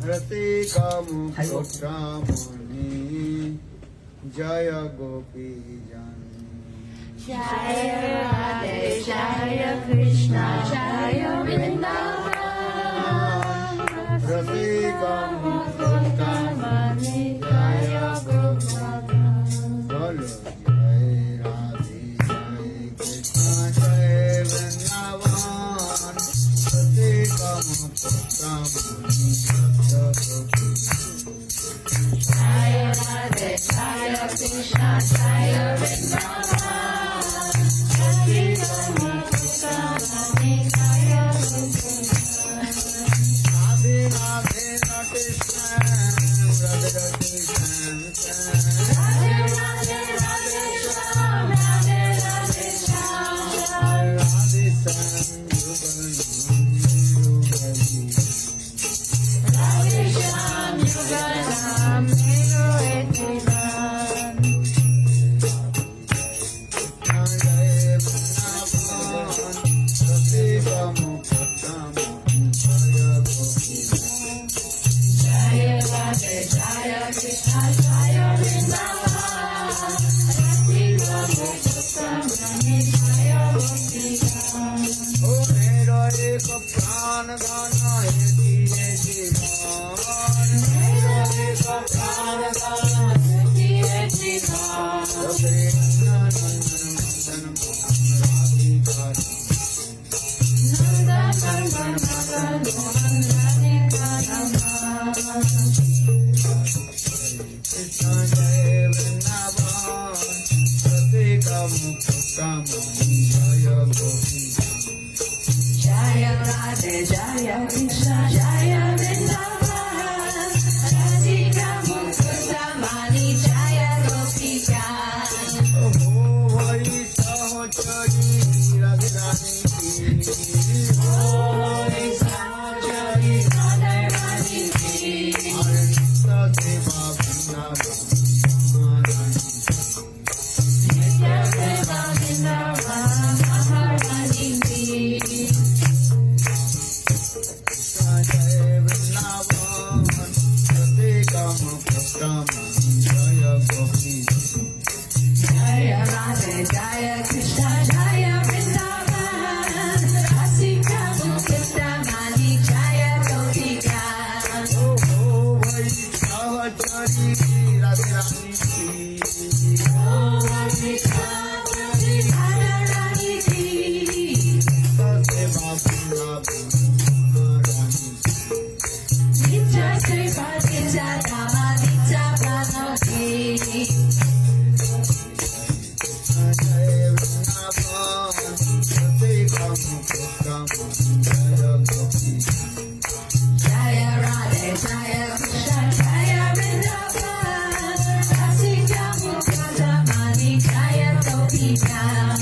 Ratika Mukutramani Jaya Gopi Jani Jaya Radhe Jaya Krishna Jaya Vrindavan Ratika Mukutramani Jaya Gopi Bolo Jai Radhe Jai Krishna Jai Vrindavan Ratika Mukutramani Jaya Gopi Jaya Radhe Jaya Krishna Jaya Vrindavan Ratika Mukutramani Jaya Gopi Radhe Radhe Radhe Shyam Radhe Radhe Shyam Shyam Radhe Radhe Radhe Shyam Radhe Radhe Shyam Radhe Shyam Radhe Shyam Yugalam Nero Etivan Jaya Radhe Jaya Krishna Jaya Vrindavan Ratika Mukutramani Jaya Gopikan Jaya Radhe Jaya Krishna Jaya Vrindavan Radhika Mukutramani Jaya Gopikan Holy Sahajari Radhe Radhe Ki Nitya Seva Vrindavan Maharani Ki Jaya Radhe Jaya Krishna Jaya Vrindavan Rasika Mukutramani Jaya Gopikan Holy Sahajari Radharani Ki Nitya Seva Nitya Dhamma Nitya Pranoki Jaya Radhe Jaya Krishna Jaya Vrindavan Rasika Mukutramani Jaya Gopikan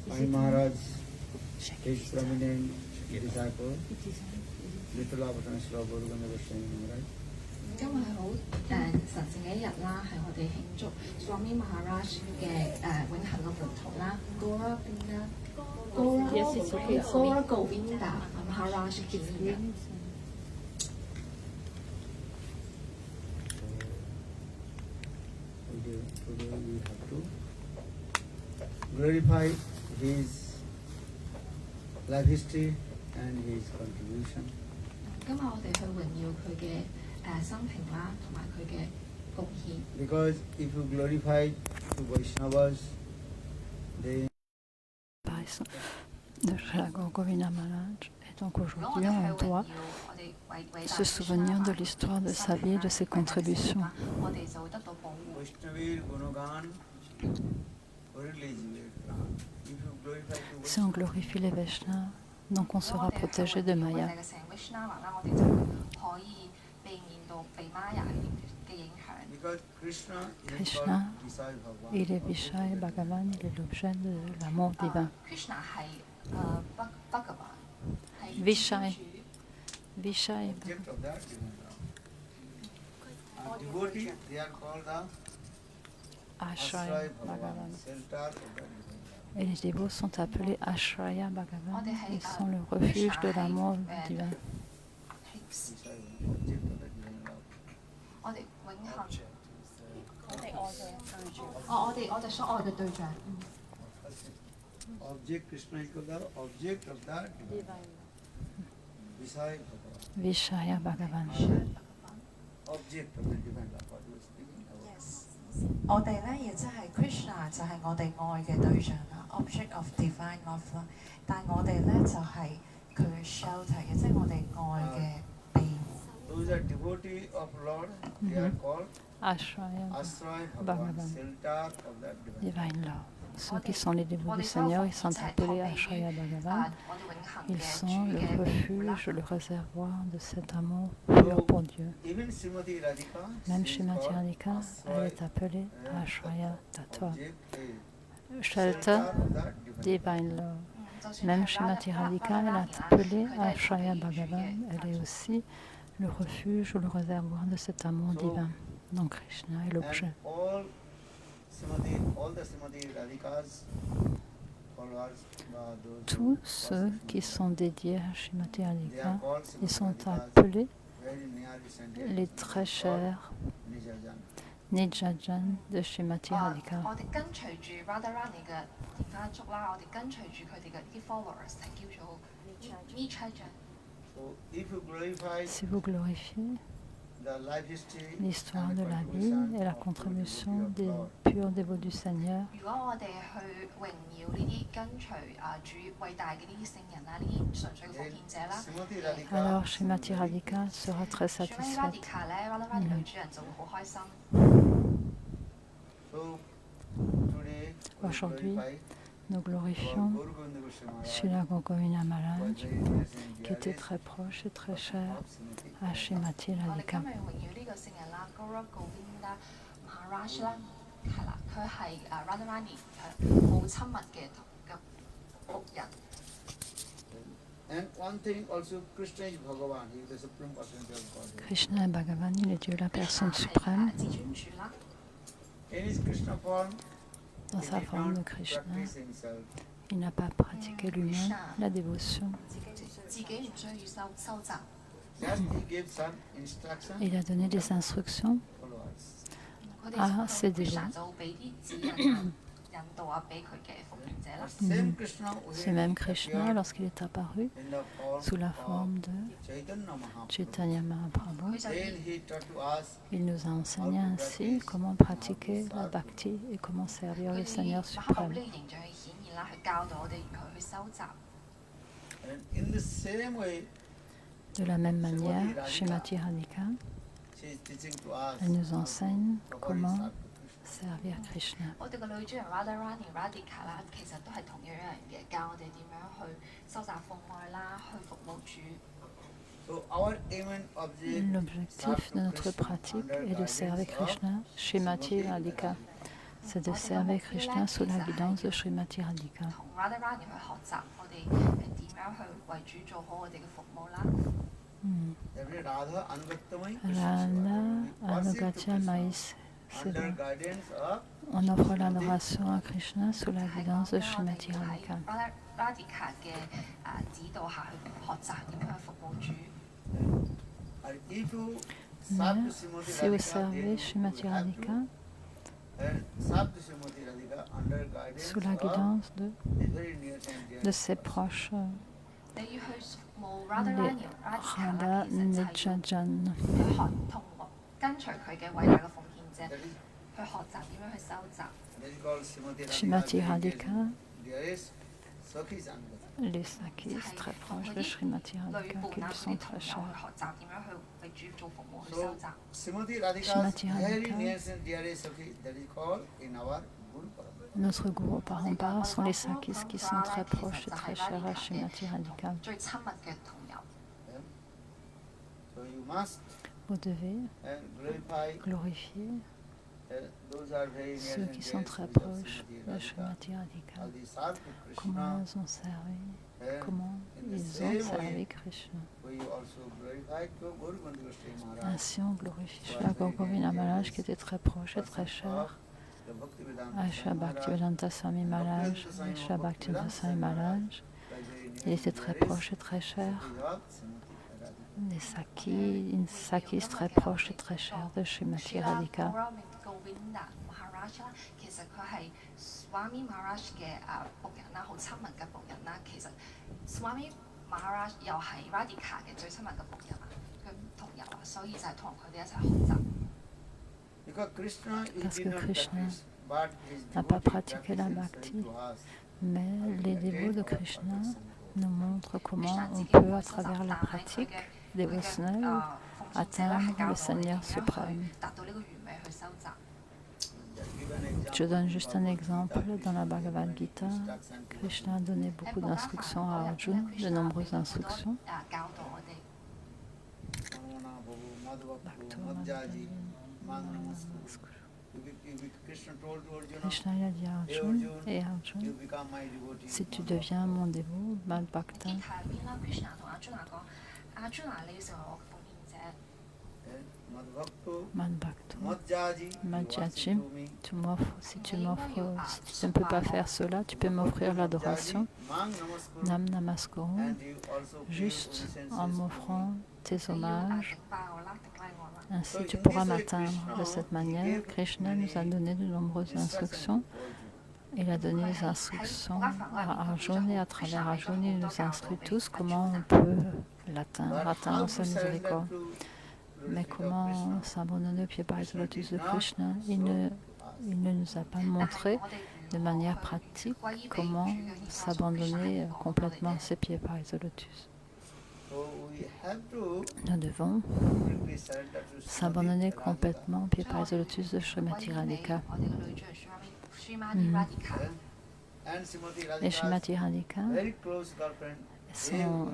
Swami Maharaj, his prominent disciple, Little Slow Guru Goswami Maharaj. 今日係好神聖嘅一日啦，係我哋慶祝 Swami Maharaj 嘅永恆嘅門徒啦 ，Gora Govinda Maharaj 嘅生日。Today we have to glorify his life history and his contribution. 今日我哋去榮耀佢嘅生平啦，同埋佢嘅貢獻。Because if you glorify the Vaishnavas, then de Srila Govindana Maharaj. Et donc 如果我 aujourd'hui, 哋去 on 榮 doit 耀我哋偉大 se 嘅 souvenir de l'histoire de sa vie et de ses contributions. 我哋就會得到保護。 Vaishnavir Gunagan Urili Jive. If you glorify the Si on glorifie les Vaishnavas, donc on 如果 sera 我哋去 protégé 榮 de 耀偉 Maya. 大嘅聖 Vishnava 啦，我哋就可以避免到被 Maya 嘅影響。 because Krishna is Krishna, called Visaya Bhagavan. Il est Vishaya Bhagavan, il est l'objet de l'amour divin. Krishna 係Bhagavan 係 Vishaya. 主 Vishaya Object of that divine love. Devotee, they are called the Ashraya Ashraya Bhagavan. Bhagavan, shelter of that divine love. Et les dévots sont appelés Ashraya Bhagavan. 我哋係 Ils sont le refuge de l'amour divin. Visaya, object of that divine love. 我哋永恆。我哋愛嘅對象。我哋所愛嘅對象。 Object, Krishna is called the object of that divine love. Visaya Bhagavan. Vishaya Bhagavan. Object of the divine love. What you are speaking about. Yes. 我哋咧亦即係 Krishna 就係我哋愛嘅對象啦，object of divine love 啦。但係我哋咧就係佢嘅 shelter 嘅，即係我哋愛嘅庇護。 Those are devotee of Lord, they are called Ashraya Ashraya Bhagavan, Bhagavan. shelter of that divine love. Divine Love. Ceux qui sont les dévots du Seigneur, ils sont appelés Ashraya Bhagavan. 我哋永恆 Ils 嘅 sont 主 le 嘅庇護啦。 refuge, le réservoir de cet amour pur pour Dieu. Even Srimati Radhika, Même she is Srimati called Radhika, elle Ashraya est appelée Ashraya Tattva, object, shelter, of that divine divine love. 就算 Même 係 Srimati Radhika, elle Radharani est appelée 佢都係 Ashraya 屬於主嘅 Bhagavan. Elle est aussi le refuge ou le réservoir de cet amour divin. Donc Krishna est love. l'objet. And all the Srimati Radhikas, followers, those Tous who ceux worship qui Srimati sont dédiés à Srimati they are Radhika, called ils Srimati sont Radhikas, appelés very near descendants les of très Lord chers Nijajan. Nijajan de Srimati Radhika. 我哋跟隨住 Radharani 嘅田家族啦，我哋跟隨住佢哋嘅啲 followers 係叫做 Nichajan。 So if you glorify Si vous glorifiez the life history l'histoire and de the la vie contribution et la of the contribution devotee des of Lord, purs dévots du Seigneur, 如果我哋去榮耀呢啲跟隨主偉大嘅呢啲聖人啦，呢啲純粹嘅奉 then 獻者啦， Srimati Radhika alors is Srimati very Radhika sera très Srimati satisfaite. Radhika 咧，Radharani 女主人就會好開心。 So today we Aujourd'hui, glorify Nous our glorifions Guru Govinda Goswami Maharaj, Srila Govindana who was Maharaj, very innocent, qui était dearest très proche et très of cher Srimati à Srimati 我哋 Radhika. 今日榮耀呢個聖人啦，Guru Govinda Maharaj 啦，係啦，佢係Radharani 好親密嘅僕人。 And one thing also, Krishna is Bhagavan, he is the supreme personality of Godhead. Krishna est Bhagavan, il est Dieu, la personne suprême. 係至尊主啦。 In his Krishna form, Dans he sa did forme de not Krishna, practice himself. il n'a pas pratiqué lui-même la dévotion. 自己唔需要收集， Just he gave some instruction Il a donné des instructions to followers. 佢啊哋c'est des Krishna 就會俾啲指引引導啊，俾佢嘅奉獻者啦 But。same Krishna, when Ce même he Krishna, appeared lorsqu'il est apparu in the form sous la of forme de Chaitanya Mahaprabhu, Chaitanya Mahaprabhu, 佢就 then 以 he taught to us il nous a enseigné ainsi comment pratiquer la bhakti et comment servir 佢 le 以 Seigneur 馬哈布 suprême. 呢個形象去顯現啦，去教導我哋如何去收集。 and in the same way De la même manière, Srimati Radhika, she is teaching to us elle nous enseigne how to comment serve Krishna. servir Krishna. 我哋個女主人 Radharani Radhika 啦，其實都係同樣一樣嘅，教我哋點樣去收集奉愛啦，去服務主。 So our aim and object L'objectif de notre pratique est de servir Krishna, Srimati Radhika. C'est de servir Krishna sous la guidance de Srimati Radhika. 同 Radharani 去學習，我哋係點樣去為主做好我哋嘅服務啦。 Every Radha Anugattamai Rana Anugatya Mais. under guidance of On offre l'adoration à Krishna sous la 係 guidance 講 de 緊我哋 Srimati 要 Radhika. 喺 Radhika 嘅指導下去學習點樣去服務主。 and if you Mais serve to Srimati si vous Radhika, servez then Srimati you have Radhika to serve to Srimati Radhika under guidance sous la of guidance his very near and dear de ses proches, 你要去服務 les Radharani Radhika 啦， Radha 其實就係要 Nijajan. 去學同跟隨佢嘅偉大嘅奉獻者， That is, 去學習點樣去收集。 that is called Srimati Srimati Radhika. Radhika, Dearest Sakhis and les Sakis très proches de Srimati 女 Radhika 伴 qui 啊 lui 嗰 sont 啲 très 朋友 chers. 去學習點樣去為主做服務去 So 收集。 Srimati Radhika's Srimati very Radhika. near and dearest Sakhi, that is called in our Guru Parampara. Notre Guru Parampara sont les Sakis qui sont très proches et très chers à Srimati Radhika. 最親密嘅同友。 So you must Vous devez glorify glorifier those are very near ceux and qui sont dear très to the proches de Srimati Srimati Radhika. Radhika. All these serve to Comment Krishna. ils ont servi, And comment in the ils same ont way, servi Krishna. we also glorify to Guru Bandhu Goswami Maharaj. Ainsi, on glorifie Srila Govinda Maharaj qui était très proche et très cher The Bhaktivedanta à Srila Bhaktivedanta Swami Maharaj et Srila Bhaktivedanta Swami Maharaj. Il était très proche et très cher. Les Sakis, une Sakis très proche et très cher de Srimati Radhika. Maharaj 啦，其實佢係 Swami Maharaj 嘅僕人啦，好親密嘅僕人啦。其實 Swami Maharaj 又係 Radhika 嘅最親密嘅僕人啊，佢同友啊，所以就係同佢哋一齊學習。 Parce que Krishna n'a pas pratiqué la bhakti, mais les dévots de Krishna nous montrent comment on peut, à travers la pratique dévotionnelle, atteindre le Seigneur suprême. 達到呢個完美去收集。 Je donne juste un exemple. Dans la Bhagavad Gita, Krishna a donné beaucoup d'instructions à Arjuna, de nombreuses instructions. 教導我哋。 Krishna Krishna a dit à Arjuna et Arjuna, you become my devotee. si tu deviens mon dévot, Mad Bhakta, 經下邊啦，Krishna 同阿 Arjuna 講：阿 Arjuna 你要成為我嘅奉獻者。 Madhvakto, Mad Bhakta, Madhyaji, Madhyaji, you want to me. tu m'offres, si tu ne peux pas faire cela, tu peux m'offrir l'adoration, Mang namaskuru, Nam Namaskaram, and you also pay juste obeisances en to me. m'offrant tes 你要 hommages. 頂拜我啦，頂禮我啦。 Ainsi, tu pourras m'atteindre. De cette manière, Krishna nous a donné de nombreuses instructions. Il a donné les instructions à Arjuna et à travers Arjuna, il nous instruit tous comment on peut l'atteindre, atteindre sa miséricorde. Mais comment s'abandonner aux pieds par les lotus de Krishna, il ne nous a pas montré de manière pratique comment s'abandonner complètement à ses pieds par les lotus. So we have to Nous devons completely surrender to s'abandonner Srimati complètement aux pieds par les lotus de Srimati Radhika. 我哋嘅女主係 Srimati Radhika。 Radhika. And Srimati Et Radhika's Srimati Radhika very close girlfriend, sont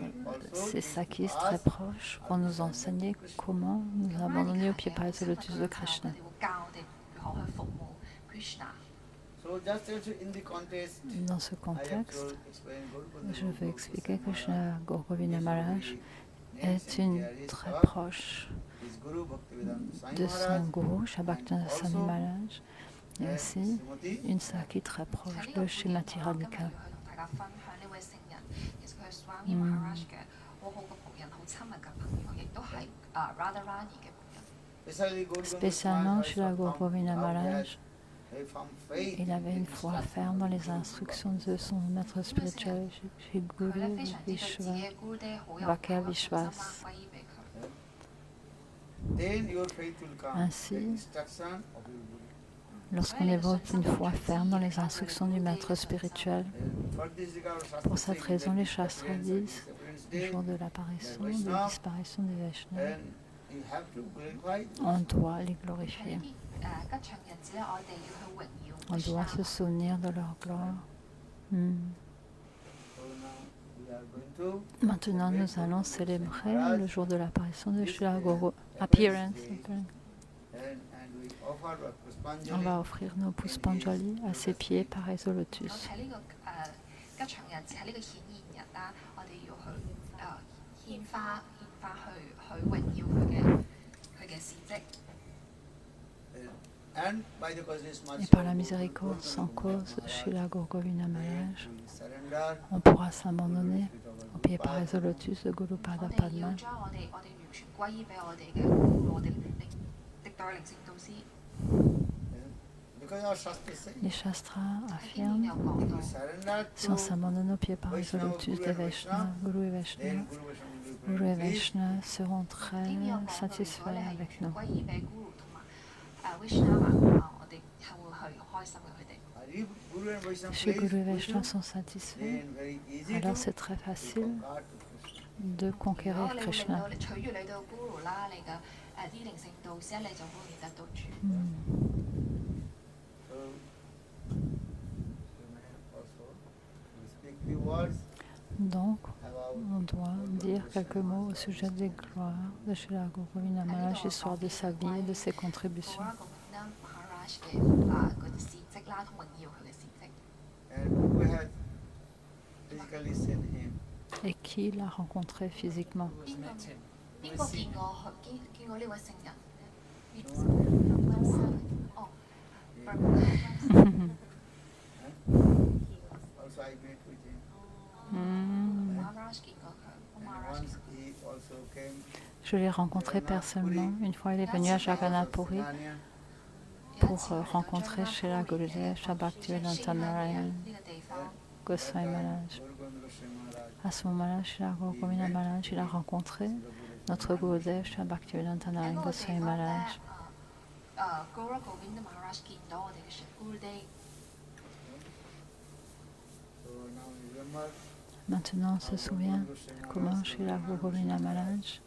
ces Sakis très proches pour nous enseigner comment nous abandonner aux pieds par les lotus de Krishna. 佢哋會教我哋如何去服務 Krishna。 So just also in the context, Dans ce I have contexte, to explain Guru je vais expliquer que Goswami Srila Govinda Maharaj Maharaj est une très proche his Guru Bhaktivedanta Swami de son Maharaj gourou, Shabhakta Swami Maharaj, et and aussi Srimati une Saki très proche 喺呢 de 個 Srimati 今日 Radhika. 要去同大家分享呢位聖人，其實佢係 Swami Maharaj 嘅好好嘅僕人，好親密嘅朋友，亦都係Radharani 嘅僕人。 especially Guru Spécialement Goswami Srila Maharaj Govinda found Maharaj, a firm faith il avait in une his foi master, ferme dans les Guru instructions de son maître spirituel, Shri 佢 Guru 咧非常之對自 Vishwa. 己嘅 Guru Day 好有 Vakya 信心啦 Vishwas， 歸依俾佢。 Then your faith will come. Ainsi, The instruction of your Guru. Lorsqu'on évoque une foi ferme dans les instructions du maître spirituel, For this regard, Shastra pour cette says raison, that les the Shastras appearance of disent disappearance le day, jour de l'apparition, de disparition des Vaishnavas, and you have to glorify on doit les 喺 glorifier. 呢啲吉祥日子咧，我哋要去榮耀 On doit se Krishna。 souvenir de leur gloire. So now we are going to Maintenant, nous celebrate allons Guru célébrer Maharaj, le jour de l'apparition de Srila Guru. Appearance. and we offer a Puspanjali. On va offrir nos Puspanjali à ses pieds par les 咁 lotus. 喺呢個吉祥日子，喺呢個顯現日啦，我哋要去獻花去榮耀佢嘅事蹟。 And by the causeless mercy Et par la of miséricorde Guru sans cause, Maharaj, Srila Govinda then Maharaj, we surrender on pourra s'abandonner to aux our pieds Guru par les Pada. lotus de Guru Pada 我哋要 Padma. 將我哋完全歸依俾我哋嘅 Guru，我哋歷代靈性導師。 Because our Shastra says, Les Shastras 喺經典 affirment 有講到 we，surrender si on to s'abandonne aux pieds par les lotus des Vaishnavas, Guru et Vaishnava, then Guru Vaishnava will be Guru et pleased. Vaishnava seront très 經典有講到，如果 satisfaits 你係完 avec 全 nous. 歸依俾 Guru 同埋Vishnava 嘅話，我哋係會去開心嘅佢哋。if Guru and Vaishnava Si plays Guru et with you, Vaishnava sont satisfaits, then very easy alors to c'est très facile become God to Krishna. de 如果 conquérir 你會令 Krishna. 到你取悦你到 Guru 啦，你嘅啲靈性導師，你就好容易得到主。 So, you may also speak few words Donc, about on doit dire quelques mots au sujet des gloires de Srila Govinda Maharaj, histoire de sa vie et de ses contributions. Gaura Govinda Maharaj 嘅嗰啲事蹟啦，同榮耀佢嘅事蹟。 and who has physically seen him. Et qui l'a rencontré physiquement? 邊個見過佢？見過呢位聖人？哦， Also I met with him. Maharaj 見過佢。 And once he also came Je l'ai rencontré personnellement. Une fois, il est venu à Jagannath Puri pour rencontrer Srila Gurudev Bhaktivedanta Narayan 呢個地方。 Goswami Maharaj. Guru Govinda Goswami Maharaj. À ce moment-là, Srila Govinda Maharaj, il a rencontré notre Gurudev Bhaktivedanta 喺 Narayan 嗰個地 Goswami 方咧 Maharaj. Gaura Govinda Maharaj 見到我哋嘅 Gurudev。 So now you remember Maintenant, on se souvient comment Srila Govinda Maharaj,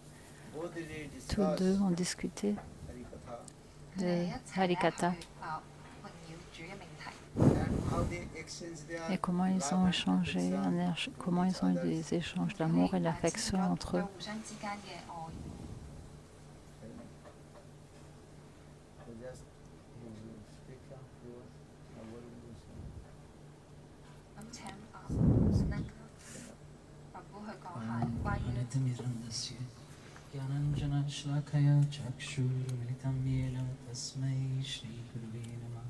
both they tous discussed deux ont discuté Harikatha They de Harikatha 榮耀主嘅命題。 and how they exchange their et comment ils love ont and échangé, affection comment ils ont eu des échanges d'amour et d'affection entre eux. 互相之間嘅愛。 So just you will speak a few words of Guru Goswami. 咁請Prabhu 去講下關於 अनतिमिरन्दस्य ज्ञानञ्जनशलाकया चक्षुरुमिलितं येन तस्मै श्रीगुरुवे नमः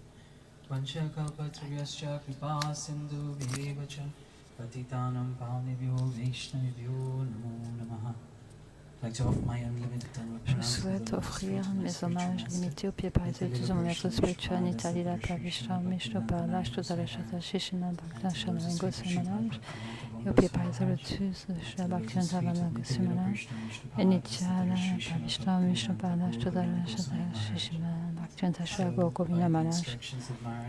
वंशकल्पतरुभ्यश्च कृपा सिन्धुभ्येव च पतितानां पावनेभ्यो वैष्णवेभ्यो नमो नमः. I'd like to offer my unlimited Je souhaite offrir mes hommages limités au pied parisien de mon maître spirituel Nitali Lata Vishnu Mishnu Palash Tudalashata Shishina Bhakta Goswami Maharaj et au pied parisien lotus de Shri Bhaktivedanta Goswami Maharaj et Nityala Vishnu Mishnu Palash Tudalashata Shishina Bhaktivedanta Shri Govinda Maharaj.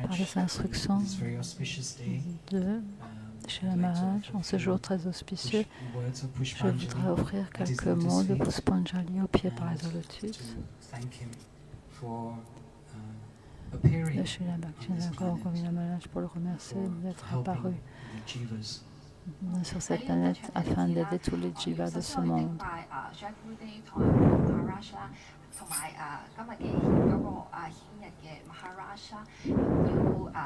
Par les instructions de Shri Maharaj, en ce jour très auspicieux, je voudrais offrir quelques mots de Puspanjali au pied par les lotus de Shri Bhaktivedanta Govinda Maharaj pour le remercier d'être apparu sur cette planète afin d'aider tous les jivas de ce monde. 同埋今日嘅嗰個顯日嘅 Maharaj 啦，要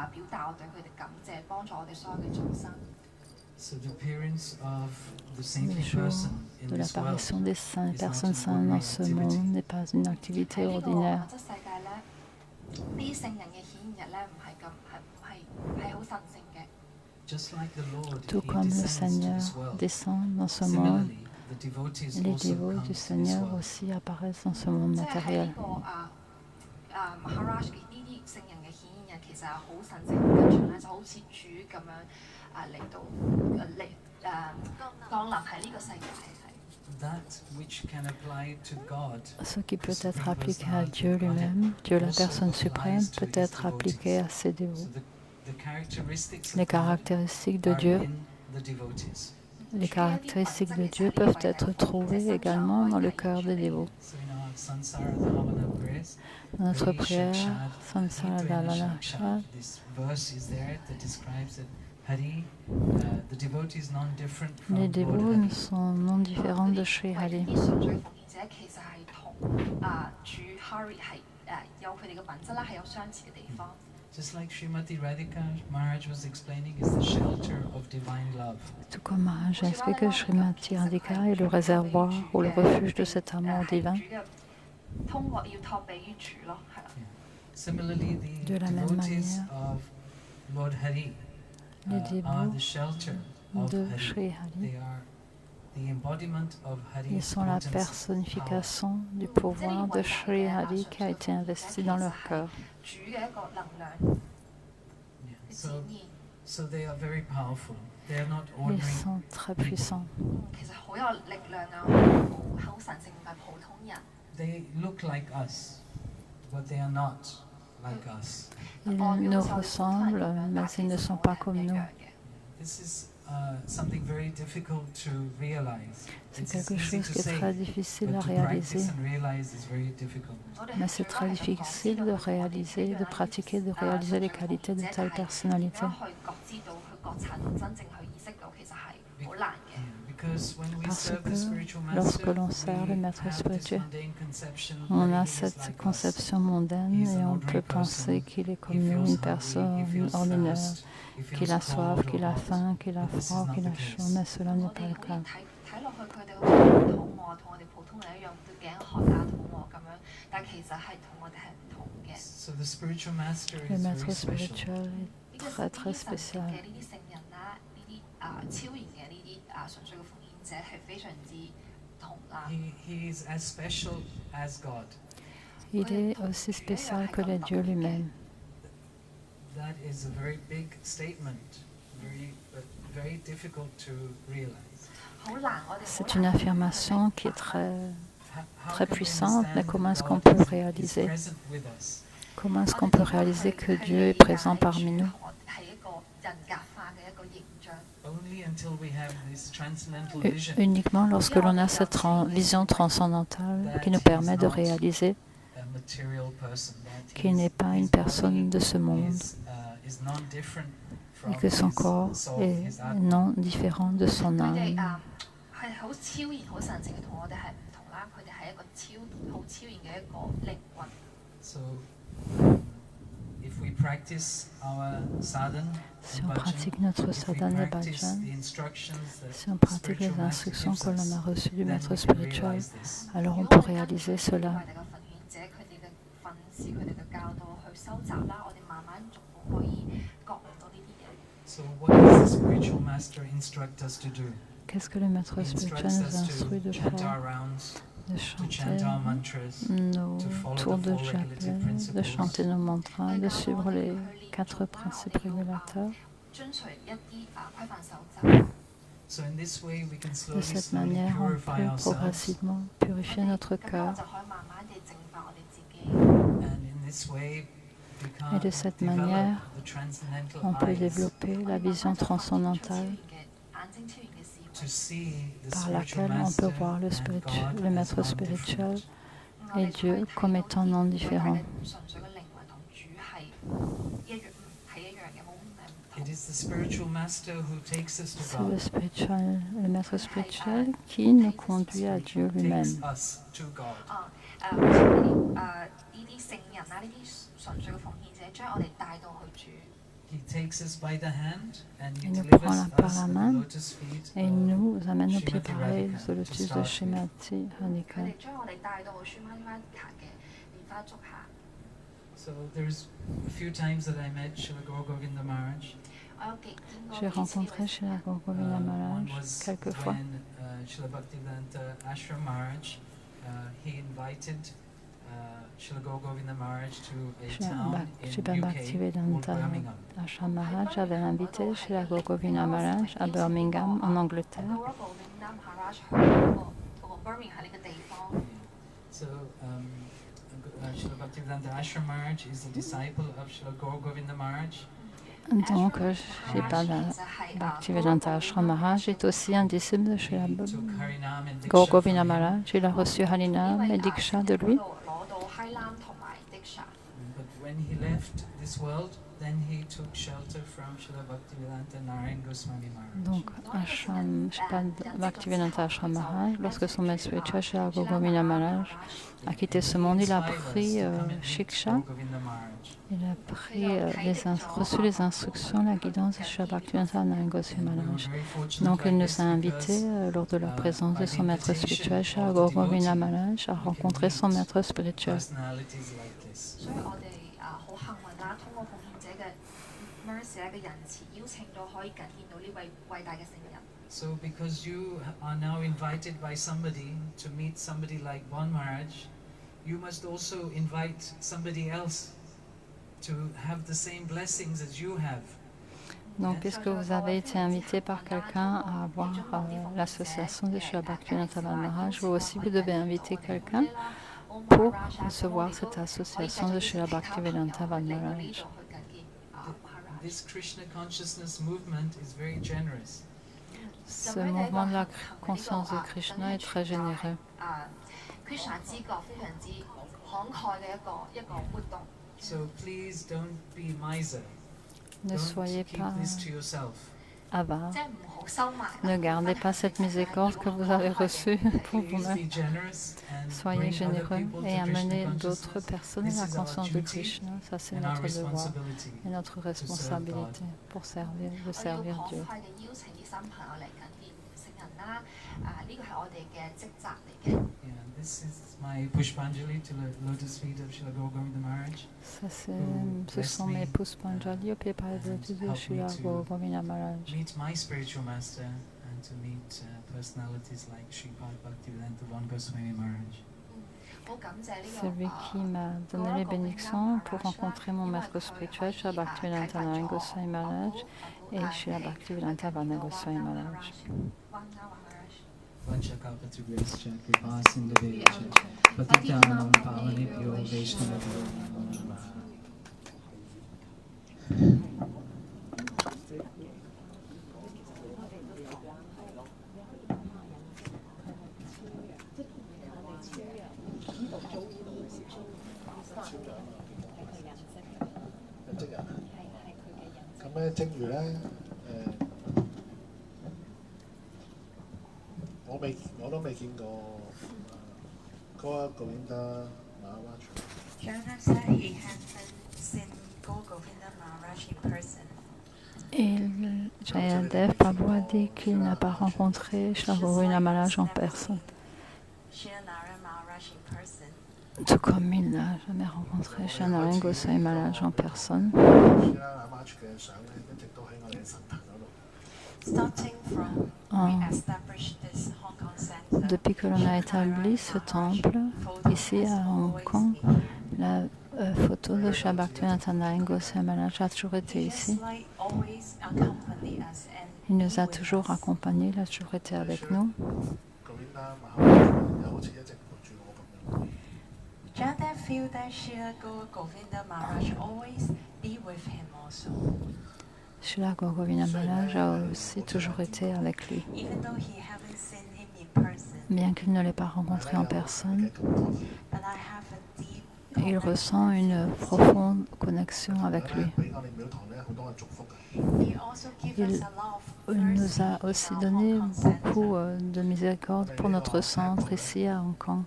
表達我對佢哋感謝，幫助我哋所有嘅眾生。 So the appearance of the Le saintly jour person in de this world l'apparition des saints et is not personnes an saintes dans ordinary ce activity. monde n'est pas une activité 喺呢個物 ordinaire. 質世界咧，呢啲聖人嘅顯日咧，唔係咁係好神聖嘅。 Just like the Lord, Tout he comme le descends to Seigneur this world. descend dans ce monde, Similarly, the devotees les also dévots come du to this Seigneur world. aussi apparaissent dans ce monde 即係喺 matériel. 呢個Maharaj 嘅呢啲聖人嘅顯日，其實係好神聖，跟住咧就好似主咁樣嚟到降臨喺呢個世界係。 That which can apply to God Ce qui peut être appliqué à Dieu lui-même, Dieu la personne suprême, peut être appliqué à ses dévots. So the characteristics Les of God caractéristiques de are Dieu, in the devotees. les caractéristiques de Dieu peuvent être trouvées également dans le cœur des dévots. So in our Sansara Dhavana prayers, Dans notre Hari prière, Shakshat, Samsara Hari Dhavana Shakshat, Shat, this verse is there that describes that Hari, the devotee is non-different from les Lord dévots Hari. sont non différents de Sri 為 Hari. 啲純粹奉獻者其實係同主 Hari 係有佢哋嘅品質啦，係有相似嘅地方。 Just like Srimati Radhika Maharaj was explaining, is the shelter of divine love. Tout comme Maharaj a expliqué, Srimati Radhika est le réservoir ou le refuge de cet amour divin. 通過要託庇於主咯，係啦。 Similarly, the De la même devotees manière, of Lord Hari les are dévots the shelter of de Hari. Sri Hari, They are the embodiment of ils Hari's sont la potency, personnification du pouvoir de Sri Hari qui a été investi dans leur cœur. 主嘅一個能量 power. 嘅 So, 展現， so they are very powerful. They are not Ils ordinary. sont très puissants. 其實好有力量啊，好神聖，唔係普通人。 They look like us, but they are not like us. Ils nous ressemblent, mais ils ne sont pas comme nous. This is something very difficult to realize. C'est It's quelque easy chose to qui est say, très difficile but à to réaliser. practice and realize is very difficult. Mais c'est très difficile de réaliser, de pratiquer, de réaliser les qualités de telle personnalité. Because when we Parce serve the que spiritual lorsque master, l'on sert le we maître have this spirituel, mundane conception on that a he is cette like us. conception mondaine He's et an on ordinary peut person. penser qu'il est He comme nous, feels une hungry, he personne feels ordinaire, thirst, he feels qu'il a soif, cold qu'il or a hot. faim, qu'il a But this is froid, not qu'il the a chaud, case. mais cela n'est pas le cas. 睇落去佢哋好似好肚餓，同我哋普通人一樣，都頸渴啊、肚餓咁樣，但其實係同我哋係唔同嘅。 So the spiritual master Le is maître very special. spirituel est très très 呢啲神 spécial. 嘅呢啲聖人啦，呢啲超然嘅呢啲純粹嘅奉獻者係非常之同啦。 He is as special as God. Il est aussi spécial que le Dieu lui-même. That is a very big statement, but very difficult to realize. 好難，我哋 C'est une affirmation qui est très How très can we puissante, mais understand comment est-ce that qu'on God peut is réaliser? present with us? Comment est-ce qu'on peut réaliser que Dieu est présent parmi nous? 係一個人格化嘅一個形象。 Only until we have this transcendental U- vision, Uniquement lorsque l'on a cette vision transcendantale qui nous permet de réaliser a material person, that qu'il n'est pas une personne de ce monde is non different from et que son his corps soul, est his atma. non différent de son 佢哋 âme. 係好超然、好神聖嘅，同我哋係唔同啦。佢哋係一個好超然嘅一個靈魂。 So, if we practice our sadhana, Si on pratique notre sadhana et bhajan, si on pratique les instructions que l'on a reçues du maître spirituel, alors on peut réaliser 佢 cela. 哋嘅奉獻者，佢哋嘅訓示、佢哋嘅教導去收集啦，我哋慢慢逐步可以覺悟到呢啲嘢。 So what does the spiritual master instruct us to do? Qu'est-ce que le maître He spirituel instructs nous us instruit to de chant our faire? rounds, De to chant chanter our mantras, nos to follow tours the de four regulative chapelet, de principles. chanter nos mantras, de suivre les 4 principes régulateurs. 遵循一啲規範守則。 So in this way, we can De slowly, cette slowly manière, on purify peut ourselves, progressivement purifier notre 咁樣我 cœur. 就可以慢慢地淨化我哋自己。 and in this way, Et de cette manière, develop the transcendental on peut eyes développer la vision transcendantale to see the par spiritual laquelle on master peut voir le, and God le as maître non-different. spirituel et Dieu comme étant non différents. 純粹嘅靈魂同主係一樣，係一樣嘅，冇唔 It 同。 is the spiritual master who takes us to C'est God, le maître spirituel qui nous conduit à Dieu takes lui-même. us to God. 好似呢啲聖人啊，呢啲純粹嘅奉獻者，將我哋帶到去主。 He takes us by the hand and he Il nous delivers prend us par la at the main lotus feet Et il nous amène au pied Srimati pareil Radhika de to lotus de start with. Srimati 佢 Radhika. 哋將我哋帶到去舒瑪尼卡嘅蓮花足下。 So there's a few times that I met Srila Gaur Govinda Maharaj. 我有見過 J'ai 幾次 rencontré 嘅 chez la 時候 Gogovina One Maharaj was quelquefois. when Srila Bhaktivedanta Ashram Maharaj, he invited Srila Gaur Govinda Maharaj to a town in Shri UK called Bhaktivedanta Birmingham. Ashram Maharaj avait invité chez la Gogovina Maharaj à Birmingham en Angleterre. 嗰個布林丹哈拉去嗰個 Birmingham 呢個地方。 So Srila Bhaktivedanta Ashram Maharaj is a disciple of Srila Gaur Govinda Maharaj. Donc, Shri Bhaktivedanta Ashram Maharaj est aussi un disciple de Shri He took Harinam and Diksha Gogovina from him. Maharaj. Il a reçu Harinam et Diksha de lui. 攞到 Highland 同埋 Diksha。 But when he left this world, then he took shelter from Srila Bhaktivedanta Narayan Goswami Maharaj. Donc, Bhaktivedanta Ashram Maharaj, lorsque son maître spirituel, Shri Gogovina Maharaj, a quitté ce monde, il a pris Shiksha, il a reçu les instructions, la guidance de Shri Bhaktivedanta Narayan Goswami Maharaj. Donc, il nous a invités, lors de la présence de son maître spirituel, Shri Gogovina Maharaj, à rencontrer son maître spirituel. Personalities like this. 所以我哋好幸運啦，通過奉獻者嘅 mercy 嘅仁慈，邀請到可以近見到呢位偉大嘅聖人。 So because you are now invited by somebody to meet somebody like Bon Maharaj, you must also invite somebody else to have the same blessings as you have. Donc, puisque vous avez été invité par quelqu'un à avoir l'association de Shri Bhaktivedanta Maharaj, vous aussi, vous devez inviter quelqu'un pour recevoir cette association de Srila Bhaktivedanta Van Maharaj. This Krishna consciousness movement is very generous. Ce mouvement de la conscience de Krishna est très généreux. So please don't be miser. Ne Don't soyez keep pas this to yourself. avares. Ne gardez pas cette miséricorde que vous avez reçue pour Please vous-même. be generous and Soyez bring other généreux people et to amenez Krishna d'autres consciousness. personnes à This la is our conscience de duty Krishna. Ça, c'est and our notre devoir responsibility. et notre responsabilité pour servir Dieu. Yeah, this is my Pushpanjali to the lotus feet of Srila Gaur Govinda Maharaj. Ce sont mes Puspanjali au pied par les lotus de Srila Gaur Govinda Maharaj. Meet my spiritual master and to meet personalities like Sripad Bhaktivedanta Van Goswami Maharaj. Celui qui m'a donné les bénédictions pour rencontrer mon maître spirituel, Srila Bhaktivedanta Narayan Goswami Maharaj et Srila Bhaktivedanta Vana Goswami Maharaj. Vanchakapatribhyascha kripa sindhubhyacha patitanam pavanebhyo vaishnavabhyo namo namah. Jonathan said he hasn't seen Gaur Govinda Maharaj in person. Et Jayadev Prabhu a dit qu'il n'a pas rencontré Srila Govinda Maharaj en personne. Srila Narayan Maharaj in person. Tout comme il n'a jamais rencontré Srila Narayan Goswami Maharaj en personne. Starting from we established this Hong Kong center. Depuis que l'on a établi ce temple ici à Hong Kong, la photo de Srila Bhaktivedanta Narayan Goswami Maharaj a toujours été ici. Il nous a toujours accompagnés, il a toujours été avec nous. Jada feel that Srila Gaur Govinda Maharaj always be with him also. Srila Gaur Govinda Maharaj a aussi toujours été avec lui. Even though he haven't seen him in person, Bien qu'il ne l'ait pas rencontré en personne, but I have a deep il ressent une profonde connexion avec lui. He also gives us a lot of Il nous mercy a in aussi our donné Hong Kong beaucoup center. de miséricorde pour notre centre ici à Hong Kong.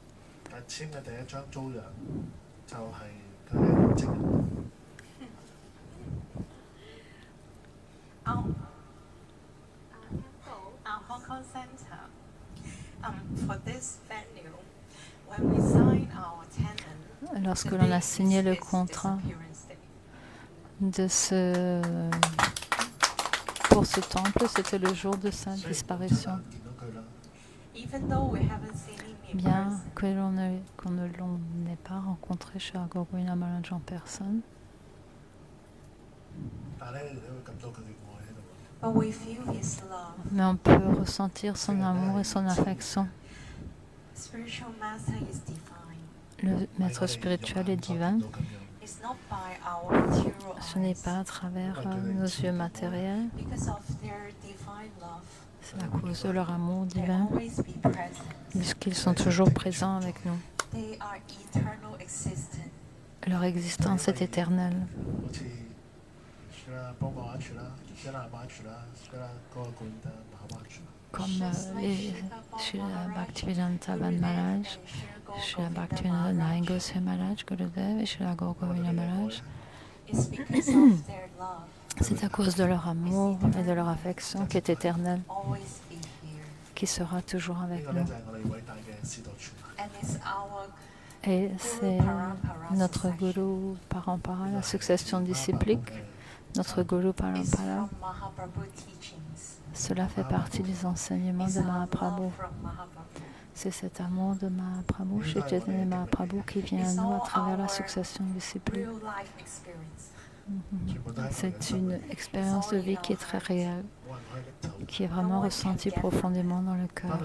Our Hong Kong center, for this venue, when we sign our tenant, Lorsque the l'on a date signé is le its contrat disappearance date. pour ce temple, c'était le jour de sa disparition. Even though we haven't seen him in Bien person, que qu'on ne l'ait pas rencontré chez Gaur Govinda Maharaj en personne, but we feel his love. mais on peut ressentir son amour et son affection. Spiritual master is divine. Le maître spirituel est divin. It's not by our material Ce n'est eyes. pas à travers nos yeux matériels, Because of their divine love, c'est à cause de leur amour they divin, always be present. puisqu'ils sont toujours présents avec nous. They are eternal existence. Leur existence est éternelle. Comme les Srila Bhaktivedanta Van Maharaj, Srila Bhaktivedanta Narayan Goswami Maharaj, Gurudev et Srila Gaur Govinda Maharaj. It's because of their love, C'est à cause de leur amour et de leur affection qui est éternelle, always be here. qui sera toujours avec nous. And it's our Et c'est notre Guru Parampara, la succession disciplique, notre Guru it's Parampara. from Mahaprabhu teachings. Cela fait partie des enseignements It's de our Mahaprabhu. love from Mahaprabhu. C'est cet amour de Mahaprabhu, Shri Chaitanya Mahaprabhu, qui vient à nous à travers la succession disciplique. Real life experience. C'est une expérience de vie qui est très réelle, qui est vraiment ressentie profondément dans le cœur.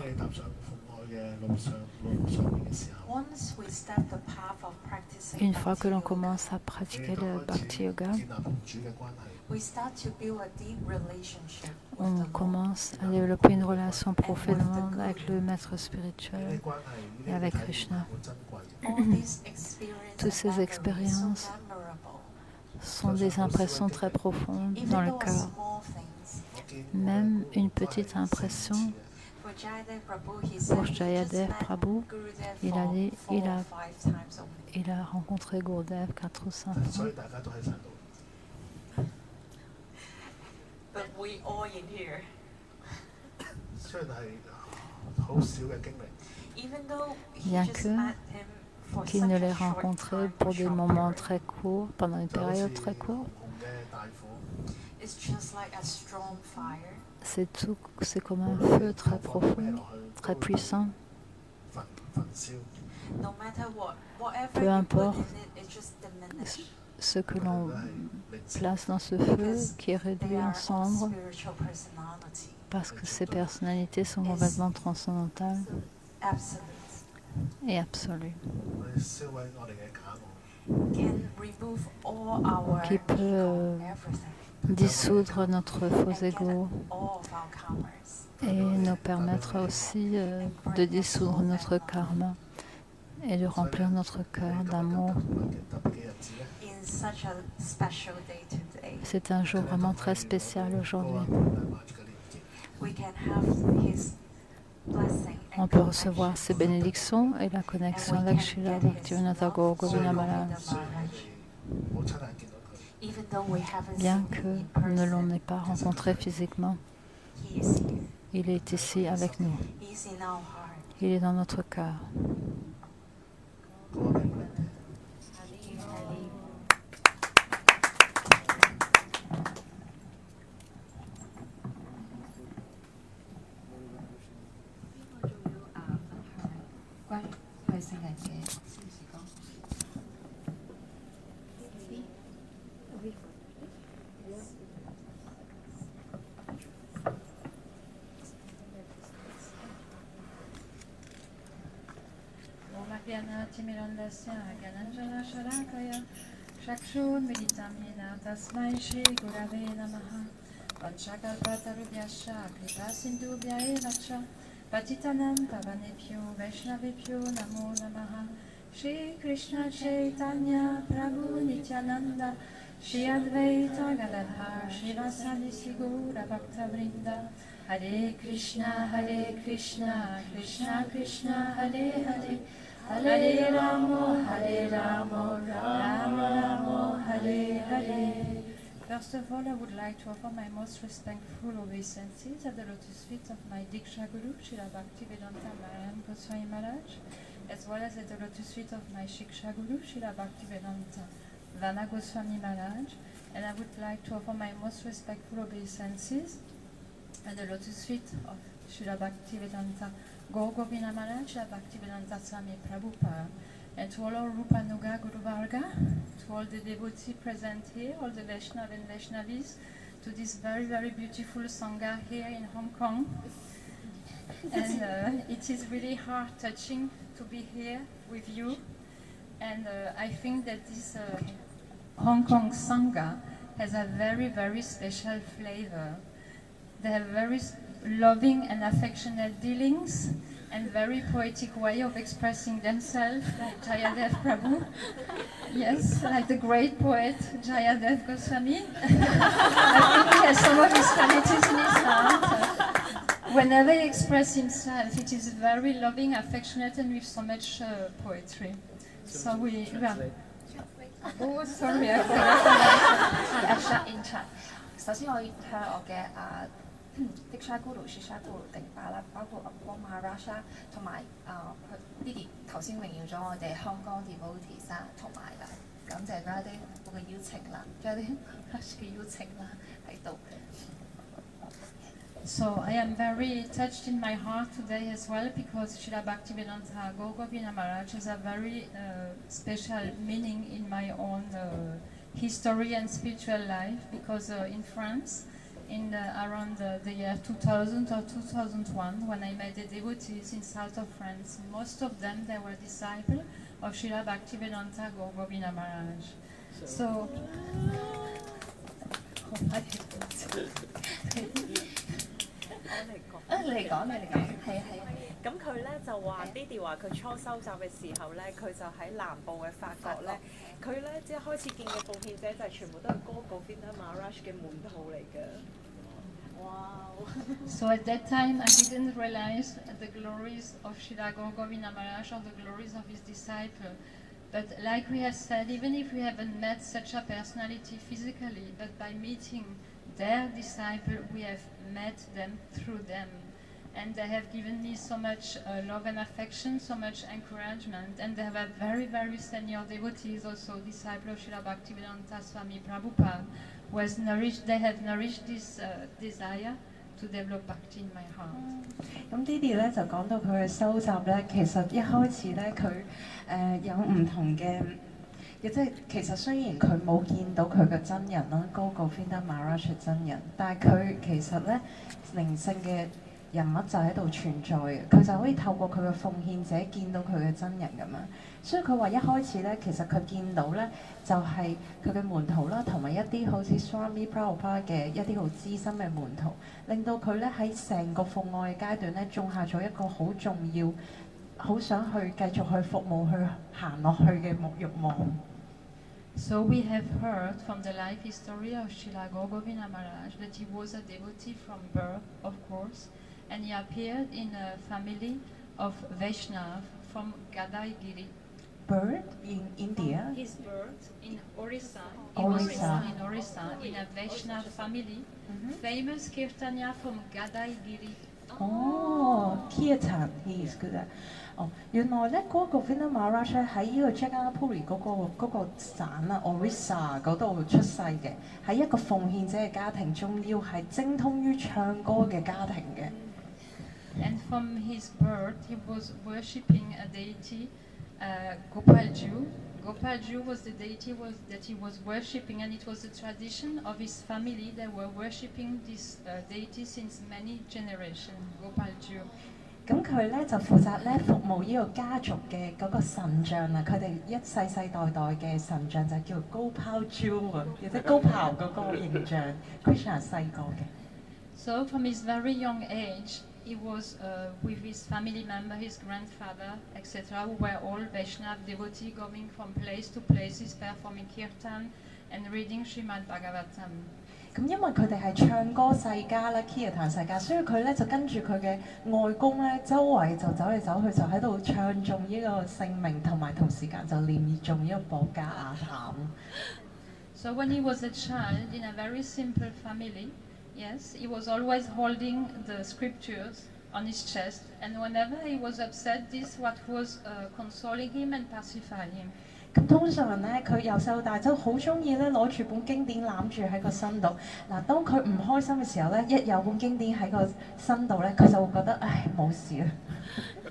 Once we step the path of practicing Une fois que l'on Bhakti commence à pratiquer le Bhakti Yoga, we start to build a deep relationship with on the Lord. commence à développer une relation profonde avec le maître spirituel et avec Krishna. All these experiences Toutes ces and memories expériences so memorable. sont des impressions très profondes dans Even le though cœur. small things. Même une petite impression. For Jayadev Prabhu, he Pour said he just Jayadev met Prabhu, Gurudev il a for dit, 4 or 5 times only. il a rencontré Gurudev 4 ou 5 fois. But we all in here. Even though he Bien just que met him for qu'il such ne a l'ait short rencontré time, pour a des short moments period, très courts, pendant une période très courte. it's just like a strong fire. C'est comme un feu très profond, très puissant. No matter what, whatever Peu you importe put in it, it just diminishes. Ce que l'on place dans ce feu qui est réduit They are en all cendre, spiritual personality, parce que ces personnalités sont complètement transcendantales absolute. et absolues, Can remove all our qui peut ego, everything, dissoudre notre faux and get ego all of our karmas. et nous permettre aussi de dissoudre notre karma et de remplir notre cœur d'amour. In such a special day today, C'est un jour vraiment très spécial aujourd'hui. we can have His blessing On and peut recevoir ses connection. bénédictions et la connexion avec Srila Bhaktivinoda Thakur Govinda Maharaj. Even though we haven't Bien seen que him in nous ne person, l'on ait pas rencontré physiquement, He is here. il est ici avec nous. He is in our heart. Il est dans notre cœur. Chakshunmilitamina tasmai Shri Gurave Namaha Vanchakalpatarubhyascha Kripa Sindhubhya eva cha Patitanam Pavanebhyo Vaishnavebhyo Namo Namaha Shri Krishna Chaitanya Prabhu Nityananda Shri Advaita Gadadhar Shivasadi Sigura Bhaktavrinda Hare Krishna Krishna Krishna Hare Hare Hare Ramo, Ramo Ramo, Hare Hare. First of all, I would like to offer my most respectful obeisances at the lotus feet of my Diksha Guru, Srila Bhaktivedanta Mariam Goswami Maharaj, as well as at the lotus feet of my Shiksha Guru, Srila Bhaktivedanta Vana Goswami Maharaj, and I would like to offer my most respectful obeisances at the lotus feet of Srila Bhaktivedanta Gaur Govinda Maharaj, Bhaktivedanta Swami Prabhupada, and to all our Rupanuga Guru Varga, to all the devotees present here, all the Vaishnav and Vaishnavis, to this very, very beautiful Sangha here in Hong Kong. And it is really heart-touching to be here with you. And I think that this Hong Kong Sangha has a very, very special flavor. They have very loving and affectionate dealings and very poetic way of expressing themselves, like Jayadev Prabhu. Yes, like the great poet Jayadev Goswami. I think he has some of his qualities in his heart. Whenever he expresses himself, it is very loving, affectionate, and with so much poetry. So we... Oh, sorry, I forgot. in chat. 首先我要向我嘅Diksha Guru、Shiksha Guru 頂拜啦，包括 Guru Maharaj 啦，同埋Didi 頭先榮耀咗我哋香港 devotees 啦，同埋感謝咗一啲我嘅邀請啦，仲有啲 Maharaj 嘅邀請啦喺度。So I am very touched in my heart today as well because Srila Bhaktivedanta Gaur Govinda Maharaj has a very special meaning in my own history and spiritual life because in France around the year 2000 or 2001, when I met the devotees in south of France. Most of them, they were disciples of Srila Bhaktivedanta Gaur Govinda Maharaj. So,咁佢咧就話 Didi 話佢初收集嘅時候咧，佢就喺南部嘅法國咧，佢咧即係開始見嘅奉獻者就係全部都係Gaur Govinda Maharaj嘅門徒嚟嘅。哇So at that time, I didn't realize the glories of Srila Gaur Govinda Maharaj or the glories of his disciple. But like we have said, even if we haven't met such a personality physically, but by meeting their disciple, we have met them through them. And they have given me so much love and affection, so much encouragement. And they have a very, very senior devotees, also disciple of Srila Bhaktivedanta Swami Prabhupada, who has they have nourished this desire to develop bhakti in my heart. 咁 Didi 咧就講到佢嘅收集咧，其實一開始咧佢有唔同嘅，亦即係其實雖然佢冇見到佢嘅真人啦，Gaur Govinda Maharaj真人，但係佢其實咧靈性嘅人物就喺度存在嘅，佢就可以透過佢嘅奉獻者見到佢嘅真人咁樣。所以佢話一開始咧，其實佢見到咧就係佢嘅門徒啦，同埋一啲好似 Swami Prabhupada 嘅一啲好資深嘅門徒，令到佢咧喺成個奉愛嘅階段咧種下咗一個好重要、好想去繼續去服務、去行落去嘅慾望。So we have heard from the life history of Srila Gaur Govinda Maharaj that he was a devotee from birth, of course, and he appeared in a family of Vaishnav from Gadaigiri. Birth in India. His birth in Orissa. Orissa. In Orissa, in a Vaishnav family. Famous Kirtanya from Gadaigiri. 哦 ，Kirtan he is good 啊！哦，原來咧Gaur Govinda Maharaj 咧喺呢個 Jagannath-puri 嗰個省啊 Orissa 嗰度出世嘅，喺一個奉獻者嘅家庭，仲要係精通於唱歌嘅家庭嘅。And from his birth, he was worshipping a deity, Gopalju. Gopalju was the deity that he was worshipping, and it was the tradition of his family. They were worshipping this deity since many generations, Gopalju. 咁佢咧就負責咧服務呢個家族嘅嗰個神像啊，佢哋一世世代代嘅神像就叫高拋珠啊，亦即高拋嗰個形象 ，Krishna 細個嘅。So from his very young age, he was with his family member, his grandfather, etc., who were all Vaishnav devotees going from place to places, performing kirtan and reading Srimad Bhagavatam. 咁因為佢哋係唱歌世家啦，Kirtan 世家，所以佢咧就跟住佢嘅外公咧，周圍就走嚟走去，就喺度唱頌呢個聖名，同埋同時間就念誦呢個薄伽亞淡。So when he was a child in a very simple family, yes, he was always holding the scriptures on his chest, and whenever he was upset, this what was consoling him and pacifying him. 咁通常咧，佢由細到大都好中意咧攞住本經典攬住喺個身度。嗱，當佢唔開心嘅時候咧，一有本經典喺個身度咧，佢就會覺得唉冇事啦。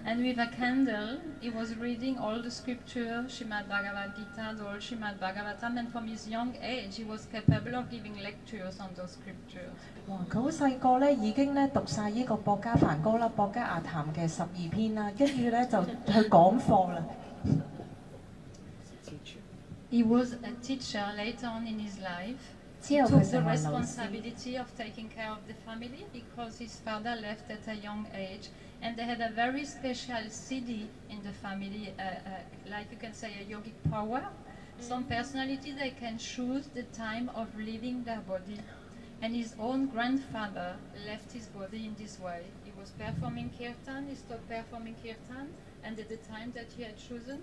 And with a candle, he was reading all the scripture, Srimad Bhagavad Gita, the whole Srimad Bhagavatam, and from his young age, he was capable of giving lectures on those scriptures. 哇！佢好細個咧，已經咧讀晒呢個薄伽梵歌啦、薄伽亞談嘅12篇啦，跟住咧就去講課啦。He was a teacher later on in his life. He 之後 took 佢 the 成為老師。 responsibility of taking care of the family because his father left at a young age, and they had a very special siddhi in the family, like you can say a yogic power. Some personality they can choose the time of leaving their body, and his own grandfather left his body in this way. He was performing kirtan, he stopped performing kirtan, and at the time that he had chosen,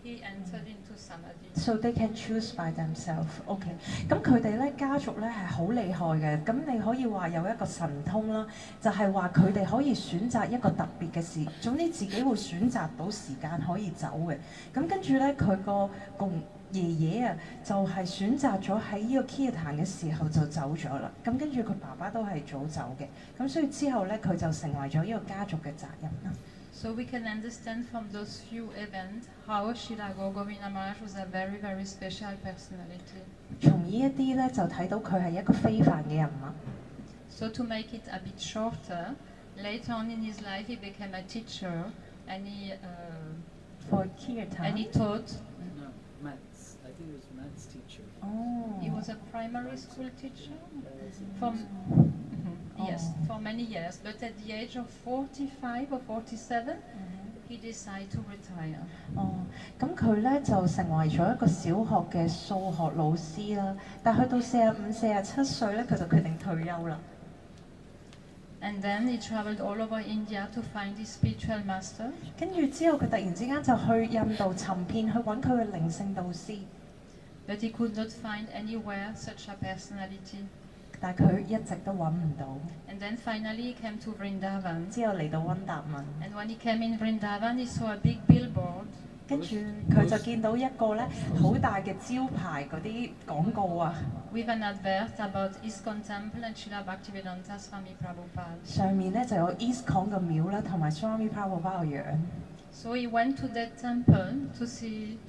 he entered into samadhi. So they can choose by themselves. OK， 咁佢哋咧家族咧係好厲害嘅。咁你可以話有一個神通啦，就係話佢哋可以選擇一個特別嘅事，總之自己會選擇到時間可以走嘅。咁跟住咧，佢個爺爺啊，就係選擇咗喺呢個 Kirtan 嘅時候就走咗啦。咁跟住佢爸爸都係早走嘅。咁所以之後咧，佢就成為咗呢個家族嘅責任啦。So we can understand from those few events how Srila Gaur Govinda Maharaj was a very, very special personality. 從呢一啲咧就睇到佢係一個非凡嘅人物。 So to make it a bit shorter, later on in his life he became a teacher and For kirtan. he taught. No, maths. I think it was maths teacher. 哦。 He was a primary school teacher From yes, for many years. But at the age of 45 or 47, he decided to retire. 哦，咁佢咧就成為咗一個小學嘅數學老師啦。但去到45、47歲咧，佢就決定退休啦。 And then he traveled all over India to find his spiritual master. 跟住之後，佢突然之間就去印度尋遍去揾佢嘅靈性導師， But he could not find anywhere such a personality. 但係佢一直都揾唔到。 And then finally he came to Vrindavan. 之後嚟到溫達文， And when he came in Vrindavan, he saw a big billboard. 跟住佢就見到一個咧好大嘅招牌嗰啲廣告啊， With an advert about ISKCON Temple and Srila Bhaktivedanta Swami Prabhupada. 上面咧就有 ISKCON 嘅廟啦，同埋 Swami Prabhupada 嘅樣。 So he went to that temple to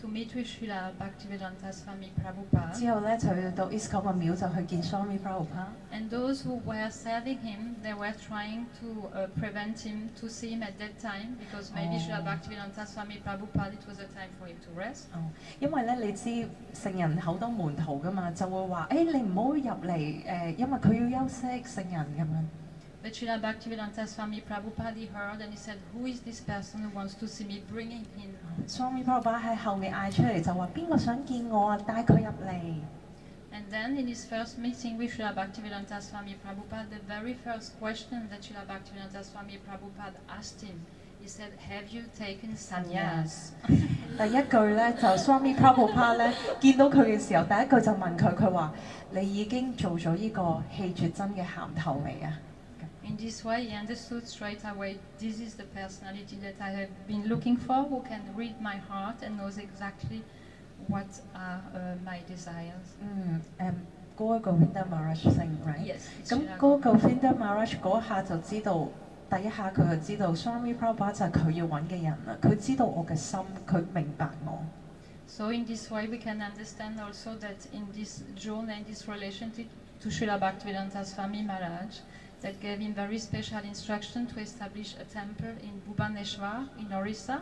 meet with Srila Bhaktivedanta Swami Prabhupada. 之後咧就去到 ISKCON 嘅廟就去見 Swami Prabhupada。 And those who were serving him, they were trying to prevent him to see him at that time because maybe Srila Bhaktivedanta Swami Prabhupada, it was a time for him to rest. 哦，因為咧你知聖人好多門徒噶嘛，就會話：你唔好入嚟因為佢要休息聖人咁樣。 But Srila Bhaktivedanta Swami Prabhupada, he heard and he said, who is this person who wants to see me? Bring him in. Swami Prabhupada 喺後面嗌出嚟就話：邊個想見我啊？帶佢入嚟。 And then in his first meeting with Srila Bhaktivedanta Swami Prabhupada, the very first question that Srila Bhaktivedanta Swami Prabhupada asked him, he said, have you taken sannyas? 第一句咧就 Swami Prabhupada 咧見到佢嘅時候，第一句就問佢，佢話：你已經做咗呢個氣絕真嘅銜頭未啊？ In this way, he understood straight away, this is the personality that I have been looking for, who can read my heart and knows exactly what are my desires. Gaur Govinda Maharaj sing right？ Yes. 咁 Gaur Govinda Maharaj 嗰下就知道，第一下佢就知道 Swami Prabhupada 就係佢要揾嘅人啦。佢知道我嘅心，佢明白我。 So in this way, we can understand also that in this journey, in this relationship to Srila Bhaktivedanta Swami Maharaj, that gave him very special instruction to establish a temple in Bhubaneswar in Orissa.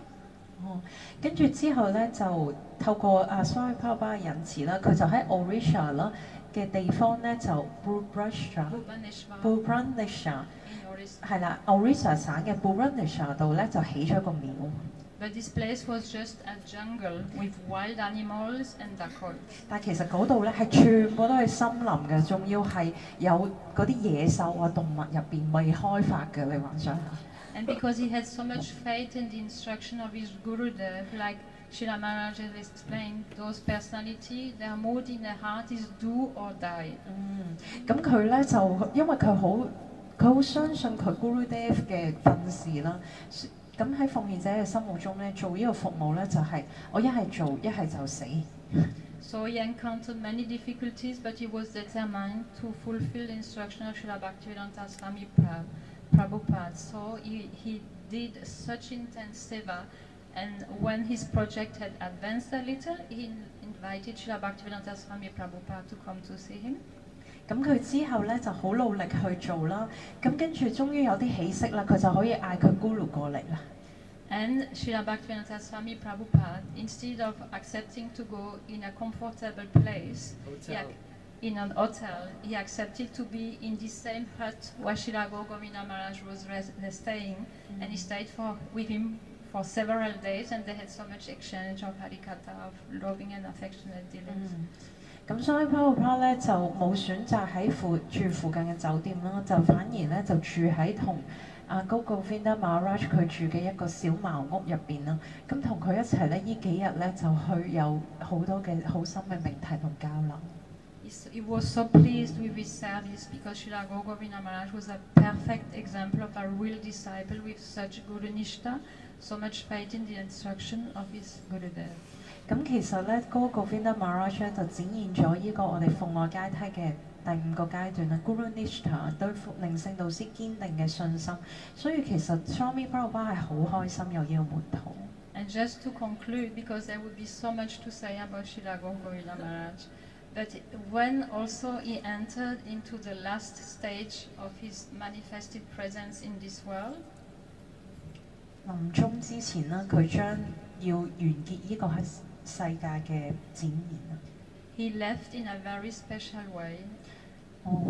哦，跟住之後咧就透過Swami Prabhupada 嘅仁慈啦，佢就喺 Orissa 啦嘅地方咧就 Bhubaneswar In Orissa. 係啦 Orissa 省嘅 Bhubaneswar 度咧就起咗一個廟。 But this place was just a jungle with wild animals and dacoits. 但其實嗰度咧係全部都係森林嘅，仲要係有嗰啲野獸啊動物入邊未開發嘅，你幻想下。 And because he had so much faith in the instruction of his Gurudev, like Srila Maharaj has explained, those personality, their mood in their heart is do or die. 咁佢咧就因為佢好相信佢 Gurudev 嘅訓示啦。咁喺奉獻者嘅心目中咧，做呢個服務咧就係我一係做，一係就死。 So he encountered many difficulties, but he was determined to fulfill the instruction of Srila Bhaktivedanta Swami Prabhupada. So he did such intense seva, and when his project had advanced a little, he invited Srila Bhaktivedanta Swami Prabhupada to come to see him. 咁佢之後咧就好努力去做啦，咁跟住終於有啲起色啦，佢就可以嗌佢 Guru 過嚟啦。 And Srila Bhaktivedanta Swami Prabhupada, instead of accepting to go in a comfortable place, in an hotel, he accepted to be in the same hut where Srila Gaur Govinda Maharaj was staying, and he stayed with him for several days, and they had so much exchange of harikatha, of loving and affectionate dealings. 咁所以 Prabhupada 咧就冇選擇喺住附近嘅酒店啦，就反而咧就住喺同Gaur Govinda Maharaj 佢住嘅一個小茅屋入邊啦。咁同佢一齊咧，呢幾日咧就去有好多嘅好深嘅命題同交流。 He was so pleased with his service because Srila Gaur Govinda Maharaj was a perfect example of a real disciple with such Guru Nishta, so much faith in the instruction of his Gurudev. 咁其實咧，Gaur Govinda Maharaj 咧就展現咗呢個我哋奉愛階梯嘅第5個階段啦 ，Guru Nishtha 對靈性導師堅定嘅信心，所以其實 Swami Prabhupada 係好開心有呢個門徒。And just to conclude, because there would be so much to say about Srila Govinda Maharaj, but when also he entered into the last stage of his manifested presence in this world, 臨終之前呢，佢將要完結呢個喺世界嘅展現。he left in a very special way.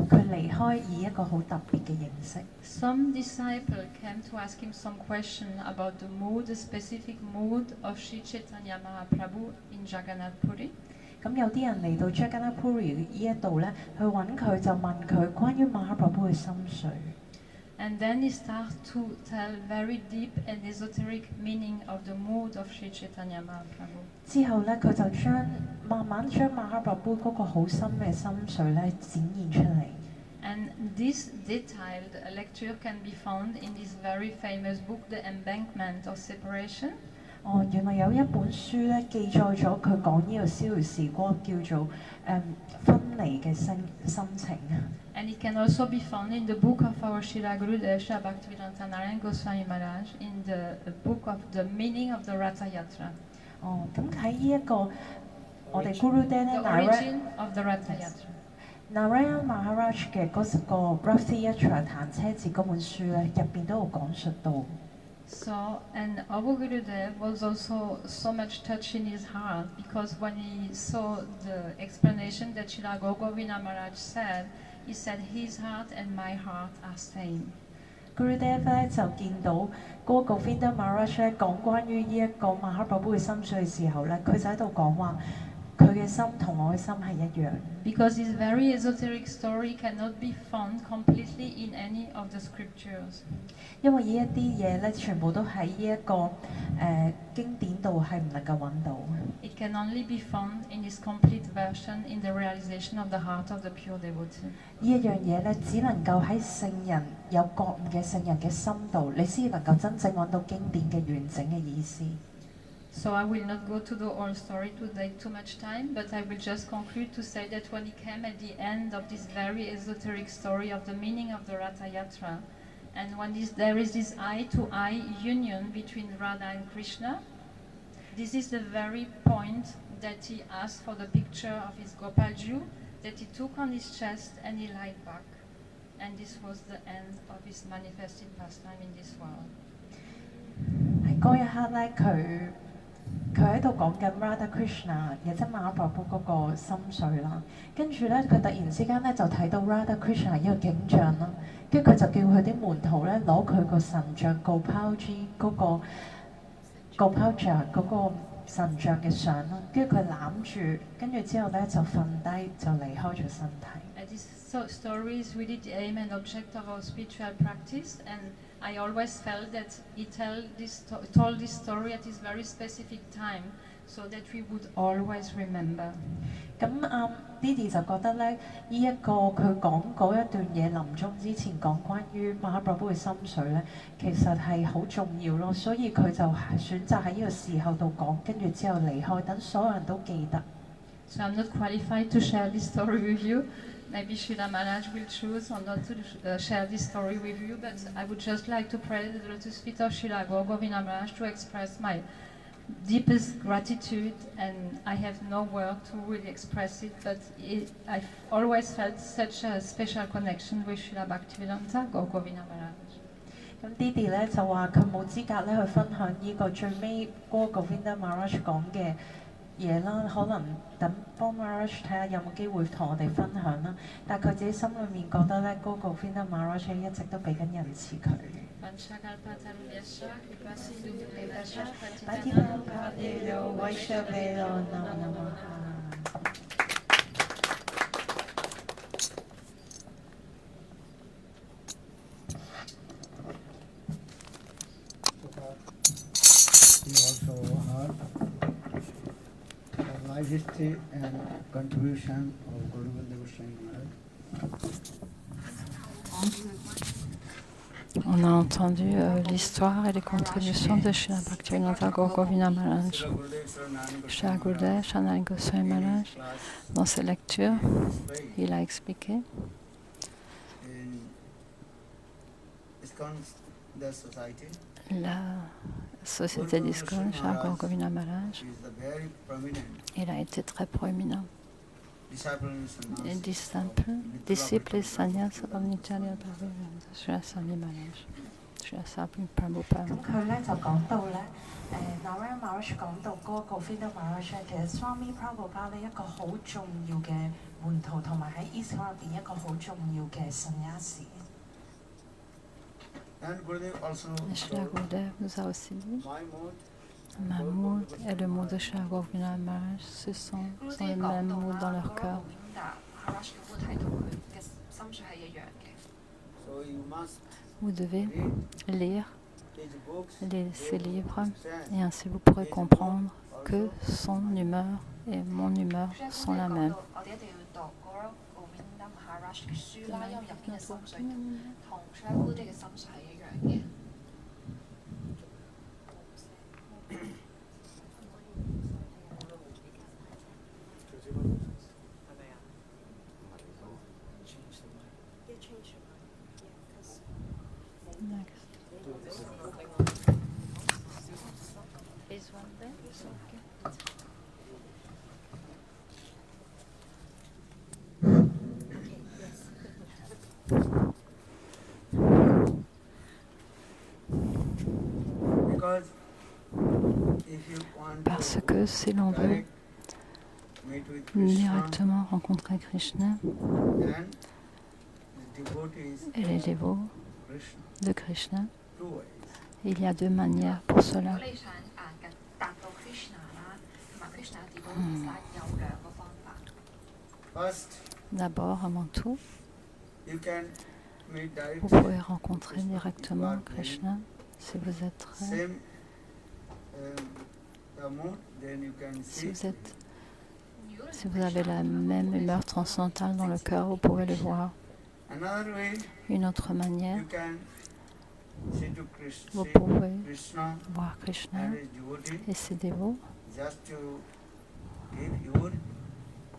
佢離開以一個好特別嘅形式。Some disciple came to ask him some question about the mood, the specific mood of Sri Chaitanya Mahaprabhu in Jagannath Puri. 咁有啲人嚟到 Jagannath Puri 呢一度咧，去揾佢就問佢關於 Mahaprabhu 嘅心緒。And then he started to tell very deep and esoteric meaning of the mood of Sri Chaitanya Mahaprabhu. 之後咧，佢就慢慢將 Mahaprabhu 嗰個好深嘅心緒咧展現出嚟。And this detailed lecture can be found in this very famous book, The Embankment of Separation. 原來有一本書咧記載咗佢講呢個逍遙時光叫做分離嘅心情。And it can also be found in the book of our Srila Gurudev Srila Bhaktivedanta Narayana Goswami Maharaj in the book of the meaning of the Ratha Yatra. 咁喺呢一個我哋 Gurudev 咧 The origin of the Ratha Yatra. Narayana Maharaj 嘅嗰個 Ratha Yatra 彈車節嗰本書咧，入邊都有講述到。So, and Abu Gurudev was also so much touched in his heart because when he saw the explanation that Srila Govinda Maharaj said, he said his heart and my heart are same. Gurudev 咧就見到嗰個 Govinda Maharaj 咧講關於呢一個 Mahaprabhu 嘅心緒嘅時候咧，佢就喺度講話佢嘅心同我嘅心係一樣。Because his very esoteric story cannot be found completely in any of the scriptures. 因為呢一啲嘢咧，全部都喺呢一個經典度係唔能夠揾到。It can only be found in its complete version in the realization of the heart of the pure devotee. 呢一樣嘢咧，只能夠喺聖人有覺悟嘅聖人嘅心度，你先能夠真正揾到經典嘅完整嘅意思。So I will not go to the whole story to take too much time, but I will just conclude to say that when he came at the end of this very esoteric story of the meaning of the Ratha Yatra, and when there is this eye-to-eye union between Radha and Krishna, this is the very point that he asked for the picture of his Gopalju, that he took on his chest and he lied back. And this was the end of his manifested pastime in this world. 喺嗰一刻咧，佢喺度講緊 Radha Krishna， 亦即係 Mahaprabhu 嗰個心緒啦。跟住咧，佢突然之間咧就睇到 Radha Krishna 呢個景象啦。跟住佢就叫佢啲門徒咧攞佢個神像 Gopalji 嗰個 Gopalji 嗰個神像嘅相啦。跟住佢攬住，跟住之後咧就瞓低就離開咗身體。And this story is really the aim and object of our spiritual practice, and I always felt that he told this story at this very specific time, so that we would always remember. 咁Didi 就覺得咧，呢一個佢講嗰一段嘢臨終之前講關於 Mahaprabhu 嘅心緒咧，其實係好重要咯，所以佢就選擇喺呢個時候度講，跟住之後離開，等所有人都記得。So I'm not qualified to share this story with you. Maybe Srila Maharaj will choose or not to share this story with you, but I would just like to pray the lotus feet of Srila Govinda Maharaj to express my deepest gratitude, and I have no word to really express it, but I've always felt such a special connection with Srila Bhaktivedanta Govinda Maharaj. 咁 Didi 咧就話佢冇資格咧去分享呢個最尾嗰個 Govinda Maharaj 講嘅嘢啦，可能等幫 Maharaj 睇下有冇機會同我哋分享啦。但係佢自己心裏面覺得咧，嗰個 Govinda Maharaj 一直都俾緊仁慈佢。We also heard the life history and contribution of Govinda Goswami Maharaj. On a entendu l'histoire et les contributions de Srila Bhaktivinoda Thakur Govindam Maharaj. Srila Gurudev Sanatana Goswami Maharaj, dans ses lectures, il a expliqué la société d'ISKCON, Srila Gaura Govindam Maharaj, il a été très proéminent. Les disciples et sannyas of Nityananda Prabhupada, Srila Swami Maharaj, Srila Sarvabhauma Prabhupada. 咁佢咧就講到咧，Narayana Maharaj 講到嗰個 Govinda Maharaj 咧，其實 Swami Prabhupada 咧一個好重要嘅門徒，同埋喺 ISKCON 入邊一個好重要嘅 sannyasi。 Srila Gurudev nous a aussi dit Mahmoud et le mot de Srila Govindam Maharaj, ce sont les mêmes mots dans leur cœur. Vous devez lire ces livres et ainsi vous pourrez comprendre que son humeur et mon humeur sont la même. Parce que si l'on veut directement rencontrer Krishna et les dévots de Krishna, il y a deux manières pour cela. D'abord, avant tout, vous pouvez rencontrer directement Krishna si vous êtes très si vous avez la même humeur transcendantale dans le cœur, vous pouvez le voir. Une autre manière, vous pouvez voir Krishna et ses dévots.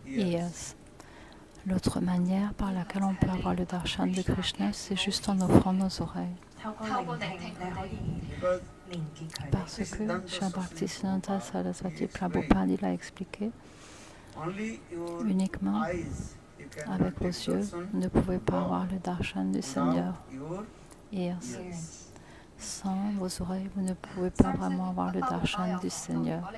Yes. L'autre manière par laquelle on peut avoir le darshan de Krishna, c'est juste en offrant nos oreilles. Parce que Srila Bhaktisiddhanta Saraswati Prabhupada il a expliqué, uniquement avec vos yeux, vous ne pouvez pas avoir le darshan du Seigneur. Ears. Sans vos oreilles, vous ne pouvez pas vraiment avoir le darshan du Seigneur.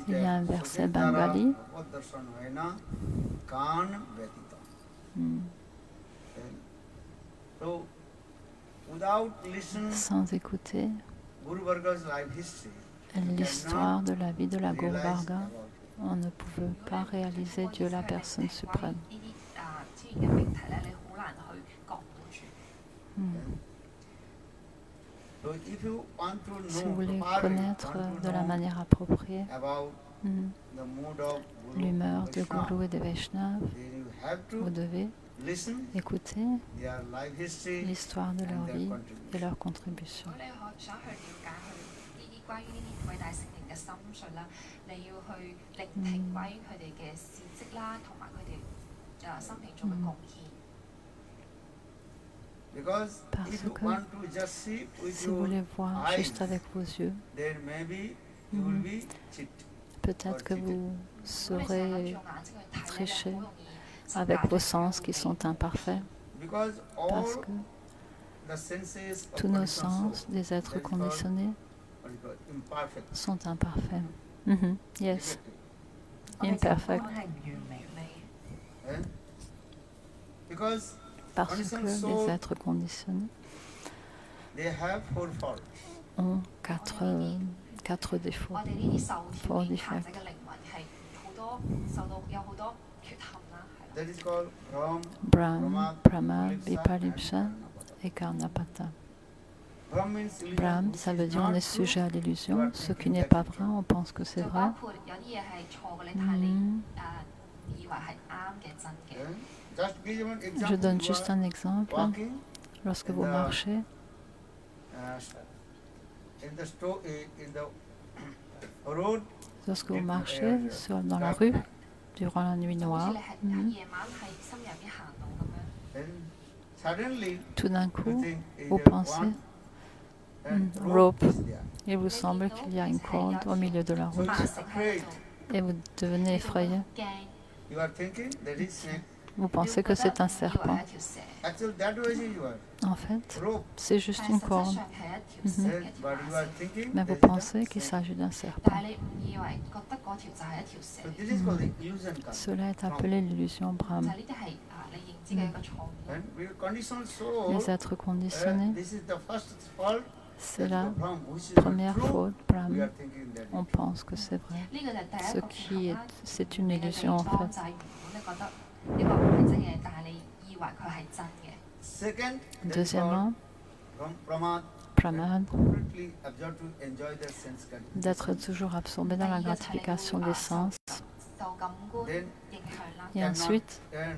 Il y a un verset bengali. Sans écouter l'histoire de la vie de la Guru Varga, on ne pouvait pas réaliser Dieu la personne suprême. Si vous voulez connaître de la manière appropriée l'humeur de Guru et de Vaishnava, vous devez écouter l'histoire de leur vie et leur contribution. Parce que si vous les voyez juste avec vos yeux, peut-être que vous serez tricher avec vos sens qui sont imparfaits, parce que tous nos sens des êtres conditionnés sont imparfaits. Yes, imperfect. Parce que les êtres conditionnés ont quatre défauts, four defects. Brahm, Prama, Viparipsha et Karnapata. Brahm means illusion, Brahm, which ça is veut dire on not est true. sujet à l'illusion. You are Ce qui thinking n'est that pas it's vrai, true. on pense que c'est 就 vrai. 包括有啲嘢係錯嘅，你睇你以為係啱嘅真嘅。 Then, just give one Je example. donne You juste are un exemple. walking Lorsque in vous the- marchez in the road, Lorsque vous in- marchez dans la dark rue, night. durant la nuit 就好似 noire, 你係夜晚喺深入邊行路咁樣。 Then suddenly tout d'un you coup, think is vous there pensez, one and rope. is there. il vous semble qu'il y a une corde au milieu de la So route you are afraid. et vous devenez effrayé. 驚， You are thinking that is snake. Vous pensez que c'est un 以為 serpent. 係一條蛇， Actually, that was your En fait, rope. c'est juste 但係 une 實質 corde. 上係一條蛇 Then, 一條 but you are 麻繩。 thinking Mais vous that is a pensez qu'il snake. s'agit d'un serpent. 但係你唔以為覺得嗰條就係一條蛇 So，this is called the illusion karma. Cela est appelé l'illusion 就 Brahm. 係呢啲係你認知嘅一個錯誤。 And we are conditioned so. Les êtres conditionnés, This is the first fault. c'est that la the Brahm, which is première true. faute, We Brahm. are thinking that. On pense que c'est vrai. 呢個就係第Ce 一個 qui 缺 est, 陷啦。 c'est une 你嘅地 illusion en 方 fait. 就係原本你覺得呢個唔係真嘅，但係你以為佢係真嘅。 Second, that is Deuxièmement, called Pramad. Pramad, Completely absorbed to enjoy the sense gratification. d'être toujours absorbé dans la 第二就係你會 gratification des sens. 受感官 Then 影響啦。 Et cannot ensuite, earn,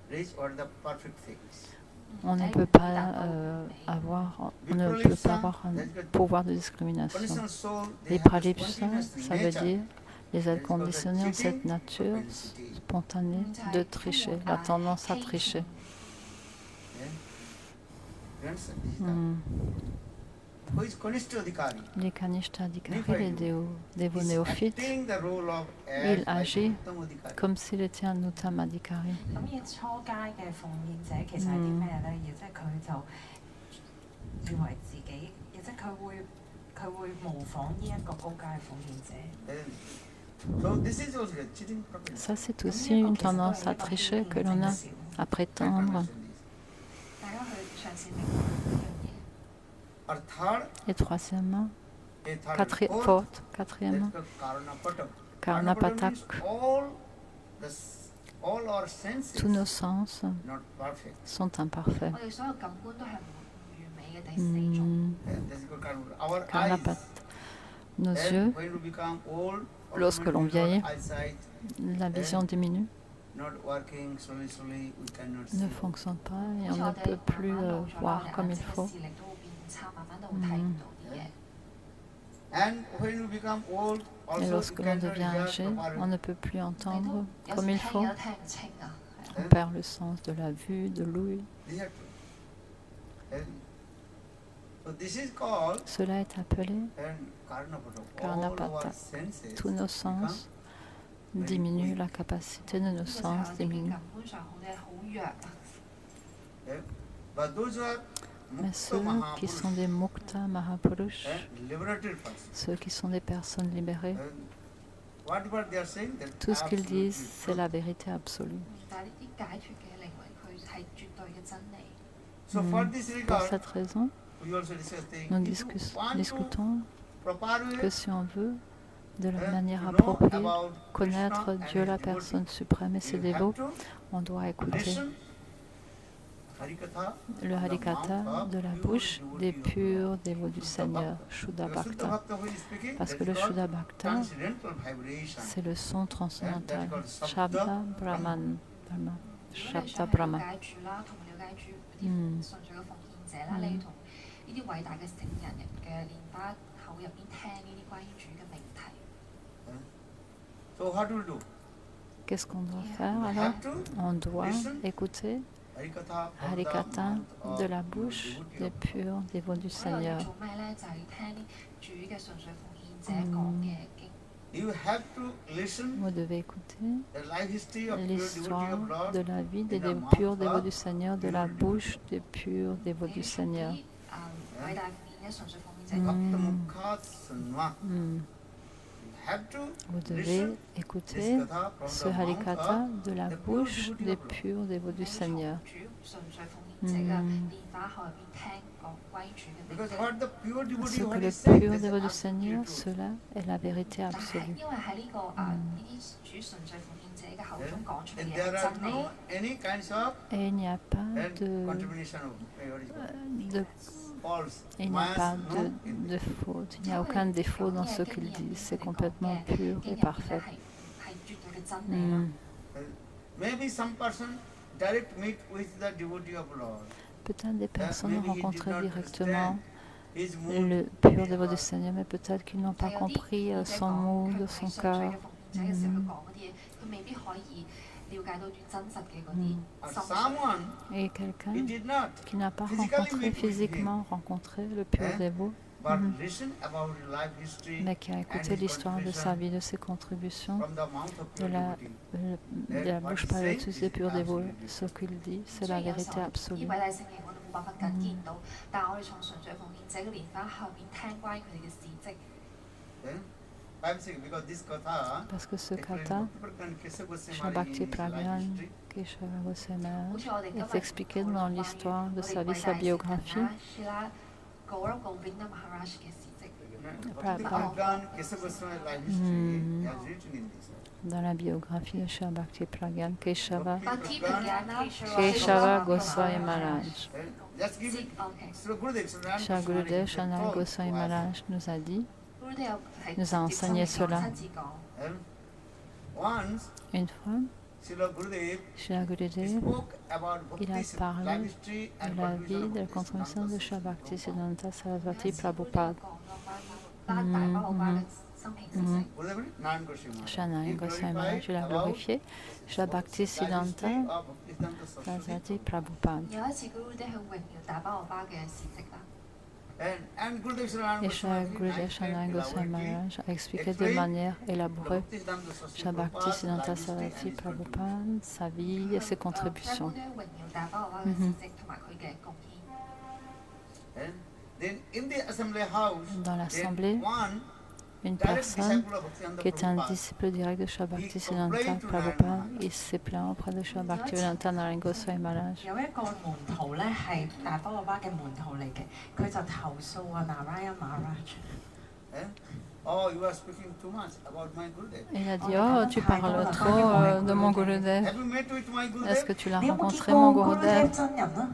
reach or the perfect things. on ne 喺 peut 達 pas 到美 avoir, on ne peut pas avoir un pouvoir de discrimination. Conditioned soul, they Les have the pralipsa, spontaneous ça veut nature. dire les That is êtres called the conditionnés ont cette cheating nature propensity. spontanée de tricher, la tendance à tricher. Yeah. Friends, this is the- Hmm. Who is Kanishta Adhikari? Les Kanishta Adhikari, les dévots Is néophytes, acting the role of Il as agit Uttam Adhikari. comme s'il était un Uttam Adhikari. 咁嘅初階嘅奉獻者其實係啲咩咧？亦即係佢就以為自己，亦即係佢會模仿呢一個高階嘅奉獻者。 Then- So this is also a cheating propensity. Ça, c'est aussi une tendance à tricher que l'on a à I prétendre. understand this. 大家去嘗試明白呢樣嘢。 Or third, Et troisièmement, a third fourth, faute, that quatrièmement, is called Karanapatam. Karnapatak. Means all our senses Tous nos sens not perfect. sont imparfaits. 我哋所有感官都係唔完美嘅第四種。 Hmm. That is called Karanapatam. Our Karnapat. eyes. Nos Then yeux, when we become old, lorsque l'on automatically our vieillit, eyesight la vision diminue, not working slowly, we cannot ne see. fonctionne pas et 好 on 似 ne 我哋 peut plus 慢慢老咗啦，我 voir 哋 comme 眼 il 睛嘅 faut. 視力都會變差，慢慢都會睇唔到啲嘢。 And when we become old, Et also lorsque we l'on cannot devient hear âgé, properly. on ne peut plus 你 entendre 都有 comme 時 il 聽 faut. 嘢都聽唔清啊。係啊 On perd le sens de la vue, de l'ouïe. These are true. And so this is called Cela est appelé Karnapatam. All Karnapatak. our senses tous nos sens diminuent, la capacité de nos 呢個就係 sens 我哋嘅 diminue. 感官上好嘅好弱啊。 But those who are Mais Mukta ceux qui sont Mahapurush, des Mukta Mahapurush, liberated persons, ceux qui sont des personnes libérées, whatever they are saying, that tout ce qu'ils absolutely disent, c'est true. la vérité absolue. 但係呢啲解脱嘅靈魂，佢係絕對嘅真理。 So for this Pour regard, cette raison, we also discuss the nous if you want to discutons proper way, que si on veut, de la manière to know appropriée, about connaître Krishna and Dieu his la devotees, personne suprême et ses you dévots, have to on doit écouter listen Harikatha le from the Harikatha mouth of de la pure bouche des devotee of purs dévots du Shuddha Seigneur, Bhakta. Shuddha The Shuddha Bhakta. Bhakta who is speaking, Parce that que is le called Shuddha Bhakta, transcendental vibration. c'est le son transcendantal. called Shabda Shabda Brahman. Brahman. 如果你 Shabda 想去了 Brahman. 解主啦，同埋了解主嗰嗯啲順序嘅奉獻者啦，你要同呢啲偉大嘅聖人嘅蓮花口入邊聽呢啲關於主嘅命題。 So what do we do? Qu'est-ce qu'on doit faire We alors? have to On doit listen écouter Harikatha from the Harikata mouth de of la pure bouche devotee des of purs dévots du 所以我要 Seigneur. 做咩咧？就係要聽啲主嘅順序奉獻者講嘅經。 You have to listen Vous devez écouter the life history of pure devotee l'histoire of Lord de la vie des purs dévots du Seigneur, de la bouche des purs dévots 你 du 要從 Seigneur. 啲偉大奉獻嘅順序奉獻者 Mm. 講。 Bhakta Mukha Sanva. Hmm. You have to Vous devez listen écouter this katha from ce the mouth Harikata of de la the pure bouche devotee des of Lord. purs dévots 你 du 要從 Seigneur. 主順序奉獻者嘅蓮花口入邊聽講關於主嘅命 Because 題。 what the pure devotee Ce what que le is saying, pur this is dévot du absolutely Seigneur, true. cela est la vérité 但係 absolue. 因為喺呢個呢啲主順序奉獻者嘅口中講出 And 嘅 there 係 are 真理 no，any kinds of Et il n'y a pas and de, contamination of what is called. de faults. Il n'y a Maya's pas no de faute, il n'y a aucun défaut dans ce qu'il dit. C'est complètement pur et parfait. 係絕對嘅真理啦。 Maybe some person direct meet with the devotee of Lord. Peut-être des personnes ont Maybe he did rencontré not directement understand his mood. le pur dévot du Seigneur, mais peut-être qu'ils n'ont pas compris son mood, son cœur. 嘅奉獻者嘅時候，佢講嗰啲嘢，佢未必可以了解到最真實嘅嗰啲 Or 心。 someone Et quelqu'un he did not, qui n'a pas physically rencontré meet with physiquement rencontré le pur Hein? dévot, but listen about his life history mais qui a écouté and his l'histoire de sa contribution vie, de ses contributions, from the mouth of de pure la, devotee. de la bouche paleuse des purs dévots. Ce qu'il dit, c'est 雖 la 然有時 vérité 候呢 absolue. 偉大聖靈我哋冇辦法緊見到，但係我哋從純粹奉獻者嘅蓮花後面聽關於佢哋嘅事蹟。 Then, I'm saying because this katha Parce que ce explains kata, Bhakti Kesava Goswami Shri Bhakti in his life Pragyan history. Keshava Goswami 好似我哋今日 est expliqué dans l'histoire de sa vie, sa biographie. Gaurav Govinda Maharaj 嘅事蹟。 Bhakti Pragyan Kesava Goswami life history he has written in this. Dans la biographie de Shri Bhakti Pragyan Keshava Bhakti Pragyan Keshava Goswami Maharaj. Then just give it. OK。 Sri Gurudev, Sri Narayana Shri Goswami Gurudev he Shanai told Goswami to us. Maharaj nous a dit, Gurudev 係 nous a enseigné cela. 親自講。 Then once Une fois, Srila Gurudev Shri Gurudev spoke about il a Bhakti's parlé life history de and la contribution vie, of de la Bhakti contribution de Shri Bhakti Siddhanta Sarasvati Prabhupada. 大寶寶巴嘅生平事蹟。 Gurudev Narayan Goswami Maharaj. Shanai He Goswami glorified Maharaj, il a about glorifié Shri Bhakti life history Siddhanta of Bhaktisiddhanta Saraswati. Sarasvati Prabhupada. 有一次 Gurudev 去榮耀大寶寶巴嘅事蹟啦。 And Gurudev Sri Narayana Et Shri Goswami Gurudev Shanai Goswami Maharaj a expliqué de explained manière élaborée Bhaktisiddhanta Saraswati Shri Bhakti Prabhupada, Siddhanta life history and Sarasvati his Prabhupada, sa vie et ses contributions. Gurudev 榮耀大寶寶巴嘅事蹟同埋佢嘅貢獻。 And then in the assembly house, Dans l'assemblée, then one une direct personne disciple of Bhaktisiddhanta qui était un Prabhupada, disciple direct de Shri Bhakti he Siddhanta complained to Prabhupada, Narayana il s'est plaint auprès de Shri Bhakti Vedanta Narayan Goswami Maharaj. 有一個門徒咧係大波巴嘅門徒嚟嘅，佢就投訴啊 Narayana Maharaj。 eh? Oh, you are speaking too much about my Gurudev. Il a dit, oh, tu parles trop de mon Gurudev. Have you met with my Est-ce Gurudev? que tu l'as 你有冇見 rencontré, 過 mon 古魯 Gurudev? 真人啊？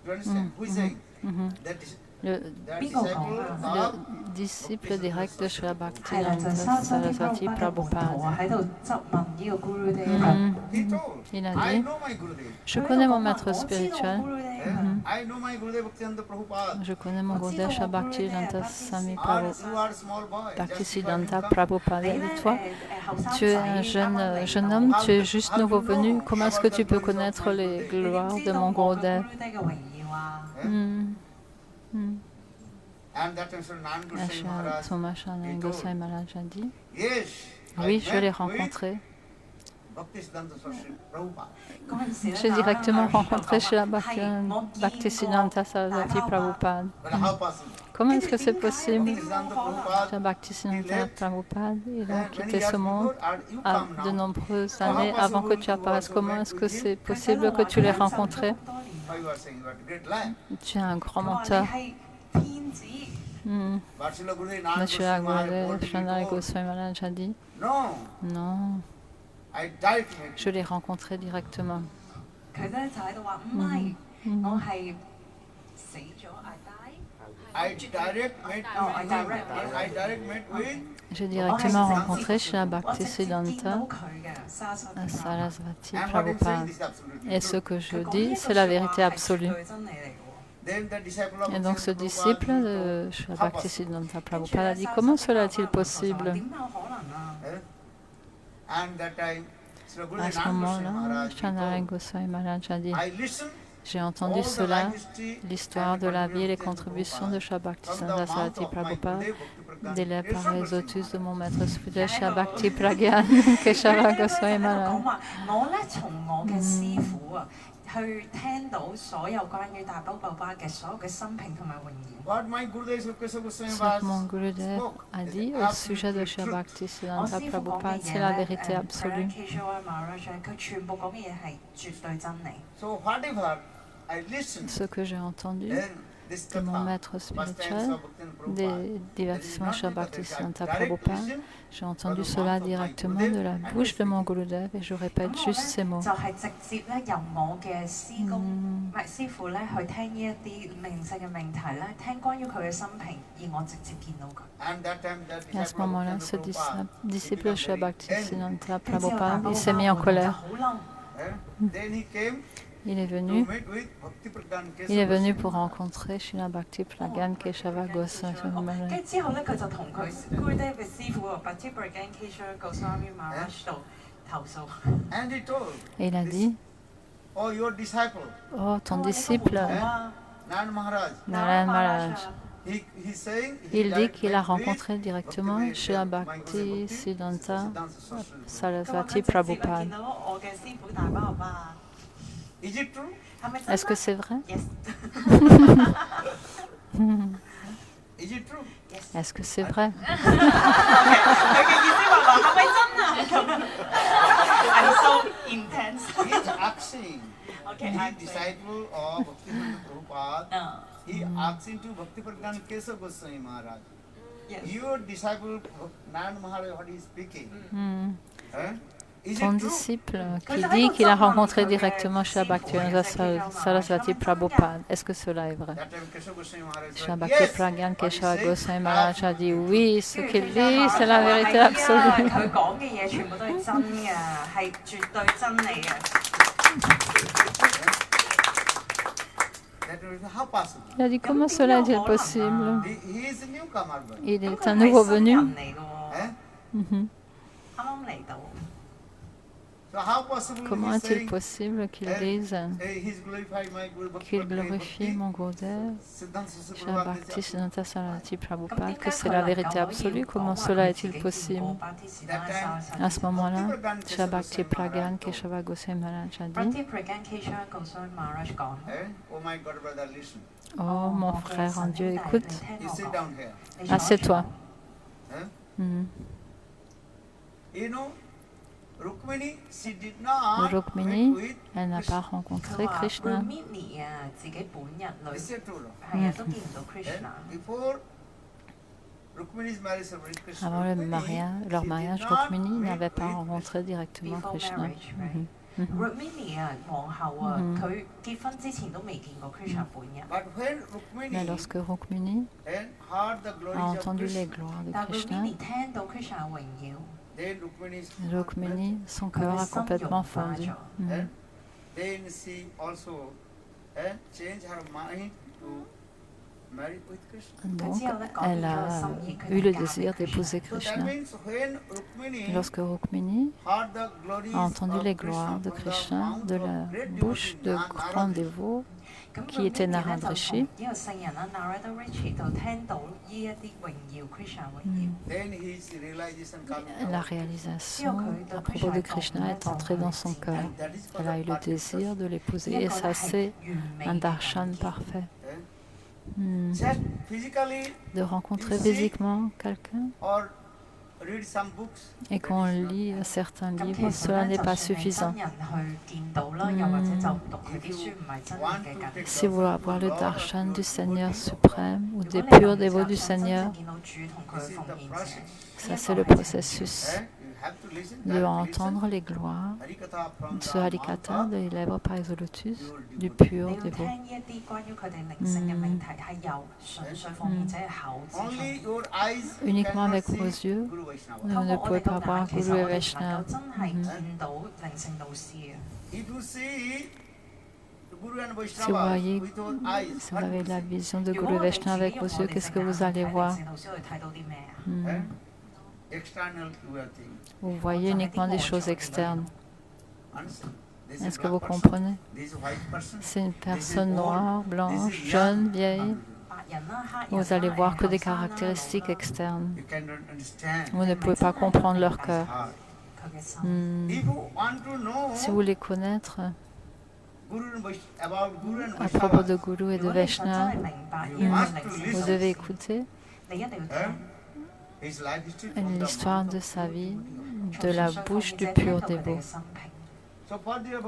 You understand? Who is saying? Mhm. That is Le that Bingo. disciple of disciple direct de Shri Bhakti 係啦，就係 Vedanta 沙啲 Sarasvati 巴嘅門徒 Prabhupada. 啊，喺度質問呢個古魯爹啊。 Mhm. he told. Il a I dit, know my Gurudev. je connais mon maître 我知道 spirituel, 古魯爹 Eh? 啊。 I know my Gurudev Bhaktisiddhanta Prabhupada. je connais mon Gurudev Shri Bhakti Vedanta Swami Or Prabhupada. you are small boy. Bhakti just because you Siddhanta come. Prabhupada. 你 Et 咧 toi, 後生 tu es 仔 un 啱啱 jeune 嚟到 homme, tu es juste nouveau venu. Comment est-ce que tu peux connaître les gloires de mon Gurudev? 古魯爹嘅榮耀啊！ Eh? Hmm. And that time Sri Narayana Goswami Maharaj. Son Shanai Goswami Maharaj a dit, Yes. oui, I je l'ai met with rencontré. Bhaktisiddhanta Saraswati Prabhupada. 嗰陣時咧 J'ai directement rencontré Shri 係 Bhakti Siddhanta Sarasvati Prabhupada. But how possible? Comment est-ce que c'est possible? Bhaktisiddhanta Prabhupada. Shri Bhakti Siddhanta Prabhupada, il a And many quitté years ce monde before, and you à come de now. nombreuses années avant que tu apparaisses. Comment est-ce que c'est possible que tu l'aies rencontré? How you are saying you are a great liar. Tu es un grand 佢話 menteur. 你係騙子。 Hmm. But Srila Gurudev Narayana Monsieur Goswami Maharaj Gurudev told me Shanai before, Goswami Maharaj a dit, no, non, I directly met je l'ai rencontré directement. 佢咧就喺度話唔係，我係死咗I direct met Oh, I with direct. I direct met with J'ai directement rencontré Shri 我 Bhakti 直接見到 Siddhanta 佢嘅沙沙 à Sarasvati and what I'm saying Prabhupada. is absolutely Et true. ce que je dis, c'est la vérité absolue. Then the disciple of Et donc ce Bhaktisiddhanta disciple Prabhupada, de Shri Bhakti Siddhanta Prabhupada a dit, comment cela est-il possible? 點有可能啊？ eh? And that time Srila À Gurudev ce Narayana Goswami moment-là, Maharaj he Shanai told, Goswami Maharaj a dit, I listen j'ai all entendu the cela, life history l'histoire and de la vie et les contributions of contributions de Shri Bhakti from the Siddhanta mouth Sarasvati of my Prabhupada, Gurudev Bhakti Pragyan des lèvres par les Kesava otus de Goswami mon maître spirituel Shri Bhakti Pragyan Keshava Goswami 講 Maharaj. 話，我咧從我嘅師傅啊，去聽到所有關於大寶寶巴嘅所有嘅生平同埋榮耀。 What my Gurudev Sri Kesava Goswami Ce que Maharaj mon Gurudev spoke a is dit au sujet de absolutely Shri truth. Bhakti 我 Siddhanta 師傅講 Prabhupada, 嘅 c'est la 嘢 vérité 咧， absolue. Keshava Maharaj 佢全部講嘅嘢係絕對真理。 So whatever I listen, Ce que j'ai entendu, then this de mon katha, maître pastimes spirituel, of Bhaktivinoda Prabhupada. des divertissements That is Srila not the Bhaktisiddhanta direct Prabhupada. vision J'ai entendu of the cela mouth of my directement Gurudev de la and bouche the de mon speaking. Gurudev et je répète 咁我 juste ces 咧 mots.就係直接咧由我嘅師公唔係師傅咧去聽呢一啲命性嘅命題咧，聽關於佢嘅生平，而我直接見到佢。 And that time, that Et à ce disciple of moment-là, Bhaktivinoda ce Prabhupada, disciple he de Srila became very angry. Bhaktisiddhanta 跟住之後大 Prabhupada, 寶 il s'est mis en 就 colère. 好嬲， Then he came Il est to venu, meet with Bhakti Pradhan Kesava il est venu Goswami pour Maharaj. rencontrer Srila Bhakti Pragyan Keshava Goswami 跟 Maharaj. 住之後咧，佢就同佢 Gurudev 嘅師傅 Bhakti Pragyan Keshava Goswami Maharaj 度投訴。 And he told, Et il a dit, oh, your disciple, oh, ton 我話呢個 disciple, 門徒啊 Nand Maharaj, Narayan Maharaj, he's saying il dit direct qu'il a met with rencontré directement Srila Bhakti Siddhanta Sarasvati 佢話佢直接啊 Prabhupada. 見到我嘅師傅大爸爸， Is it true? 係咪真啊 Est-ce que c'est vrai? Yes. Is it true? Est-ce que c'est vrai? 佢嘅意思話係咪真啊？咁係 so intense。 He's asking. Okay, He asking. disciple of Bhaktivinoda Prabhupada. He asking to Bhakti Pradhan Kesava Goswami Maharaj. Yes. Your disciple Nand Maharaj, what he is speaking? Hmm. Huh? Is Ton it true? disciple qui dit qu'il a rencontré directement Srila Bhaktivinoda Sarasvati Prabhupada. Est-ce que cela est vrai? That time Kesava Goswami Maharaj Srila said, Bhakti yes. Pragyan What he Keshava said, Goswami Maharaj a dit oui, ce 跟住 qu'il 佢 dit, 就 c'est la 話 vérité 係啊 absolue. 佢講嘅嘢全部都係真嘅，係絕對真理嘅。 That is how possible? Il a dit comment cela est-il possible? He is a newcomer. But, Il 咁 est 佢 un 係 nouveau 新 venu. 人嚟嘅喎， eh? Mhm. 啱啱嚟到。 So how possible Comment he is est-il saying, possible qu'il dise hey, he's glorified my Guru Bhakti qu'il Pradhan glorifie Bhakti, mon Gurudev, Siddhanta Saraswati Srila Prabhupada Bhakti is Siddhanta Sarasvati 咁 Prabhupada, 點 que 解 c'est 佢 la 能 vérité 夠可以 absolue? 講 Comment 話 cela 佢 est-il 自己見過 possible? 巴提士丹沙 À ce moment-là, Bhakti Srila Pradhan Bhakti Kesava Pragyan Goswami Keshava Goswami Maharaj a dit, Bhakti Pragyan Keshava Goswami Maharaj 講： Eh? Oh my God, brother, listen. oh mon frère en Dieu, écoute, You sit down here. assieds-toi. Eh? Mhm. You know, Rukmini, she did not Rukmini, meet with elle n'a Krishna. pas rencontré 佢話 Krishna. Rukmini 啊，自己本人女 Is it true? no? 係啊都見唔到Eh? Krishna。 Before Rukmini's marriage with Krishna, Avant le Rukmini, leur she mariage, did not Rukmini meet n'avait pas with rencontré directement Before Krishna. marriage, right? Mhm. Mhm. Rukmini 啊，皇后啊，嗯佢結婚之前都未見過 Krishna 本人。 But when Mais Rukmini lorsque Rukmini heard the a glories of entendu les Krishna, gloires de 但 Krishna, Rukmini 聽到 Krishna 嘅榮耀， then Rukmini's Rukmini, son 佢 cœur 嘅 a 心融 complètement 化 fondu. 咗。 Mhm. Then she also changed her mind to marry with Krishna. Donc, 之後咧，改 elle 變咗個 a 心意，佢 eu le 就嫁 désir 俾 d'épouser So that Krishna. means when Rukmini Lorsque Rukmini heard the glories a entendu of les Krishna gloires de from the Krishna mouth de of la great bouche devotee de Narada grands Rishi, dévots, 咁 qui était Rukmini 咧 Narada 就 Rishi. 從呢個聖人啦 Narada Rishi 度聽到呢一啲榮耀 Krishna 榮耀。 then his realization comes La out. réalisation à propos de Krishna est entrée dans son cœur. And that is for Elle a the eu le participants. désir de 呢 l'épouser 一 et 個 ça 咧 c'est 係完美 un 嘅 darshan 感應。 parfait. Eh? Hmm. Just physically De rencontrer You see- physiquement quelqu'un or read some books. et that qu'on is not lit enough. certains 咁 livres, 其實 cela 咧， n'est 就 pas 算你真 suffisant. 人去見到啦，又或者就讀佢啲書唔係真理嘅緊。 Si vous voulez avoir le darshan du Seigneur suprême ou 如 des 果你 purs 能 dévots 夠 du 真正 Seigneur, 見到主同佢 This 嘅 is 奉 the 獻者， process. ça c'est le processus Eh? You have to listen, de directly entendre listen. les gloires, Harikatha from ce the mouth harikata of des lèvres par Exolotus, du 你 pur 要 dévot. 聽呢一啲關於佢哋靈性嘅命題，係由純粹奉獻者嘅口之 Only 出。 your eyes Uniquement cannot avec see vos yeux, Guru Vaishnava. Vous 透 ne 過我 pouvez 哋個 pas 眼， voir 其實 Guru 我 et 哋唔能 Vaishnava. 夠真係見到靈性導師嘅。 If you see the Guru and Si vous Vaishnava voyez, with your eyes, si vous what avez you la see? vision de 如 Guru 果我哋 Vaishnava 自己 avec 用 vos 我 yeux, 哋 qu'est-ce 隻 que 眼 vous 去 allez 睇靈 voir? 性導師，我哋睇到啲咩啊？ Hmm. Eh? External you are thinking. Vous voyez uniquement des choses externes. Understand? This is Est-ce que vous black person, comprenez? this is white person, C'est une this is personne old, noire, this blanche, is jeune, young. vieille. 白人啦、黑人 Vous allez 啦、 voir que 後 des 生啦、 caractéristiques 老啦， externes. You cannot understand. Vous ne pouvez pas comprendre leur cœur. Heart. 佢嘅心。 Hmm. If you want to know Si vous voulez connaître Guru and about Guru and à propos de Vaishnava, Guru et 如 de 果你想真 Vaishnava, 係明白呢一 you 個 must 靈 to 性 vous listen. 導 devez 師， écouter你一定要 Eh? 聽。 His life history from the l'histoire mouth de of sa Guru vie, and Vaishnava. de la bouche du pur dévot.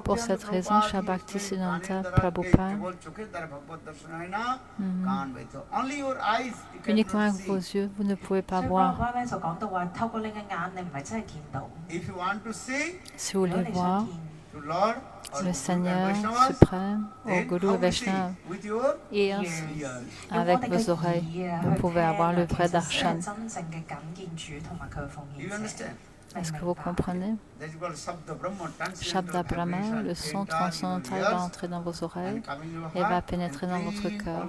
Pour cette raison, Shri Bhaktisiddhanta Prabhupada, uniquement avec vos yeux, vous ne pouvez pas voir. Si vous voulez voir le Seigneur suprême, au Guru Vaishnava, ears, avec vos oreilles, vous pouvez avoir le vrai darshan. Est-ce que vous comprenez? Shabda Brahma, le son transcendantal va entrer dans vos oreilles et va pénétrer dans votre cœur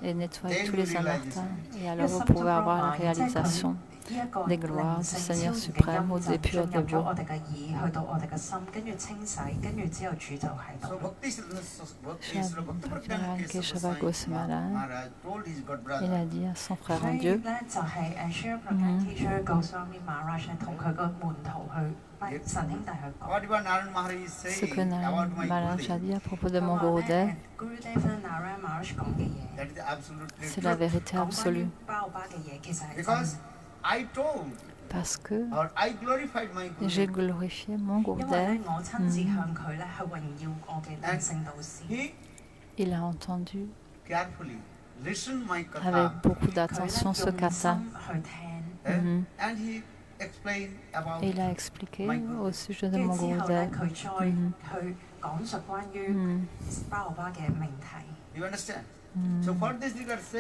et nettoyer tous les anarthas. Et alors vous pouvez avoir la réalisation des gloires du Seigneur suprême ou des purs dévots. Keshava Goswami, il a dit à son frère en Dieu, ce que Narayana Maharaj a dit à propos de mon Gurudev, c'est la vérité absolue. Parce que j'ai glorifié mon Gurudev. Il a entendu avec beaucoup d'attention ce kata. Et il a expliqué au sujet de mon Gurudev.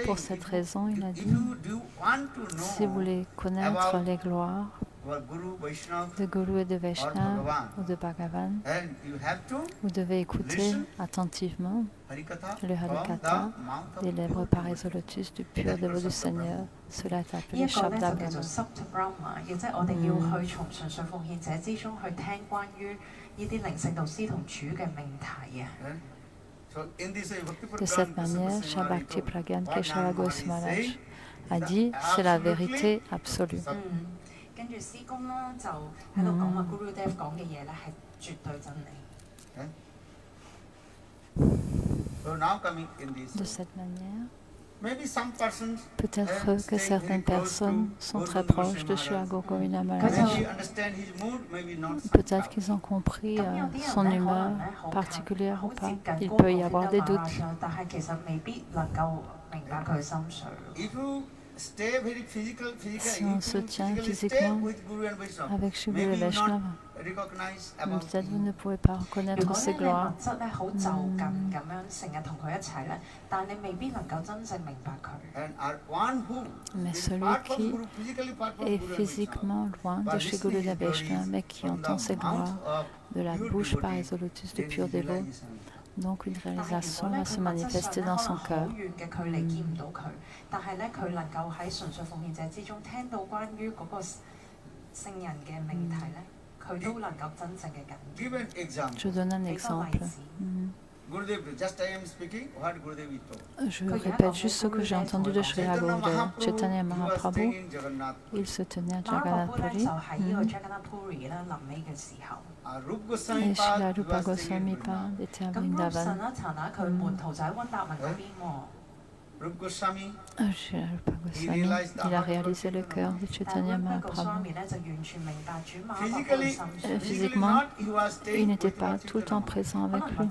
Pour cette raison, il a dit, si vous voulez connaître les gloires de Guru et de Vaishnava ou de Bhagavan, vous devez écouter attentivement le Harikatha des lèvres pareilles au lotus du pur dévot du Seigneur. Cela est appelé Shabda Brahma. De cette manière, Shri Bhakti Pragyan Keshava Goswami a dit, c'est la vérité absolue. De cette manière, peut-être que certaines personnes sont très proches de Shri Govinda Maharaj. Peut-être qu'ils ont compris son humeur particulière ou pas. Il peut y avoir des doutes. Si on se tient physiquement avec Shri Guru Vaishnava, peut-être vous ne pouvez pas reconnaître ses gloires. Mais celui qui est physiquement loin de Shri Guru Vaishnava, mais qui entend ses gloires de la bouche par les lotus du pur dévot, donc une réalisation va se manifester dans son cœur. Je donne un exemple. Je répète juste ce que j'ai entendu de Shri Gurudev. Chaitanya Mahaprabhu, il se tenait à Jagannath Puri. Et Shri Rupa Goswami était à Vrindavan. Shri Rupa Goswami, il a réalisé le cœur de Chaitanya Mahaprabhu. Physiquement, il n'était pas tout le temps présent avec lui.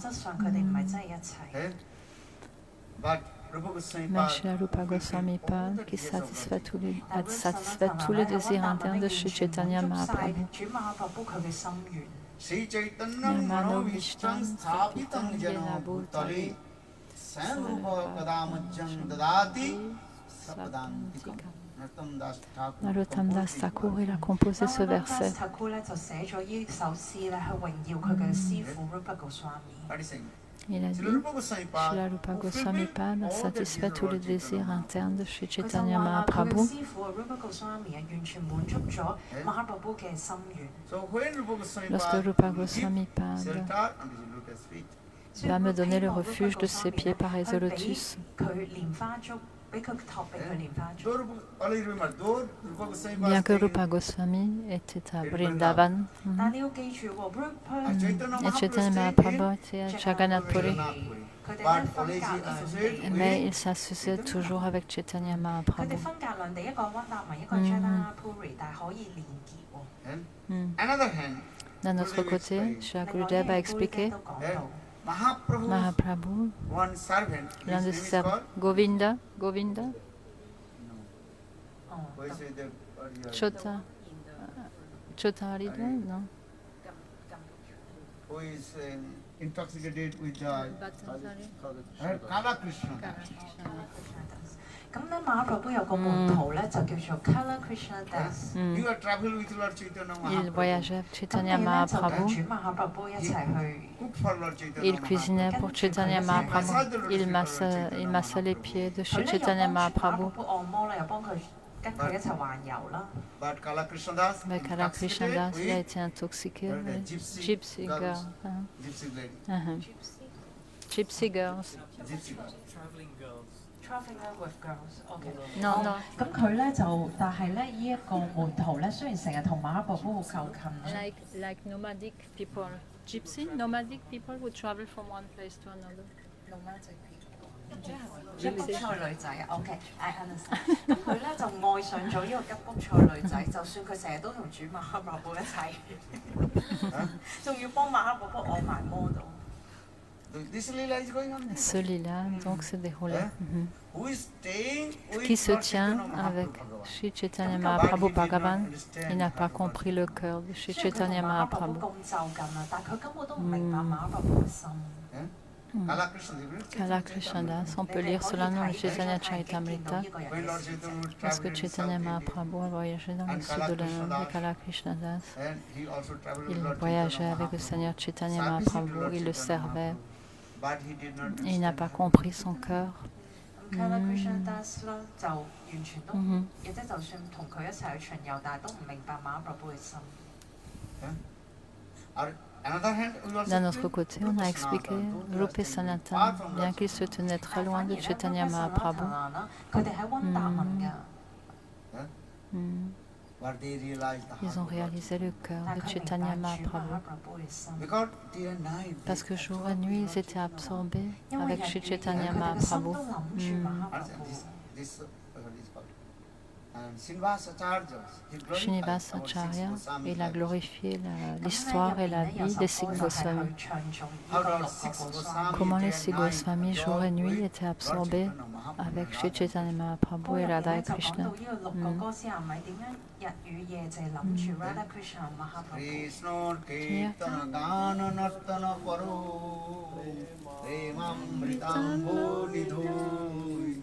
Mais Shri Rupa Goswami qui satisfait tous les désirs internes de Shri Chaitanya Mahaprabhu. Nirmano Vishtam Sripitam Yena Bhutale Narottam Das Thakur, il a composé ce verset. Il a dit, Shri Rupa Goswami Pad satisfait tous les désirs internes de Shri Chaitanya Mahaprabhu. Lorsque Rupa Goswami Pad va me donner le refuge de ses pieds pareils au lotus, bien que Rupa Goswami était à Vrindavan, et Chaitanya Mahaprabhu était à Jagannath Puri, mais il s'associait toujours avec Chaitanya Mahaprabhu. D'un autre côté, Shri Gurudev a expliqué, 都講到。 Mahaprabhu, Mahaprabhu, one servant, l'un his de name ses is servants, called Govinda, 哦 who is the Chota Harida, non? who is intoxicated with the Kala Krishna. 咁咧，馬哈 有個門徒咧，就叫做 Kala Krishna Das。 You are travel with Lord Chaitanya Il Mahaprabhu. voyageait avec 咁 Chaitanya 你咧就 Mahaprabhu. 跟住馬哈一齊去。 Cook for Lord Chaitanya Il cuisinait Mahaprabhu. pour Chaitanya Mahaprabhu. Il massait les pieds de 佢咧 Chaitanya 又幫住馬 Mahaprabhu. 哈按摩啦，又幫佢跟佢一齊環遊啦。 But Kala Krishna Das, Mais Kala Krishna Das, il a with été intoxiqué. the Oui. gypsy Gypsy girls. girl. hein. Gypsy lady. Gypsy girls. Gypsy girl. Traveling girls. Traveling with girls，OK。 Non, non. 咁佢咧就，但係咧呢一個門徒咧，雖然成日同馬哈好靠近咧， Like nomadic people. Gypsy, nomadic people who travel from one place to another. 吉卜賽女仔，OK，I understand。咁佢咧就愛上咗呢個吉卜賽女仔，就算佢成日都同主馬哈一齊，仲要幫馬哈按埋摩到。 This lila is going on. Ce lila, donc, se déroulait. Hein? Who is staying with Qui se Lord tient Chaitanya avec Mahaprabhu. Shri Chaitanya But Mahaprabhu he did not Bhagavan. understand Il n'a pas Mahaprabhu. compris le cœur de Shri 雖然佢 Chaitanya 同馬哈 Mahaprabhu. 咁就近啦，但係佢根本都唔明白馬哈嘅心。 Hein? Kala Krishna Das. Kala Krishna Das, on peut lire cela dans le Chaitanya Charitamrita. When Lord Chaitanya Parce que traveled in Chaitanya South India, Mahaprabhu a voyagé dans le sud de l'Inde, et Kala Krishna Das. and he also traveled with Il Lord voyageait Chaitanya avec le Mahaprabhu. Seigneur Chaitanya Service to Mahaprabhu, Lord il le Chaitanya servait. Mahaprabhu. But he did not Et il n'a understand pas Mahaprabhu. compris son cœur. 咁 Kala Krishna Das 啦，就完全都， Mhm. 亦即就算同佢一齊去巡遊，但係都唔明白馬哈嘅心。 Or another hand, we also D'un autre explain côté, on a Rupa expliqué Sanatana, Rupa Sanatana, bien qu'il se tenait très loin de Chaitanya Mahaprabhu. 佢哋喺溫達文㗎， Hmm. but they realized the Ils ont heart of Lord réalisé le cœur 但 de 係佢 Chaitanya 明白主馬 Mahaprabhu. 哈嘅心。 Because day and night, Parce que jour et nuit, ils étaient absorbés 因為 avec 日 Shri 與夜，佢 Chaitanya 哋嘅心 Mahaprabhu. 都諗住馬哈 And this is called. And Srinivasacharya, he glorified Srinivas our six Acharya, Goswami il a lives. glorifié l'histoire et la vie des Six Goswamis. How Lord six Goswami Comment day les and Six night Goswamis, jour et adored nuit, with étaient Lord absorbés Chaitanya Mahaprabhu avec Shri Radha. Chaitanya Mahaprabhu et Radha 就講 Krishna. 到呢個六個歌詞係咪點樣日與夜就係諗住 Radha Krishna 馬哈 Krishna Kirtana Gana Nartana Paro Premamritambo Nidhoi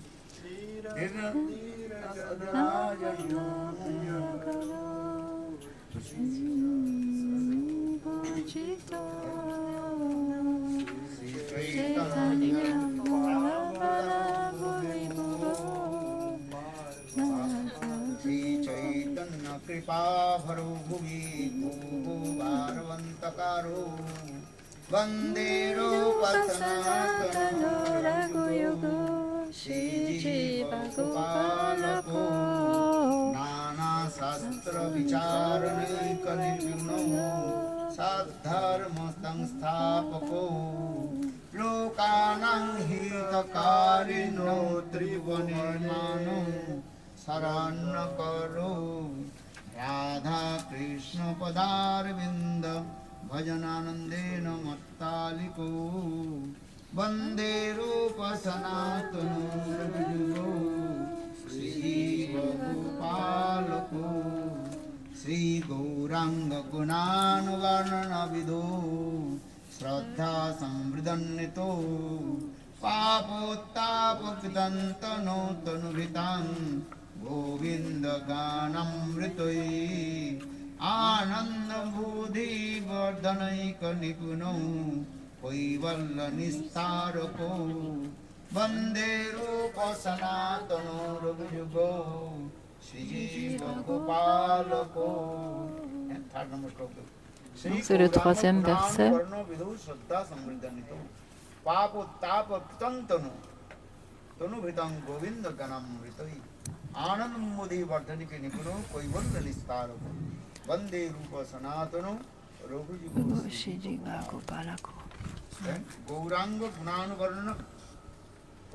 Sri Chaitanya Kripa Bharo Bhuvi Bhuvu Bharvantakaru Vande Rupa Sanatana Shri Jiva Gopalako Nana Sastra Vicharanaika Nirvino Sadharma Stangstapako Lokanang Hitakarino Tribunirmano Saranna Karo Radha Krishna Padarvinda Bhajananandena Mattaliko Vande Rupa Sanatana Sri Gopalako Sri Gauranga Gunanuvarnana Vidho Shraddha Samvridannito Papotapakritantano Tanuvritam Govinda Ganamritoi Ananda Buddhi Vardhanaika Nipuno Vaivalla Nistarako Vande Rupa Sanatano Raghujugo Shri Jiva Gopalako. And third number sloka. Donc c'est le troisième verset. Papotapa Tantano Tanuvritam Govinda Ganamritoi Anandamudi Vardhanike Nipuno Vaivalla Nistarako Vande Rupa Sanatano Raghujugo Shri Jiva Gopalako. Gauranga Gunanuvarna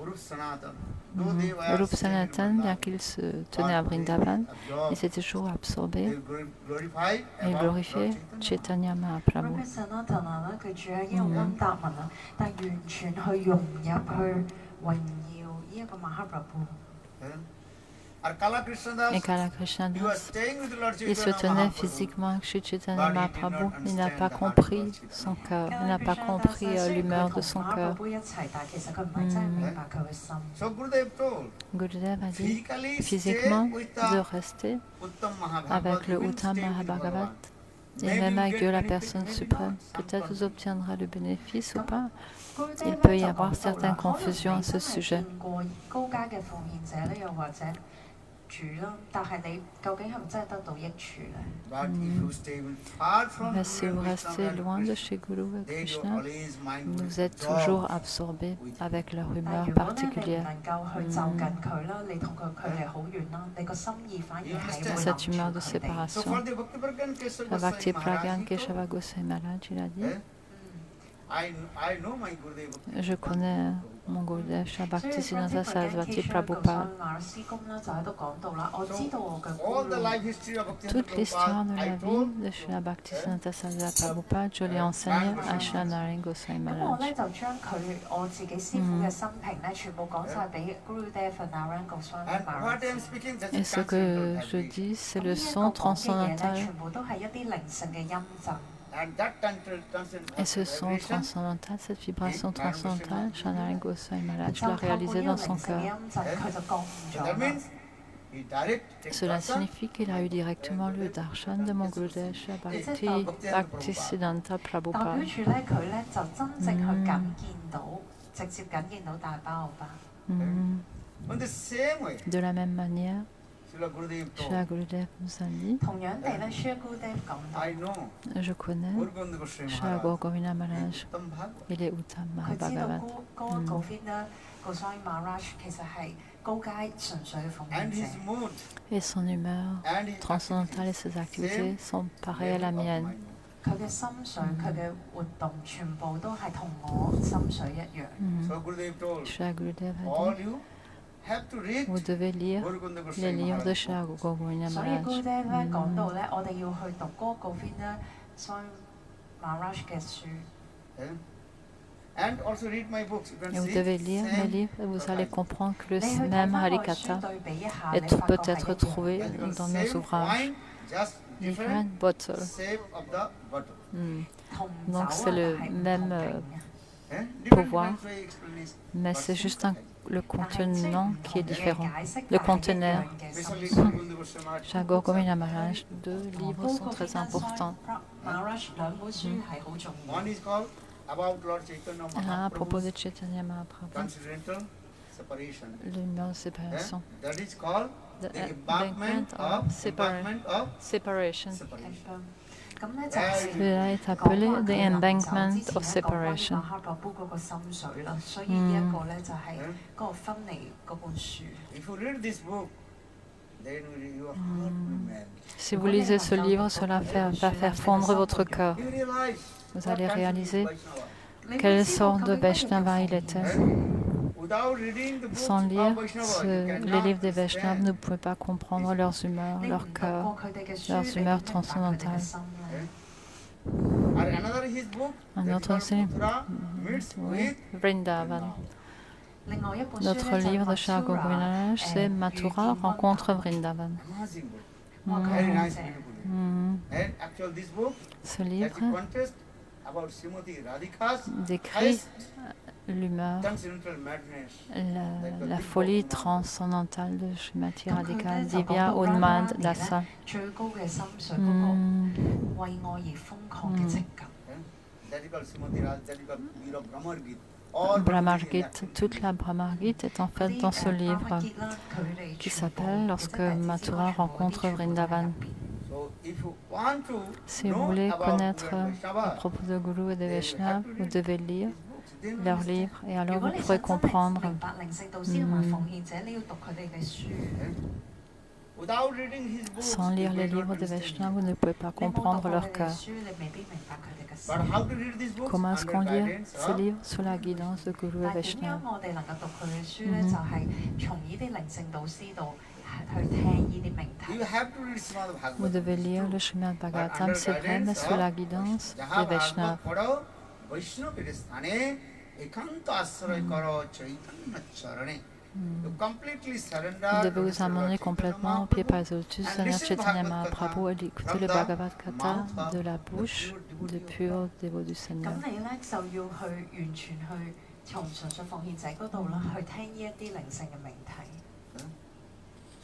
Urup Sanatan. Though they were Rup staying in Sanatan, bien Vrindavan, qu'il se tenait à Vrindavan, absorbed, il s'est toujours absorbé they glorified et about glorifié Lord Chaitanya. Chaitanya Mahaprabhu. Robert Sanatana 咧，佢住喺呢個温達文啊，但係完全去融入去榮耀呢一個 Mahaprabhu。 Or Kala Krishnadas, Et Kala he was Krishnadas, staying with Lord il se Chaitanya tenait Mahaprabhu. physiquement avec Sri Chaitanya But he did Mahaprabhu, not il n'a understand pas the heart of compris Lord son Chaitanya. cœur, il n'a pas compris l'humeur de son cœur. 一齊，但係其實佢唔係真係明白佢嘅心。 So Gurudev told, Gurudev a dit physically physiquement stay with de the rester Uttam Mahabhagavat, avec le you will Uttam stay with Mahabhagavat Bhagavan. et Maybe même you avec get Dieu la benefit, personne maybe suprême. not. Peut-être vous obtiendrez le bénéfice ou pas. 佢 Il peut y avoir certaines confusions à ce sujet. 見過高階嘅奉獻者咧，又或者主啦，但係你究竟係咪真係得到益處咧？ But if you stay far from Mais si vous Guru restez Krishna and loin de Krishna, chez Guru et then your Krishna, always mind will vous êtes absorb. toujours absorbés avec leur 但 humeur 係如果咧你唔 particulière. 能夠去就近佢啦，你同佢距離好遠啦，你個心意反而係會 Cette 諗住 humeur de 佢哋。 So séparation. for the Bhakti Pragan Kesava La Bhakti Goswami Pragan Maharaj, he told, Keshava Goswami Maharaj, il a dit, I know my Gurudev Bhakti je connais mon Gurudev Shri 所以 Bhaktisiddhanta Sarasvati Prabhupada Prabhupada. 馬師公咧就喺度講到啦，我知道我嘅 All the 咕嚕 life history of Bhakti Toute l'histoire de Prabhupada, I la told, vie de Shri Bhaktisiddhanta Sarasvati Prabhupada, je l'ai enseigné à Shri Narayana Goswami 咁我 Maharaj. 咧就將我自己師傅嘅生平咧，全部講晒俾 Gurudev Narayan Goswami and what I am Maharaj。 speaking, that's Et ce que je dis, c'est le son 咁呢一個講嘅嘢咧， transcendantal. 全部都係一啲靈性嘅音震。 and that transcendental Et ce son vibration, transcendantal, cette vibration transcendantale, Shri Narayana Goswami Maharaj l'a réalisé dans son cœur. 佢就覺悟 so 咗 that 啦。 means he direct takes Cela darshan, signifie qu'il a eu directement le darshan de mon Gurudev Shri Bhaktisiddhanta 代表 Prabhupada. 住咧，佢咧就真正去感見到，直接感見到大包巴。 in the same way, De la même manière, Srila Gurudev Shri told, Gurudev nous a dit, 同樣地咧 s h r Gurudev 講到， I know je connais Guru Govinda Goswami Shri Maharaj, Govindra Maharaj, Uttam Bhagavad. il est Uttam 佢知道 Mahabhagavat. 高 Govinda Goswami Maharaj 其實係高階純粹嘅奉獻 And 者。 his mood Et son humeur and his transcendantale et activities, ses activités sont pareilles à la level of mienne. my mood. 佢嘅心水，佢嘅活動全部都係同我心水一樣。 So Gurudev told, Shri Gurudev a all dit, you have to read vous devez lire Guru Govinda les Goswami livres de Maharaj. Shri Govindra 所以 Maharaj. Gurudev 咧講到咧，我哋要去讀嗰個 Govinda Swami Maharaj 嘅書。 Eh? And also read my books. You can Et vous see devez lire mes same livres et vous allez profile. comprendre que 你去 le 睇 même 翻我嘅書 Harikata 對比一下， est 你發覺 peut 係 être 一樣。 trouvé And you can dans nos same ouvrages. wine, just different Different bottles. shape of the bottle. Donc c'est le même, Eh? Pouvoir. Different way explanation. mais c'est juste le contenant qui est différent. Le conteneur. Especially Guru Govinda Goswami Maharaj. Shri Govindra Maharaj, deux livres sont très importants. Maharaj 兩本書係好重要。 One is called About Lord Chaitanya Un à propos de Mahaprabhu's Chaitanya Mahaprabhu, Transcendental Separation. l'union de Eh? séparation. That is called The the embankment of separation. separation.咁咧就係 Cela est appelé the embankment of separation. Mahaprabhu 嗰個心水啦，所以呢一個咧就係嗰個分離嗰本書。 If you read this book, then your heart will melt. Si vous lisez ce livre, cela va faire fondre votre cœur. You realize Vous what allez kind of réaliser Vaishnava. quelle sorte de Vaishnava il était. Without reading the books Sans of lire Vaishnava, you les cannot livres des Vaishnavas, understand. vous ne pouvez pas comprendre leurs humeurs,你唔leur 讀 cœur. 過佢哋嘅書， leurs 你 humeurs 點明白佢哋嘅 transcendantales. 心咧？ Or another his book, Un that is autre called aussi, Mathura meets Oui, with Vrindavan. 另外一本書 Notre 咧就係 livre de Shri Mathura， Govindra, c'est Mathura rencontre Vrindavan. amazing book. 哇，佢 Very 好 nice, 正。 beautiful. Hmm. And actually this book Ce has livre a contest about Srimati Radhika's décrit highest l'humeur, transcendental madness. la folie transcendantale de Srimati 咁佢 Radhika 咧就講 Divya 到 Unmad Radharani Dasa. 咧最高嘅心水嗰個為愛而瘋狂嘅情感。 That is called Srimati Radhika, that is called Veera Brahmar Gita. All Brahmar Brahmar Gita. Gita, toute la Brahmar Gita est en fait dans ce livre qui s'appelle Lorsque Mathura rencontre Vrindavan. So if you want to Si vous know voulez about connaître Guru and à Vaishnava, propos de Guru et de then you Vaishnava, have to vous read devez lire these books. Then you leurs understand. livres et alors 如果 vous 你 pourrez 想真係 comprendre. 明白靈性導師同埋奉獻者，你要讀佢哋嘅書。Without reading his books, Sans you lire may les not livres de understand Vaishnava, him. vous ne pouvez pas 你冇讀 comprendre 過 leur 佢哋嘅 cœur. 書，你未必明白佢哋嘅 But 心。 how to read these books? Comment est-ce Under qu'on lit guidance ces of livres sous la guidance de Guru et 但係點樣 Vaishnava? 我哋能夠讀佢嘅書咧？就係從呢啲靈性導師度去聽呢啲命 You 題。 have to read Srimad Vous Bhagavatam. devez it's lire true. le Srimad But Bhagavatam, under c'est vrai, mais guidance sous la of guidance Jaha des Vaishnavas. Bhagavad Padho, Vaishnava Sthane, Ekanta Asray Karo Chaitanya Charane. You completely surrender Vous to devez His vous amener Lord complètement au Chaitanya pied par Mahaprabhu les lotus and Seigneur listen Chaitanya Bhagavad Mahaprabhu Katha et écouter from le the Bhagavad Gita mouth of de la the bouche pure de devotee of purs God. dévots du Seigneur. 咁你咧就要去完全去從純粹奉獻者嗰度啦，去聽呢一啲靈性嘅命題。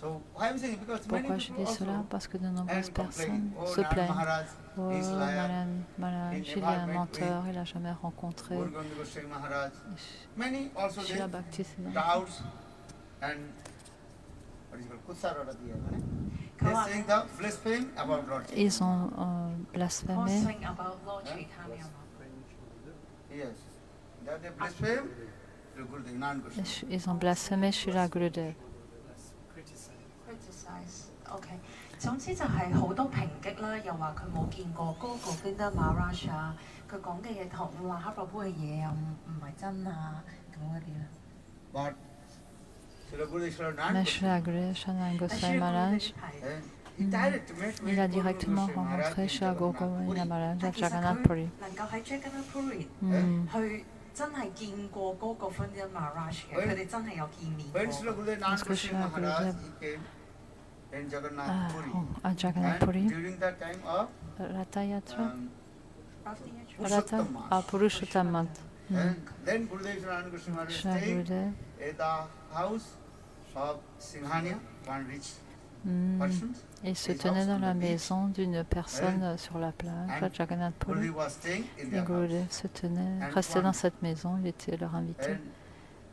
So why I'm saying because many Pourquoi je people dis cela? also Parce que de nombreuses and complain, personnes oh se Nand plaignent. Maharaj Oh, is liar. Maharaj, il est un menteur, il n'a jamais rencontré Guru Govinda Goswami Maharaj. Many also Srila they Bhakti Siddhanta. doubts and what is it called? Kutsarorati,佢 they 話 saying the blaspheme about Lord Chaitanya. Ils ont blasphémé. Sing about Lord Chaitanya. Yes. That they blaspheme to Gurudev Nand Goswami. Ils ont blasphémé Srila Gurudev. criticize。OK，總之就係好多抨擊啦，又話佢冇見過嗰個 Govinda Maharaj 啊，佢講嘅嘢同Mahaprabhu嘅嘢又唔係真啊，咁嗰啲啦。 But Srila Gurudev Srila Nand Mais Goswami, Srila Gurudev Shanand Goswami Maharaj, he direct met with il a Guru Govinda directement Goswami Maharaj rencontré in Srila Guru Jagannath Govinda Puri. Maharaj à 但其實 Jagannath 佢 Puri. 能夠喺 Jagannath Puri 嗯去真係見過嗰個 Govinda Maharaj 嘅，佢哋真係有見面 When 過。 Srila Gurudev Nand Parce que Goswami Srila Maharaj Gurudev he came in Jagannath à, Puri. à Jagannath And Puri, during that time of Ratha Yatra, Purushottam Ratha, Mass. à Purushottam. And then Gurudev Srila Goswami Maharaj Srila stayed Gurudev, at the house of Singhania, one rich hmm, person. il se tenait dans la maison d'une personne sur la plage à Jagannath Puri. Gurudev was staying in Et their house. Gurudev se tenait, restait dans cette maison, il était leur invité. And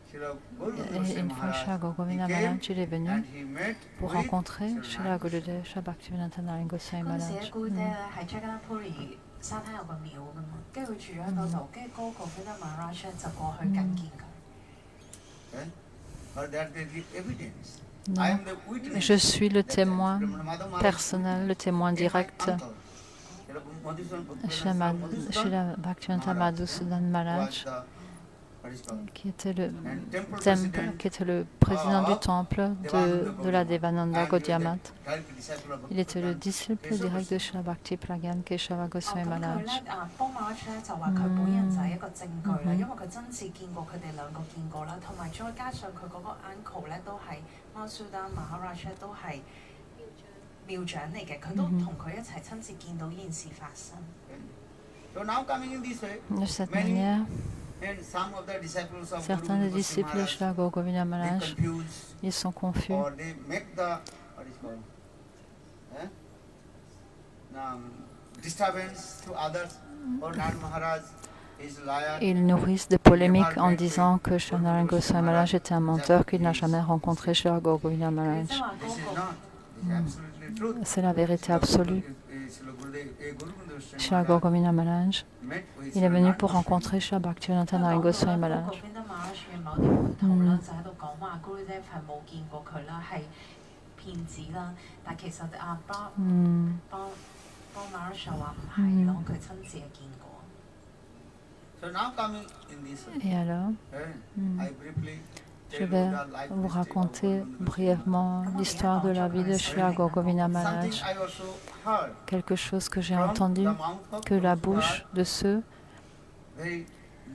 Srila Guru Et Goswami une fois, Srila Maharaj, Guru Govinda he came Maharaj, il est venu and he met pour with rencontrer Srila Srila Nand Gurudev, Srila Bhaktivedanta Narayana Goswami 嗰陣時 Maharaj. 咧，Govinda 咧喺 Jagannath Puri 沙灘有個廟噶嘛，跟住佢住咗喺嗰度，跟住嗰個 Govinda Maharaj 咧就過去覲見佢。 Eh? But that they give evidence. I Non, am the witness. je suis le that témoin Srila Madhava Maharaj personnel, le témoin is my direct. uncle. Srila Madhusudan- Srila Madhusudan Srila Bhaktivedanta Madhusudan was Maharaj, the- what is called? qui était le And temple temple, president qui était le président du temple de la Devananda and he was the Gaudiya. direct disciple of Il était le Bhaktivedanta disciple Kesava direct de Goswami. Srila Bhakti Pragyan Keshava 哦， Goswami 咁佢 Maharaj. 咧幫馬拉咧就話佢本人就係一個證據啦，因為佢真次見過佢哋兩個見過啦，同埋再加上佢嗰個 uncle 咧都係 Madhusudan Maharaj 咧都係廟長嚟嘅，佢都同佢一齊親自見到呢件事發生。 So now coming in this way, De cette many manière, and some of the disciples of certains Guru des disciples de Goswami Srila Guru Govinda Maharaj, Maharaj, they confuse ils sont confus. or they make the what is called disturbance to others. Or Nand Maharaj is liar. Ils nourrissent des polémiques en disant que Srila Narayana Goswami Maharaj était un menteur, qu'il n'a jamais rencontré Srila Guru Govinda 即 Maharaj. 係話 This 嗰 is 個 not. This is absolutely truth. C'est la vérité absolue. Srila Guru Govinda Maharaj, il est venu pour rencontrer Srila Bhaktivedanta Narayana Goswami Maharaj. Govinda Maharaj 嘅某啲門徒啦，就喺度講話 Gurudev 係冇見過佢啦，係騙子啦。但其實幫 Maharaj 就話唔係咯，佢親自係見過。 So now coming in this way, Et alors, I briefly je tell vais you the life vous history of raconter Guru Govinda brièvement l'histoire de la vie de Srila Guru Govinda Goswami. Maharaj. Something I also heard Quelque chose que j'ai from entendu, the mouth of que la those who bouche de ceux are very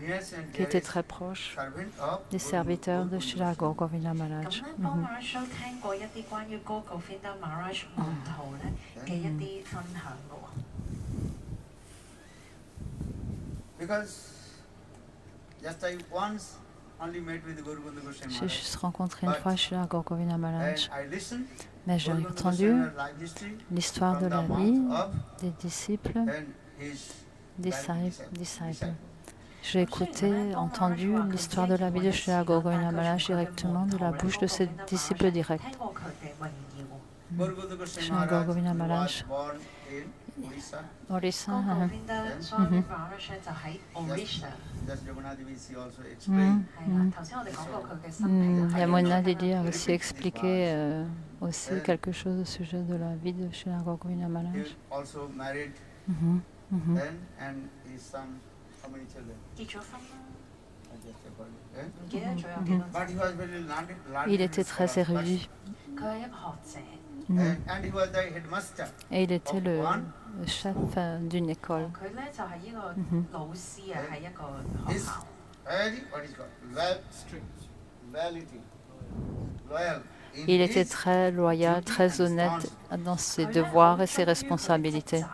nearest and qui étaient dearest très proches servant of des Guru serviteurs de Govinda Srila Guru Govinda 咁 Maharaj. 咧，幫 Maharaj 都聽過一啲關於 Govinda Maharaj 門徒咧嘅一啲分享嘅喎。 Because just I once only met with Guru Govinda Goswami J'ai Maharaj juste rencontré une fois Srila Guru Govinda and Maharaj, I listened mais j'ai Guru Govinda entendu Goswami life history l'histoire de from la the vie mouth of des disciples, and his disciples. J'ai écouté, entendu l'histoire de la vie de Srila Guru Govinda Maharaj directement de la bouche de ses disciples directs. 聽過佢嘅榮耀。 Guru Govinda Goswami Srila Guru Govinda Maharaj Maharaj. was born in Orissa. Orissa, Govinda Swami Maharaj 咧就喺 Orissa。 Just Jamuna Devi she also explained. 係啦，頭先我哋講過佢嘅生平係 Yamuna Didi a aussi expliqué aussi quelque chose au sujet de la vie de Srila Gaura-Govindana He Maharaj. also married Mhm. then and his son, how many children? 結咗婚啦， I just forgot. 唔記得咗有幾多 But he was very learned Il était très érudit. 佢係一個學者， And he was the headmaster. Et il était le chef d'une école. 佢咧就係呢個老師啊，喺一個學 He's 校。 very, what is called, loyalty, loyal. in Il était his très loyal, duty très and honnête responsibility. dans ses devoirs et ses responsabilités.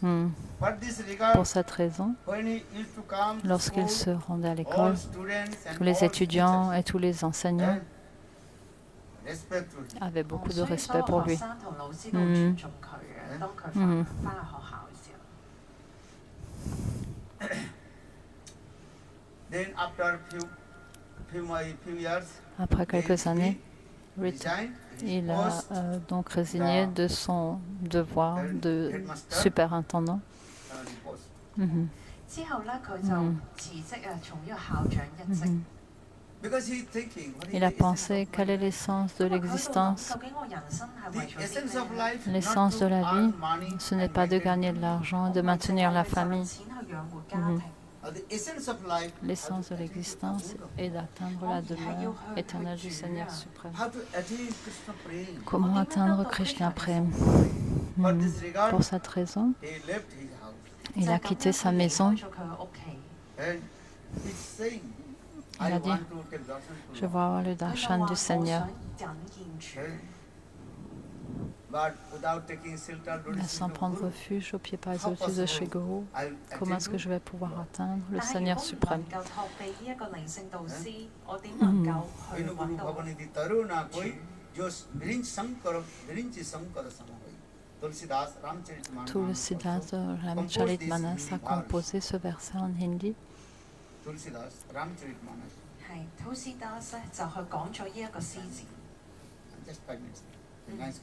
Hmm. For this regard, Pour cette raison, when he used to come to lorsqu'il school, se rendait à all l'école, students and tous les all étudiants teachers, et tous les enseignants respect to him. avaient beaucoup de 所以所 respect 有 pour 學 lui. 生同老師都好尊重佢嘅。當佢翻去學校嘅時候， Then after few years, Après quelques he années, resigned his il a post donc résigné de son devoir de superintendant. post. Mhm. 之後咧佢就辭職啊，從呢個校長一職。 Mhm. Because he's thinking, what is Il a the essence pensé of quel est life? l'essence de 因為佢喺度諗 l'existence. 究竟我人生係 The 為咗 essence 啲 of 咩咧？ life, L'essence not de to la earn vie, money ce n'est and pas de maintain gagner de family. l'argent et de maintenir la famille. 錢去養活家庭。 The essence of life, L'essence de l'existence est d'atteindre la demeure éternelle du Seigneur suprême. how to attain Krishna prema. Comment atteindre Krishna Prem? For Mhm. this regard, Pour cette raison, he left his house il a quitté sa maison. 離開咗佢嘅屋企。 and he's saying, Il I a dit, want to take darshan to je Lord. veux avoir le 佢就 darshan 話 du 我 Seigneur. 想引見主。 But without taking shelter, Mais sans prendre refuge au pied par les lotus de Shri Guru, comment est-ce que je vais pouvoir atteindre le 但係 Seigneur 如果唔 suprême? 能夠託庇呢一個靈性導師，我點能夠去 Guru 揾到 Bhavanidhi Taruna koi jo Virinchi Sankara Samahoi. Tulsidas Ramcharitmanas. Tulsidas Ramcharitmanas a composé ce verset en hindi. Tulsidas Ramcharitmanas. 係 Tulsidas 咧就去講咗呢一個詩字。 Just 5 minutes. Nice.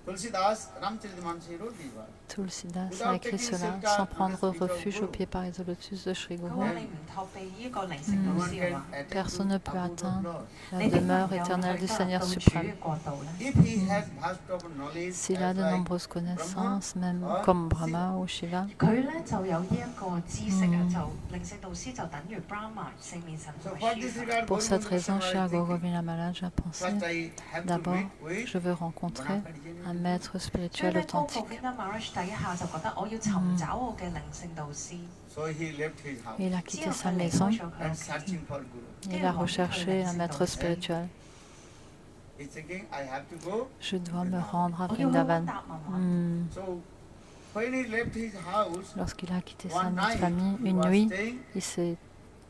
Tulsidas Ramcharitmanas he wrote these words. Tulsidas a écrit cela sans prendre refuge au pied par les lotus de Shri 佢 Guru. 話你唔託庇呢一個靈性 No 導 one 師嘅 can 話， attain Personne ne peut to abode of atteindre Lord. la 你點能 demeure 夠 éternelle 去 du 得 Seigneur 到主 suprême. 嘅國度咧？ If he has vast of knowledge, S'il a as de like nombreuses connaissances, même comme Brahma ou Shiva, 佢咧就有呢一個知識啊，就靈性導師就等於 Brahma 四面神 so 同 for 埋 this書。 regard, pour cette Gaura raison, Goswami Shri is thinking, Gaura Maharaj a pensé, first I have to d'abord, meet with je veux rencontrer un maître 所以 spirituel 咧 authentique. Govinda Maharaj 第一下就覺得我要尋找我嘅靈性導師， So he left his house Il a 之 quitté 後 sa 佢離 maison 開咗佢 and 屋企。 searching for Guru. Il a recherché un maître spirituel. He's thinking, I have to go. Je dois me rendre à 我要去揾 Vrindavan. 答問話。 Hmm. So when he left his house, Lorsqu'il a quitté sa one night famille, he une was nuit, staying il s'est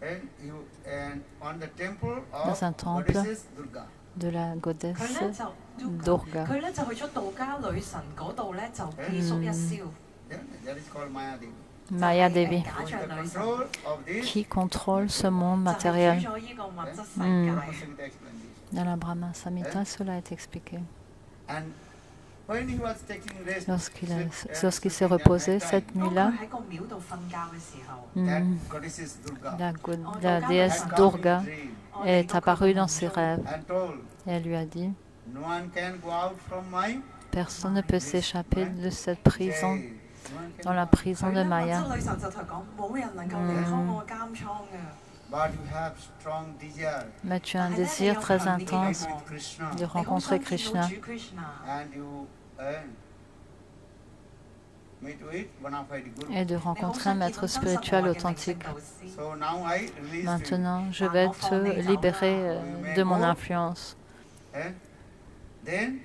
and on the temple dans un of temple goddesses Durga. de la 佢 goddesse 咧就 Durga. 佢咧就去咗道家女神嗰度咧就寄宿一宵。 Yeah, that is called Maya Devi. Maya Devi, 假 With 象 the 女神 control of this, qui contrôle ce monde 就係 matériel. 主咗呢個物質世 Brahma 界。 Samhita explained this. Dans la Brahma Samhita, cela est expliqué. And when he was taking rest, Lorsqu'il s'est sleeping at reposé night time, cette 當佢 nuit-là, 喺個廟度瞓覺嘅時候， that hmm, goddesses Durga la déesse had come Durga in dream est apparue dans ses rêves and told, et elle lui a dit, no one can go out from my personne ne peut s'échapper de cette prison, jail. No one can dans la go out. prison 佢 de 咧物 Maya. 質女神就同佢講：冇人能夠離開我嘅監倉嘅。 But you have strong desire Mais tu as un 但係咧，你 désir 有 très 強烈嘅 intense 慾望 with Krishna de 你好 rencontrer 想見到 Krishna 主 Krishna， and you meet with bona fide Guru. et de 你好 rencontrer un 想見到 maître 真實無 spirituel 瑕嘅靈性 authentique. 導師。 So now I release you. Maintenant, je vais te libérer de mon influence. And then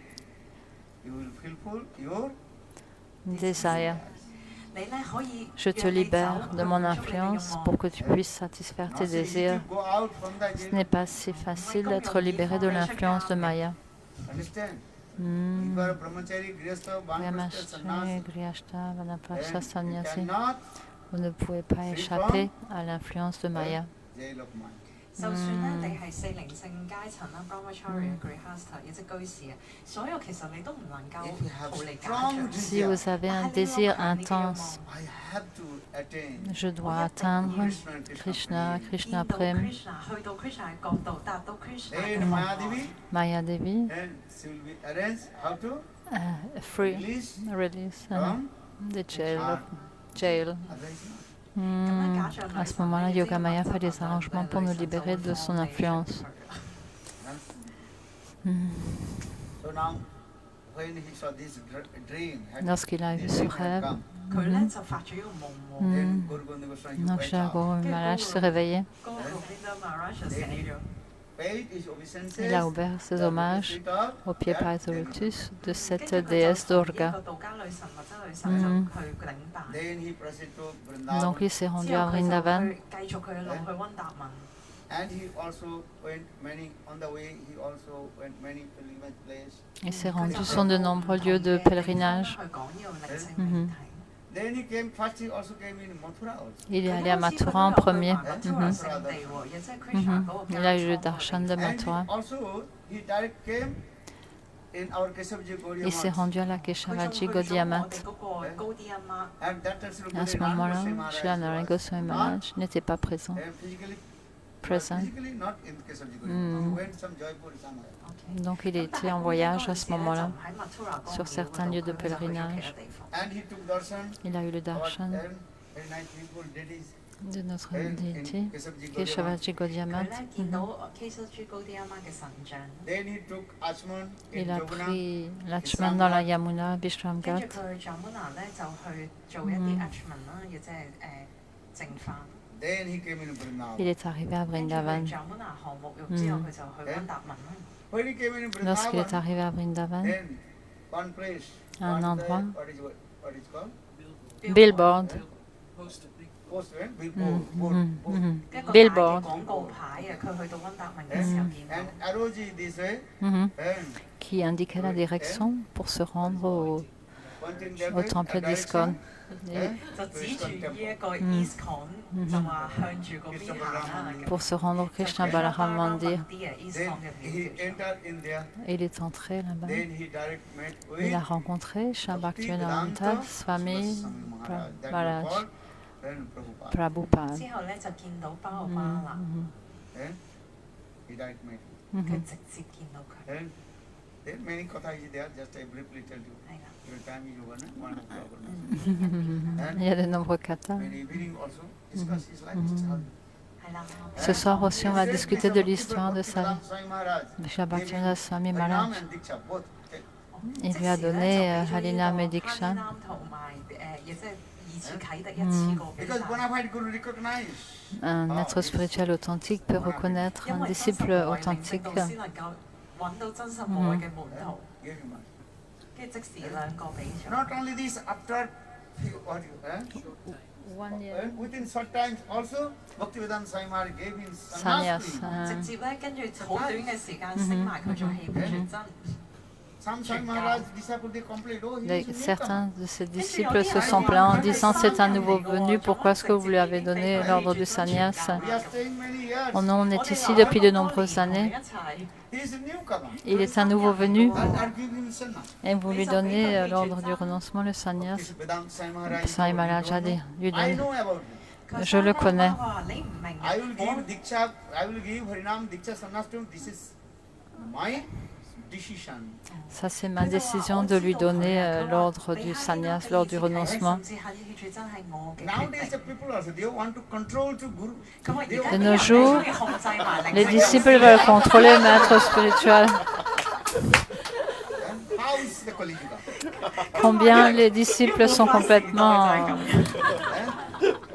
you will fulfill your Désir. 你咧可以 Je te 讓你 libère 走 de 去 mon 滿足你嘅慾 influence 望 pour que tu puisses satisfaire Now tes see, if désirs. you go out from the Ce jail, n'est pas si facile d'être libéré de l'influence de Maya. understand? Hmm. You are a brahmachari, grihastha, vanprastha, sannyasi. Brahmacharya, Grihastha, Vanaprastha, And you Sannyasi. cannot Vous ne pouvez pas échapper à l'influence de Maya. jail of mind. 就算咧你係四靈性階層啦 ，Brahmacharya、Grihastha 亦即居士啊，所有其實你都唔能夠 If you have 逃離假 strong 象。 Si vous avez un désir intense, I have to attain je dois atteindre Krishna, Krishna 見到 Prem, Krishna，去到 Krishna 嘅角度，達到 Krishna 嘅 then 服 Maya 務。 Devi, Maya Devi, and she will be arranged how to free, release release from the jail. heart. Jail. Otherwise not. À ce moment-là, Yoga Maya fait des arrangements pour nous libérer de son influence. So now, when he saw this dream, Lorsqu'il a eu ce rêve, 佢咧就發咗一個夢喎。 then Guru Govinda Goswami he donc wake Shri up. Guru Maharaj s'est réveillé. 嗰個 Govinda Maharaj 就醒咗。 Paid his obeisances, Il a ouvert ses the hommages visit of au pied that Paisa devil. Lotus de 跟 cette 住佢就 déesse 同一 Durga. 個道家女神或者女神就去領辦。 Then he proceeded to Vrindavan. Donc il s'est rendu 之 à 後佢就 Vrindavan 去繼續佢嘅路去温達文。 And he also went many, on the way, he also went many pilgrimage places. Il s'est rendu sur de nombreux lieux de pèlerinage. 去講呢個靈性命題。 Then he came, first he also came in Mathura also. Il est allé à Mathura en premier. Mathura聖地喎，亦即係 Krishna 嗰個 Il a eu le 家 darshan de And he Mathura. also, he direct came in our Keshavji Gaudiya Il s'est Math. rendu à la 佢仲 Keshavaji 去咗 Gaudiya 我 Math. 哋嗰個高啲啊嘛。 And that time Sri À ce Guru moment-là, Goswami Maharaj Shri Narayana was Goswami not, Maharaj n'était pas présent. Present. Physically not in Keshavji Gaudiya Math. He went some Jaipur somewhere. Donc il était en voyage à ce moment-là, sur certains lieux de pèlerinage. And he took darshan. Il a eu le Our darshan very nice people deities de notre in déité, Keshavji Gaudiya Math. Keshavaji Gaudiya 佢 Math. 咧見到 Keshavji Gaudiya Math 嘅神像， Then he took Achman in Il a Jamuna. pris Lachman dans la Yamuna, 跟住 Vishramghat. 佢去 Jamuna 咧就去做一啲 Achman 啦，亦即係淨化。 Then he came in Vrindavan. Il est arrivé à 跟住佢 Vrindavan. Jamuna 項目浴之後，佢就去温達文啦。 When he came in Lorsqu'il est Vrindavan, arrivé à Vrindavan, then one place, Un one endroit. what is called? Billboard. Post, billboard, board. 一個大嘅 Billboard. 廣告牌啊，佢去到温達文嘅時候見到 And。arrowji this way, Mhm. and Qui indiquait la direction pour se rendre pointing that au way, temple a d'Iskon. direction, Et就指住 Iskon 呢一 temple. 個 EastCon，就話向住嗰邊行啦。 pour se rendre au Krishna Balaram Mandir. Then he entered in there. Et il est entré là-bas. Then he direct met Il a with rencontré Shabaktivedanta Swami Maharaj then Prabhupada. Prabhupada. 之後咧就見到巴奧巴啦， Then he direct met. 佢直接見到佢， Then many katha is there. Just I briefly tell you. 係啦。 Your time is over, no? 1 o'clock or Il y a de nombreux kathas. And evening also discuss his life. How-係啦。 Ce soir aussi, on va discuter de l'histoire de sa Swami Maharaj. Shabaktivedanta Swami Harinam Maharaj. and Diksha, both. Il lui a donné Harinam et Diksha. 同埋亦即係二次啟迪一次過俾 Because 晒。 bona fide Guru recognize. Un être spirituel authentique peut reconnaître 因 un 為真 disciple 實無為靈 authentique. 性道先能夠揾到真實無為嘅門徒， Give him one. 跟住即時兩個俾咗。 Not only this, after few, within short times also, Bhaktivedanta Swami Maharaj gave him Sannyas. sannyas. 直接咧跟住好短嘅時間升埋佢做氣血真。 Some Swami Maharaj disciples they complained, oh, he is a Certains newcomer. de ses disciples se sont plaints en disant c'est un nouveau venu, pourquoi est-ce que vous lui avez donné l'ordre du sannyas? We are staying many years. Oh non, on est ici depuis de nombreuses années. He is a newcomer. Il est un nouveau venu And give him sannyas. et vous lui donnez l'ordre du renoncement, le sannyas. Vedanta Swami Maharaj. Swami Maharaj a dit, lui I donne. know about it. Je le connais.你唔明 I will give Diksha, I will give Harinam Diksha sannyas to him. This is my decision. Ça, c'est ma décision de lui donner l'ordre du sannyas, l'ordre du renoncement. 甚至係氣血真係我嘅決 Nowadays, the 定。 people also, they want to control to Guru. 咁啊，而 They 家 want- De 啲 nos 人 jours, 係中意控制埋靈 Les 性 disciples veulent contrôler le maître spirituel. And how is the Kali Yuga? Combien les disciples sont complètement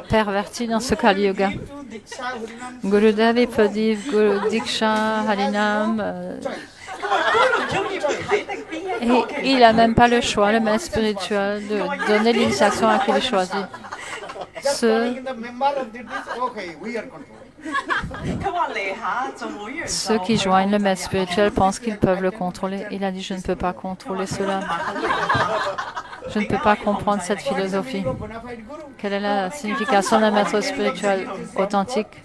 pervertis dans ce Kali Yuga. Give to Diksha, Harinam, Gurudev, il peut dire Guru Diksha, Harinam, choice. 唔中意睇定邊一 et 個，其 il 實 n'a même pas le choix, le maître spirituel, de donner l'initiation à qui il choisit. Just Ce- calling in the member of this, okay, we are controlling. 佢話嚟下做會員就 Ceux qui joignent le maître spirituel pensent qu'ils peuvent le contrôler. Il a dit, je ne peux pas contrôler cela. Je ne peux pas comprendre cette philosophie. Bona fide Guru. Quelle est la signification d'un maître spirituel authentique?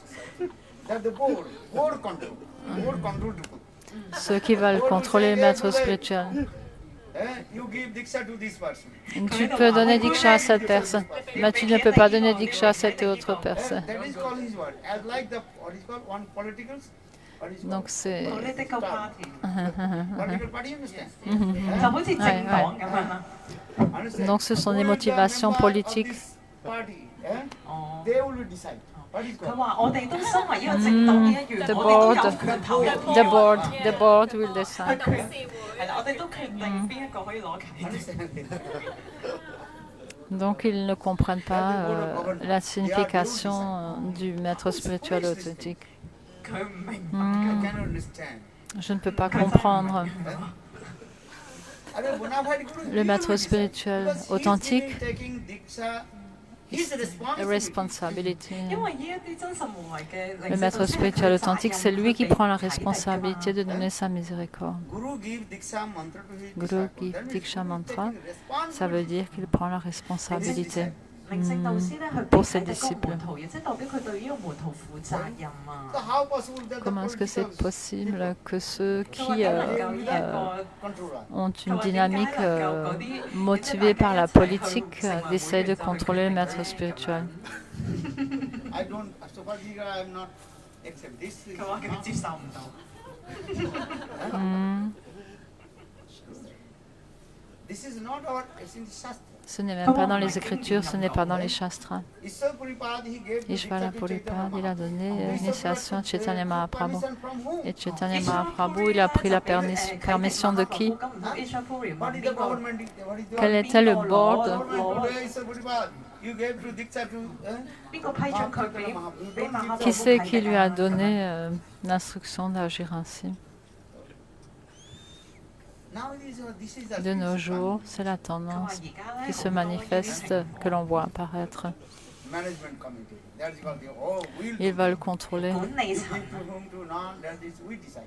That's the board control. Board control to put. Ceux qui veulent contrôler le maître spirituel. You give diksha to this person. Tu peux donner Diksha à cette personne, mais tu ne peux pas donner Diksha à cette autre personne. That is called his word. As like the what is called one politicals. What is Donc c'est... political party political party, you understand? 就好似政黨咁樣啦。 Understand? Donc ce sont des Who is the motivations member of politiques. this party, 哦， they will decide. What is 佢 called? 話我哋都身為一個政黨嘅一員， The 我哋都有 board, 佢投入 the board will decide. 係啦，我哋都決定邊一個可以攞旗。 Understand? Donc ils ne comprennent pas la signification du maître spirituel authentique. 佢唔明 I cannot understand. Je ne peux pas comprendre. Are bona fide guru, Le he maître will decide. spirituel Because he is authentique, taking diksha, his responsibility. responsabilité. 因為呢一啲真實無為嘅 Le maître spirituel authentique, c'est lui qui prend la responsabilité de donner sa miséricorde. Guru give diksha mantra to his Guru disciple. give That means Diksha he is mantra, taking Ça veut responsibility. dire qu'il prend la responsabilité 靈性導師咧，佢 pour 俾 ses 啟迪個 disciples. 門徒，亦即係代表佢對呢個門徒負責任啊 So。how possible that the Comment est-ce que c'est politicals possible que ceux 佢話 qui 點能夠呢一個 control? ont une dynamique motivée par la politique d'essayer de contrôler le maître spirituel? I don't, so far I am not accept this. Is 佢話佢哋 not- 接受唔到。 This is not our it's in the Shastra. Ce n'est même pas dans les Écritures, ce n'est pas dans les Shastras. Ishwar Puripad, he gave the Ishvara Diksha to Puripad, Chaitanya il a Mahaprabhu. donné l'initiation à Chaitanya Mahaprabhu. Permission from whom? Et Chaitanya Mahaprabhu, il a pris la permission de qui? What is the government? What is the Quel était le board? government today, Ishwar Puripad? You gave to Diksha to 邊個批准佢俾馬哈 Qui c'est qui lui a donné l'instruction d'agir ainsi? Now this is the De nos jours, c'est la tendance qui se manifeste, que l'on voit apparaître. management committee. That is called the we'll Ils veulent contrôler, 管理 you 層 give to whom to none, that is we decide.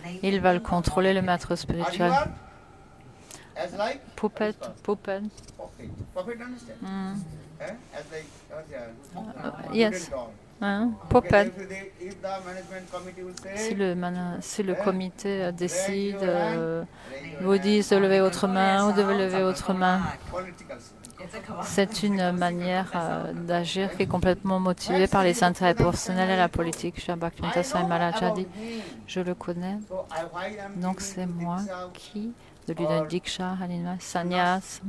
你 ils veulent contrôler le maître Are you spirituel. are? As like Puppet, puppet. puppet. Puppet understand? As like Yes. wooden doll. Hein? Okay, Puppet. if the management committee will say Si le comité décide, vous disent de lever votre main ou de lever votre main, political, 即係佢話 c'est une manière d'agir qui est complètement motivée par les intérêts personnels et la politique. Shri Bhaktivinoda Swami Maharaj a dit, je le connais, so why I'm donc giving c'est you moi Diksha, qui de lui donne Diksha, Halima, Sannyas.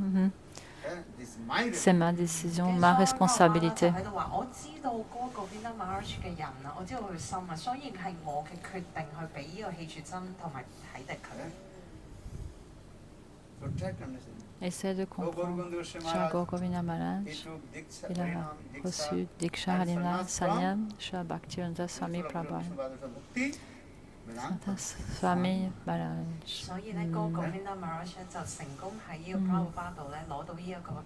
this is my C'est ma décision, ma responsabilité. 喺度話，我知道嗰個 Govinda Maharaj 嘅人啊，我知道佢心啊，所以係我嘅決定去俾呢個氣絕真同埋啟迪佢。 So try to understand. Essaie de So comprendre. Guru Govinda Sri Shri Maharaj, Govinda he Maharaj, took Diksha, il a Harinam, Diksha, reçu Diksha, and Halima, sannyas Sanyam, Shri Bhaktivinoda Swami from Prabhupada. Vishwabhadra Bhakti, Vedanta. Swami Maharaj. 所以咧，嗰個 Govinda Maharaj 咧就成功喺呢個 Prabhupada 度咧攞到呢一個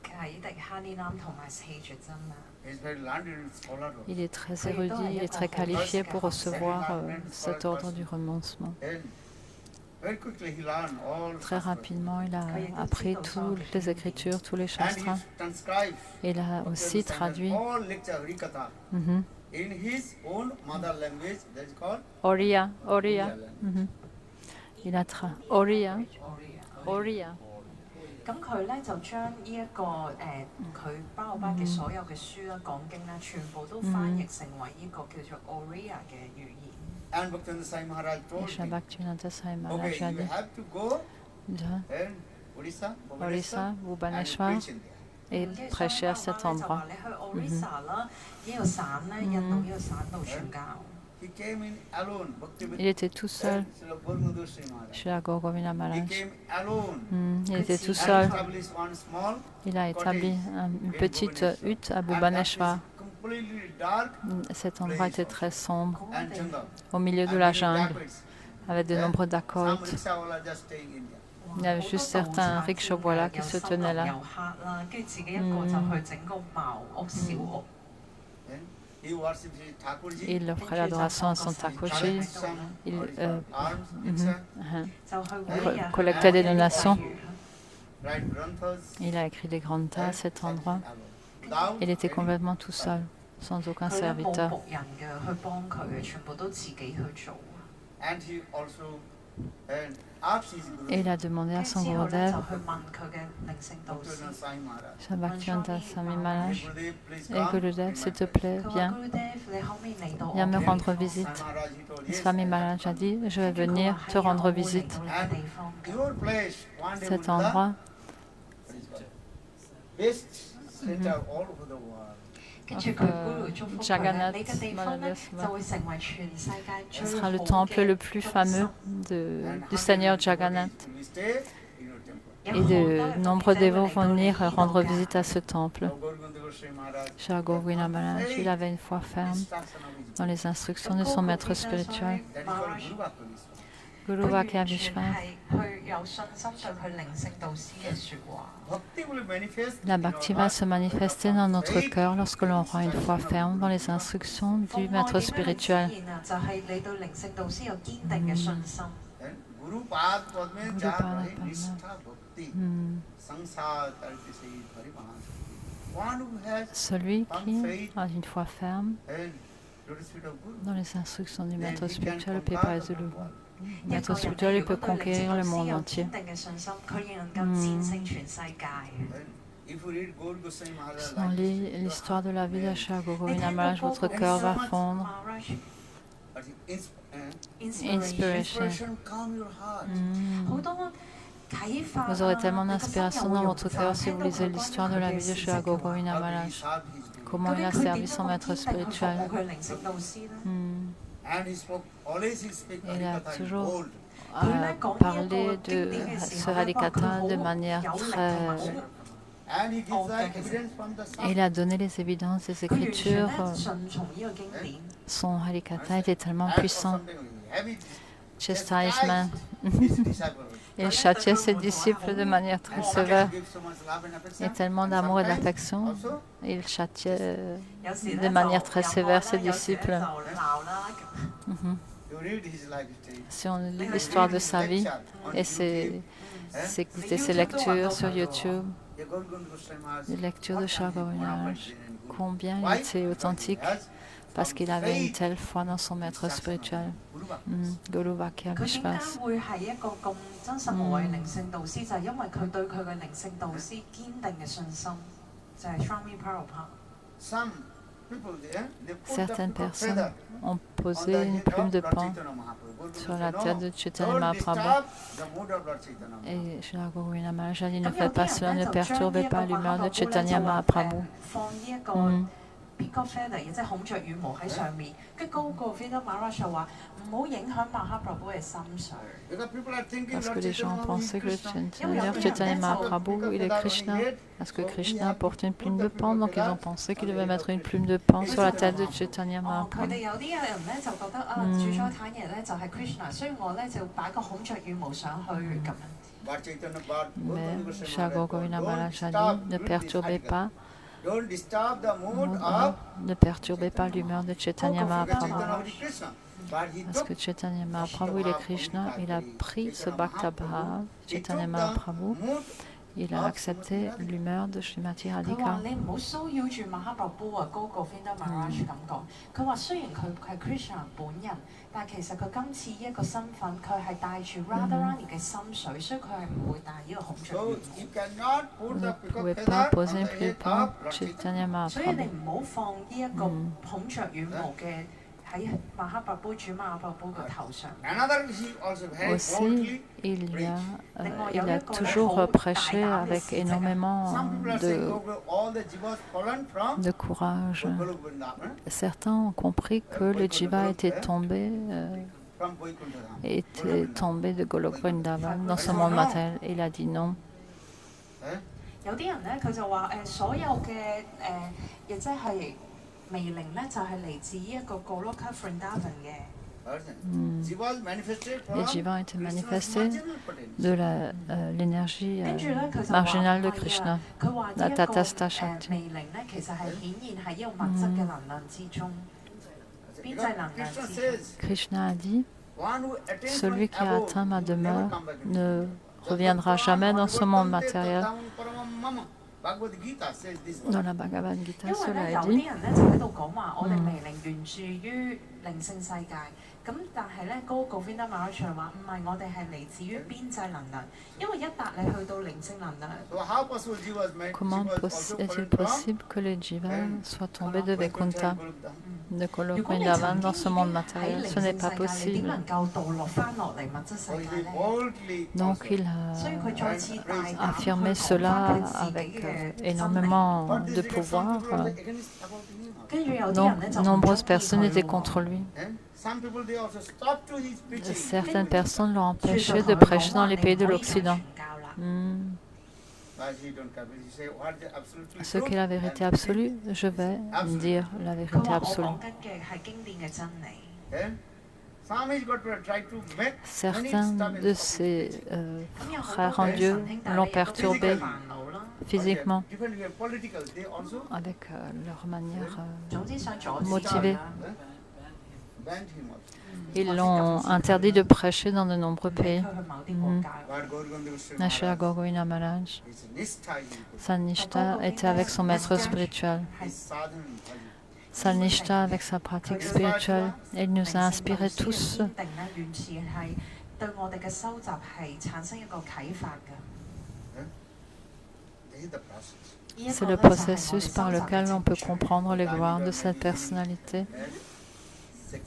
啟迪哈尼南同埋氣絕真啊！ He is very learned scholar. Il est très érudit et très qualifié pour recevoir cet ordre du renoncement. And very quickly he learned all Très Shastra. rapidement, il a appris toutes les écritures, tous les And shastras. he transcribed Il a aussi traduit all lecture Harikatha mhm, in his own mother language, that is called Oriya, Oriya. Oriya language. Mhm. Il a Oriya, Oriya. 咁佢咧就將呢一個佢巴奧巴嘅所有嘅書啦、講經啦，全部都翻譯成為呢個叫做 Oriya 嘅語言。 And Bhaktivinoda Sai Maharaj Et told Shri him, Bhaktivinoda Swami okay, Maharaj a you dit have to go de and Orissa, Orissa, and Bhubaneswar preach in there. et prêcher à cet endroit. 你去 Orissa 啦，呢個省咧，印度呢個省度傳教。 He came in alone. Il était tout seul, Guru Sri Maharaj. Shri Govinda He Maharaj. came alone. Il était tout And seul. established one small Il a établi une petite hutte à Bhubaneswar. completely dark Cet endroit était très sombre, and jungle. au milieu de And la many jungle, rapids. avec de nombreux Some dacotes. rickshaw just staying in there. Il y avait juste certains rickshaws qui se tenaient là. 遊客啦，跟住自己一個就去整個茅屋、小屋。 And he worshipped his Thakurji. Il offrait l'adoration à son Thakurji. Collected some Il arms, diksha, 就去每日collectait des donations. write granthas. Il a écrit des grandes tas à cet endroit. Without Il était any- complètement tout seul, sans aucun 佢咧冇 serviteur. 僕人嘅去幫佢嘅，全部都自己去做。 And he also asked his Et il Guru, a demandé à 跟住 son 之後咧 Gurudev, 就去問佢嘅靈性導 Dr. 師。 Sai Maharaj, Shabaktianta Swami Maharaj, Gurudev, please et come Gurudev, in s'il my te plaît, 佢話 viens, Gurudev，你可唔可以嚟到我 viens me 嘅 rendre 地方？ visite. Sai Maharaj, he told, yes, Swami I will Maharaj a come. dit, je vais 跟住佢 venir 話 te 係啊， rendre 我會嚟 visite. 到你嘅地方嘅。 Your place, one day, Cet will be the endroit, best center all over the world. 跟住佢 Guru 祝福佢咧， Jagannath 你嘅地方咧 Mahadev 就會成為全世界 ce 最 sera le 好 temple le 嘅 plus 中 fameux 心。 du Seigneur Jagannath. We stay in your temple. Et de nombreux dévots vont venir rendre visite à ce temple. So Guru Gobind Goswami Maharaj, Cher Govindra Maharaj, il avait une foi ferme instruction of his dans les instructions de son maître spirituel, that is called Guru Vakya Vishwas. Guru 佢 Vakya 完全 Vishwas. 係去有信心對佢靈性導師嘅説話。 Bhakti will manifest La in our bhakti va heart. se manifester dans notre cœur lorsque l'on aura une foi ferme dans les instructions du maître spirituel. 就係你對靈性導師有堅定嘅信心。 Then Guru Pad Padme Guru Jar Pada Rahe Padme. Nishtha Bhakti Hmm. Sansar Tarti Sahi Parimahan. One who has Celui qui a une foi ferme and lotus feet of Guru, dans les instructions du then maître he can spirituel peut conquer pas the résoudre. world. Le maître spirituel il peut conquérir le monde entier. 堅定嘅信心，佢亦能夠戰勝全世界。 Then if you read Guru Goswami Maharaj Si on life, lit l'histoire de la vie de Cher Guru 你 Govinda 聽 Maharaj, 過 votre 嗰 cœur 個 va fondre. but Inspiration inspiration come your heart. Hmm. 好多啟發啊。 Vous aurez tellement 你個心 d'inspiration 又會 dans 融 votre 化 cœur si 聽 vous 到 lisez 佢關於 l'histoire de 佢 la 嘅 vie de 事 Cher 蹟 Guru 嘅話 Govinda How did he Maharaj, serve his Guru? comment 究 il a 竟佢 servi 點 son 樣 maître 堅定去服務 spirituel. 佢靈性導師咧？ Hmm. And he spoke, always he speak Il a Harikatha in toujours bold. a parlé de ce Harikatha de manière très... And he gives the evidence from the Et il a donné les évidences des 佢完全 Écritures. 咧順從呢個經典。 Son Harikatha était tellement And for puissant. something heavy Chastisement. his disciples. Il châtiait ses disciples de manière très And sévère. gives so much love and affection. Et tellement And d'amour et sometimes d'affection. also, Il châtiait 有時咧 de manière très 就 sévère 有 ses 愛啦，有時咧 disciples. 就鬧啦咁。 Mhm. you read his life story. Si on lit You l'histoire read de his sa vie lecture on et ses, YouTube, ses lectures sur YouTube, the Guru Gobind Goswami Maharaj, les lectures de what Cher kind of Govinda Maharaj, Maharaj and Guru? combien il Why? était Because he authentique has parce some qu'il avait une faith telle foi dans son maître spirituel. Guru Vakya. Guru Vakya 佢點 Vishwas. 解會係一個咁真實無偽靈性導師？就係因為佢對佢嘅靈性導師堅定嘅信心，就係 Swami Prabhupada。 Some people there, they put the Certaines peacock personnes feather ont on the posé une head plume of de Lord pan Chaitanya Mahaprabhu. Guru sur Gobind la said, tête "No, de Chaitanya don't Mahaprabhu. disturb the mood of Lord Chaitanya Mahaprabhu." Et Cher Govinda Maharaj a dit ne 咁有 faites pas 啲 cela, 人 ne 咧就將呢 perturbez 一個 pas l'humeur de 馬哈 Chaitanya 布咧就話 Mahaprabhu. 放呢一個 Mm. peacock feather，即係孔雀羽毛喺上面，跟住嗰個 Govinda Maharaj 就話唔好影響馬哈布嘅心緒。 Because people are thinking Parce Lord que les gens Chaitanya Mahaprabhu is pensaient que Krishna. Chaitanya Mahaprabhu, il est Krishna. Parce que Krishna porte une plume de pan, donc ils ont pensé qu'il devait mettre une plume de pan sur la tête de Chaitanya 哦，佢哋 Mahaprabhu. 有啲人咧就覺得啊，主宰太爺咧就係 Krishna，所以我咧就擺個孔雀羽毛上去咁樣。 But Chaitanya Bharat, Guru Mais Gobind Goswami Cher Maharaj Govinda told, Maharaj a "Don't dit ne disturb perturbez this pas, Don't disturb the mood of ne perturbez pas l'humeur de Chaitanya Mahaprabhu. Chaitanya Krishna. But he Parce que took Chaitanya Mahaprabhu, il est Krishna, il a pris ce Bhakta Bhav, Chaitanya Mahaprabhu, il a accepté l'humeur de Srimati 佢話 Radhika. 你唔好騷擾住馬哈布啊，嗰個 Govinda Maharaj 咁講。佢話雖然佢係 Krishna 本人，但係其實佢今次呢一個身份，佢係帶住 Radharani 嘅心水，所以佢係唔會戴呢個孔雀 So 羽 you cannot put Vous the ne peacock pouvez feather pas on poser the une plume head de pan of Lord Chaitanya. Chaitanya 毛，所以你 Mahaprabhu. 唔好放呢一個孔雀羽毛嘅喺馬哈布主馬哈布嘅頭上。 Another he also very Aussi, boldly il a toujours reprêché avec énormément Some people are saying, de, "Oh, all the jivas fallen from de courage. Goloka Dham, Certains ont compris que le jiva était tombé from Vaikuntha Dham." de Golok Vrindavan dans ce monde matériel. Il a dit non. 有啲人咧佢就話所有嘅亦即係微靈咧就係嚟自呢一個 Goloka Vrindavan 嘅。 Jivas manifested from Les jivas ont été Krishna's manifestés marginal potential. de l'énergie 跟住咧佢就話 marginale de 係 Krishna. 啊，佢話呢 La 一個 Tatastha Shakti. 微靈咧其實係顯現喺呢個物質嘅能量之中，邊際能量 Krishna 之中。 says, Krishna a dit "One who attains celui from qui a above atteint ma will never demeure come back to ne this. reviendra jamais dans ce monde matériel. Bhagavad Gita says this Dans one. la Bhagavad Gita, 因為 cela 咧 est 有 dit. 啲人咧就喺度講話，我哋微靈源自於靈性世界。咁但係咧，嗰個 Govinda Maharaj 話唔係，我哋係嚟自於邊際能量，因為一旦你去到靈性能量， So how possible jivas might Comment jivas also est-il fallen from possible que les jivas soient tombés de Vaikuntha Vaikuntha, and Golokdham? de Golok 如果你 Vrindavan 曾經 dans 已 ce 經 monde 喺 matériel? 靈 Ce n'est 性 pas 世界，你點 possible. 能夠墮落翻落嚟物質 So 世 he 界咧？ boldly Donc also. il 所以佢再次大膽 a affirmé 去講 cela 翻佢自己 avec 嘅真理。 énormément But de this regard, some pouvoir. people are against about him. 跟住有啲 Donc 人咧就唔 nombreuses 中意 personnes 佢 étaient 喎 contre lui. And some people they also stop to his preaching. Certaines personnes l'ont 所以就 empêché 同 de 佢 prêcher 講 dans 話 les 你 pays 唔 de 可以再 l'Occident. 傳教啦。 But he don't care. He say what is absolutely Ce true, qu'est la vérité and absolue, je vais dire la 佢 vérité 話我 absolue. 講緊嘅係經典嘅真理。 then Swami's got to try to make many Certains stubborn de people. ses 咁有好 frères 多 en 嘅 Dieu 神兄但係 l'ont 你亦都有 perturbé 煩惱啦。 physiquement Different political. They also avec leur manière. 總之想阻止 Motivé. 佢啦。 banned him also. Ils l'ont interdit de prêcher dans de nombreux 俾 pays. 佢去某啲國家。 But Gauranga Goswami Nashia Maharaj, Gogovina Maharaj, his nishta is equal. sa nishta était avec son maître spirituel. His sadhana is equal. Sa nishta avec sa pratique spirituelle. Et il nous a inspirés tous. 靈性導師嘅堅定咧，完全係對我哋嘅修習係產生一個啟發㗎。 This is the process. 呢一個 C'est 咧 le 就係我哋 processus 修 par 習嘅 lequel on 程 peut 序。 comprendre les gloires de cette personnalité. And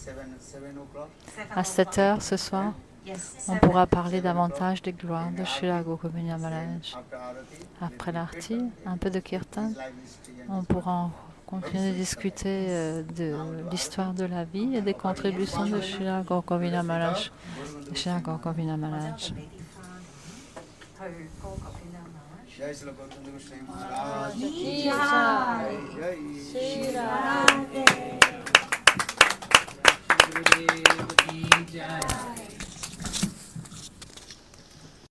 7 o'clock. À 7 heures ce soir, Yes, on pourra parler davantage des gloires de Srila Gogovina Maharaj. After Arati, Après l'arti, un peu de kirtan, his life history and on pourra continuer de discuter de l'histoire de la vie et des contributions de Srila Gogovina Maharaj. Srila Gogovina 或者我 Maharaj. 哋俾啲翻去歌曲邊啊嘛。 Jai Srila Gautama Goswami Maharaj. Jai. Jai. Gurudev ki jai.